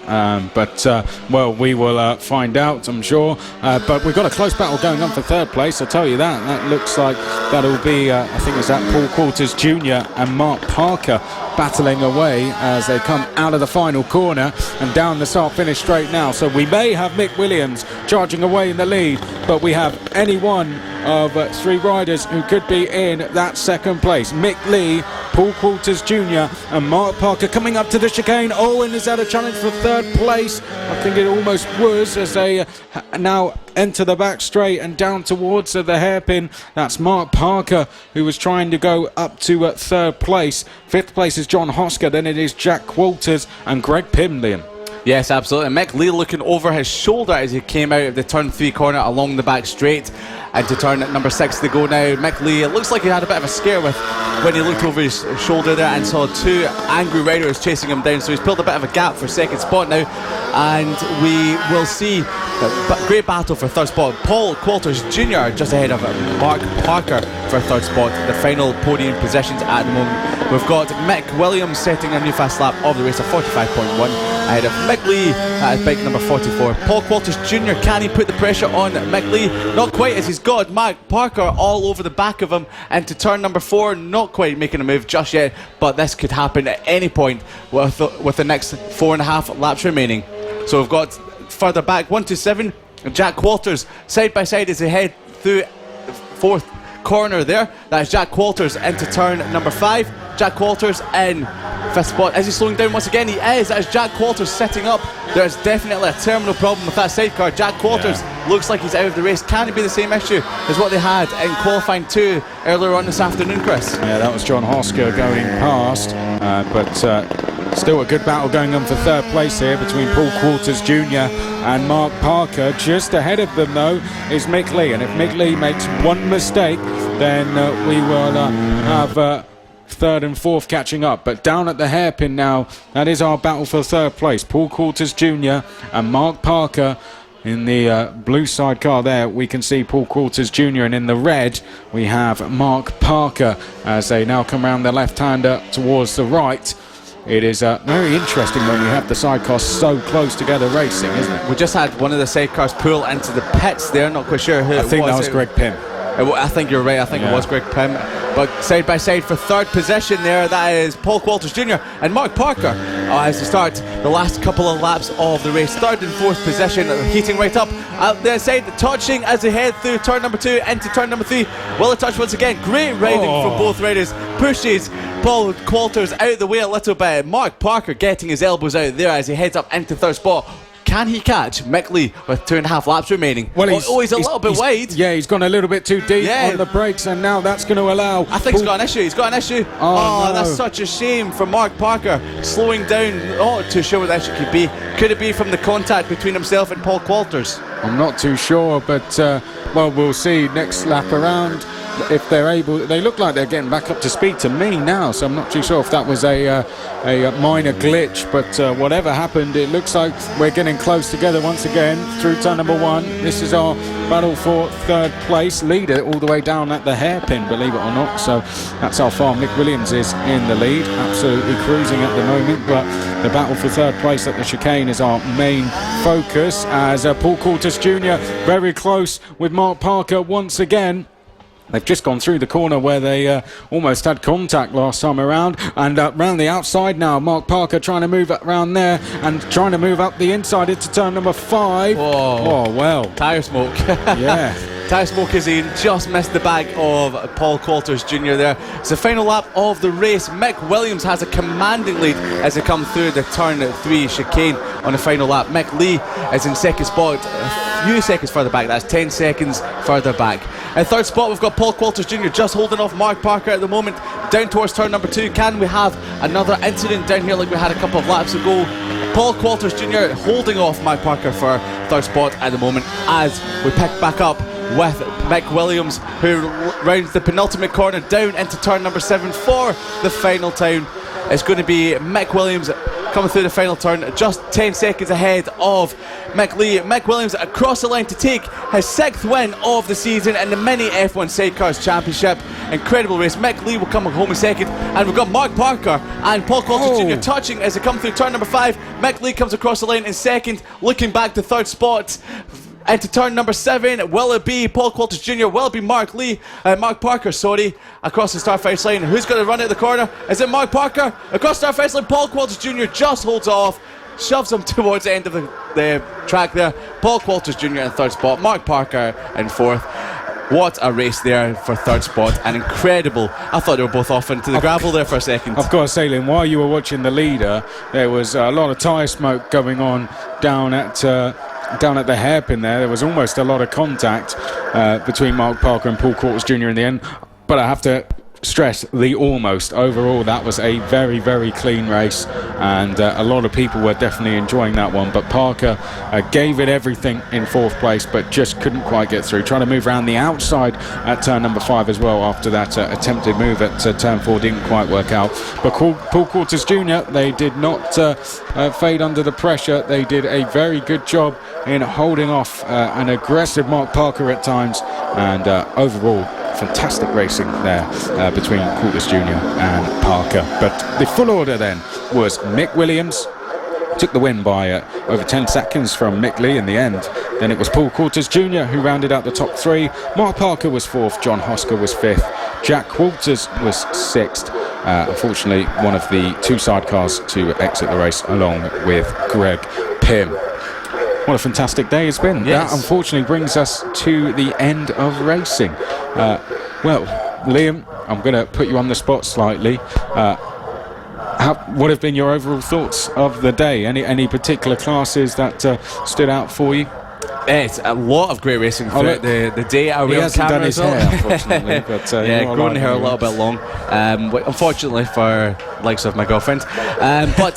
well, we will find out, I'm sure. But we've got a close battle going on for third place, I'll tell you that. That looks like that'll be, I think it's that Paul Quarters Jr. and Mark Parker battling away as they come out of the final corner and down the start-finish straight now. So we may have Mick Williams charging away in the lead, but we have any one of 3 riders who could be in that second place. Mick Lee, Paul Quarters Jr. and Mark Parker coming up to the chicane. Owen is at a challenge for third place. I think it almost was, as they now enter the back straight and down towards the hairpin. That's Mark Parker, who was trying to go up to third place. Fifth place is John Hosker, then it is Jack Walters and Greg Pimlian. Yes, absolutely. Mick Lee looking over his shoulder as he came out of the turn 3 corner along the back straight. And to turn at number 6 they go now. Mick Lee, it looks like he had a bit of a scare with when he looked over his shoulder there and saw 2 angry riders chasing him down. So he's pulled a bit of a gap for second spot now. And we will see a great battle for third spot. Paul Quarters Jr. just ahead of Mark Parker for third spot. The final podium positions at the moment. We've got Mick Williams setting a new fast lap of the race of 45.1 ahead of Mick Lee at bike number 44. Paul Quarters Jr. can he put the pressure on Mick Lee? Not quite, as he's got Mark Parker all over the back of him into turn number 4. Not quite making a move just yet, but this could happen at any point with the next 4.5 laps remaining. So we've got further back 1 to 7, Jack Walters side by side as they head through fourth corner there. That's Jack Walters into turn number 5. Jack Walters in fifth spot. Is he slowing down once again? He is. That is Jack Walters setting up. There's definitely a terminal problem with that sidecar. Jack Walters looks like he's out of the race. Can it be the same issue as what they had in qualifying 2 earlier on this afternoon, Chris? Yeah, that was John Hosker going past, but still a good battle going on for third place here between Paul Quarters Jr. and Mark Parker. Just ahead of them though is Mick Lee, and if Mick Lee makes one mistake, then we will have third and fourth catching up. But down at the hairpin now, that is our battle for third place. Paul Quarters Jr. and Mark Parker in the blue sidecar there. We can see Paul Quarters Jr. and in the red we have Mark Parker as they now come around the left-hander towards the right. It is very interesting when we have the sidecars so close together racing, isn't it? We just had one of the sidecars pull into the pits there. Not quite sure who it was. I think that was Greg Pym. I think you're right. I think it was Greg Pym. But side by side for third position there, that is Paul Quarters Jr. and Mark Parker as they start the last couple of laps of the race. Third and fourth position, heating right up. Out the side, touching as they head through turn number 2 into turn number 3. Will it touch once again? Great riding from both riders. Pushes Paul Quarters out the way a little bit. Mark Parker getting his elbows out there as he heads up into third spot. Can he catch Mick Lee with 2.5 laps remaining? Well, he's a little bit wide. Yeah, he's gone a little bit too deep on the brakes, and now that's going to allow... I think he's got an issue. He's got an issue. Oh, no. That's such a shame for Mark Parker. Slowing down. Not too sure what the issue could be. Could it be from the contact between himself and Paul Quarters? I'm not too sure, but well, we'll see next lap around if they're able. They look like they're getting back up to speed to me now, so I'm not too sure if that was a minor glitch, but whatever happened, it looks like we're getting close together once again through turn number 1. This is our battle for third place, leader all the way down at the hairpin, believe it or not. So that's how far Mick Williams is in the lead, absolutely cruising at the moment. But the battle for third place at the chicane is our main focus, as Paul Quarters Jr. very close with Mark Parker once again. They've just gone through the corner where they almost had contact last time around, and round the outside now. Mark Parker trying to move around there and trying to move up the inside into turn number 5. Oh well, tyre smoke. Yeah. Ty Smokazine just missed the bag of Paul Coulters Jr. there. It's the final lap of the race. Mick Williams has a commanding lead as they come through the turn 3 chicane on the final lap. Mick Lee is in second spot, a few seconds further back. That's 10 seconds further back. In third spot, we've got Paul Coulters Jr. just holding off Mark Parker at the moment, down towards turn number 2. Can we have another incident down here like we had a couple of laps ago? Paul Coulters Jr. holding off Mark Parker for third spot at the moment as we pick back up with Mick Williams, who rounds the penultimate corner down into turn number 7 for the final time. It's going to be Mick Williams coming through the final turn, just 10 seconds ahead of Mick Lee. Mick Williams across the line to take his 6th win of the season in the Mini F1 Sidecars Championship. Incredible race. Mick Lee will come home in second, and we've got Mark Parker and Paul Coulters Jr. touching as they come through turn number 5. Mick Lee comes across the line in second, looking back to third spot. Into turn number 7, will it be Paul Coulters Jr.? Will it be Mark Parker, across the start finish line? Who's going to run out the corner? Is it Mark Parker? Across the start finish line, Paul Coulters Jr. just holds off, shoves him towards the end of the track there. Paul Coulters Jr. in third spot, Mark Parker in fourth. What a race there for third spot, and incredible. I thought they were both off into the gravel there for a second. I've got to say, Lynn, while you were watching the leader, there was a lot of tyre smoke going on down at the hairpin there. There was almost a lot of contact between Mark Parker and Paul Coulters Jr. in the end, but I have to stress the almost. Overall, that was a very, very clean race, and a lot of people were definitely enjoying that one. But Parker gave it everything in fourth place, but just couldn't quite get through. Trying to move around the outside at turn number 5 as well after that attempted move at turn 4 didn't quite work out. But Paul Coulters Jr., they did not fade under the pressure. They did a very good job in holding off an aggressive Mark Parker at times, and overall fantastic racing there between Coulters Jr. and Parker. But the full order then was Mick Williams, took the win by over 10 seconds from Mick Lee in the end. Then it was Paul Coulters Jr. who rounded out the top 3. Mark Parker was 4th, John Hosker was 5th, Jack Walters was 6th. Unfortunately, one of the 2 sidecars to exit the race along with Greg Pym. What a fantastic day it's been. Yes. That unfortunately brings us to the end of racing. Well, Liam, I'm going to put you on the spot slightly. What have been your overall thoughts of the day? Any particular classes that stood out for you? It's a lot of great racing throughout the day. He hasn't done his hair, unfortunately. But, yeah, growing the hair a little bit long. Unfortunately for likes of my girlfriend. But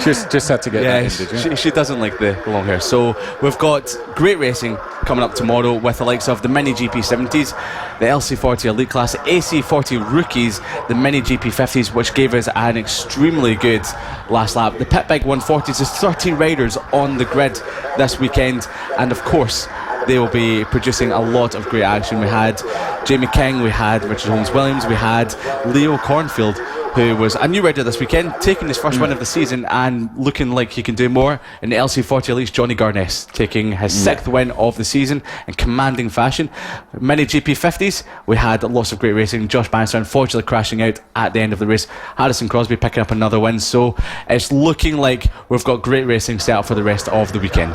just had to get that in, did you? She doesn't like the long hair. So we've got great racing coming up tomorrow with the likes of the Mini GP70s, the LC40 Elite Class, AC40 Rookies, the Mini GP50s, which gave us an extremely good last lap. The Pit Bike 140s, there's 13 riders on the grid this weekend, and of course they will be producing a lot of great action. We had Jamie King, we had Richard Holmes-Williams, we had Leo Cornfield, who was a new rider this weekend, taking his first win of the season and looking like he can do more. In the LC40 Elites, Johnny Garness taking his 6th win of the season in commanding fashion. Many GP50s, we had lots of great racing. Josh Bannister unfortunately crashing out at the end of the race. Harrison Crosby picking up another win. So it's looking like we've got great racing set up for the rest of the weekend.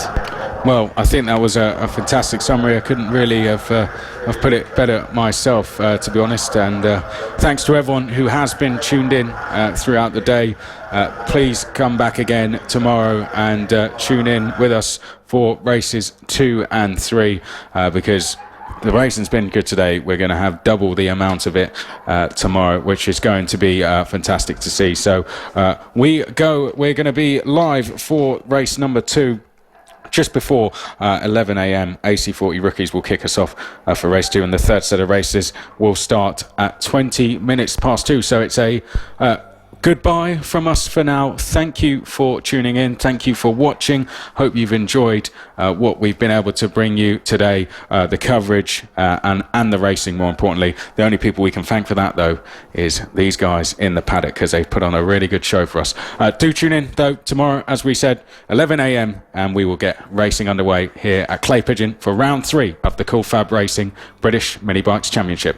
Well, I think that was a fantastic summary. I couldn't really have put it better myself, to be honest. And thanks to everyone who has been tuned in throughout the day. Please come back again tomorrow and tune in with us for races 2 and 3 because the racing's been good today. We're going to have double the amount of it tomorrow, which is going to be fantastic to see. So we're going to be live for race number 2. Just before 11 a.m, AC40 Rookies will kick us off for race 2, and the third set of races will start at 20 minutes past 2. So it's a goodbye from us for now. Thank you for tuning in. Thank you for watching. Hope you've enjoyed what we've been able to bring you today, the coverage and the racing, more importantly. The only people we can thank for that, though, is these guys in the paddock, because they've put on a really good show for us. Do tune in, though, tomorrow, as we said, 11 a.m, and we will get racing underway here at Clay Pigeon for round 3 of the Cool Fab Racing British Mini Bikes Championship.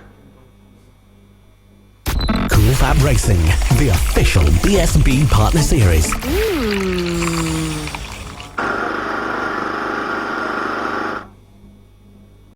Cool Fab Racing, the official BSB partner series.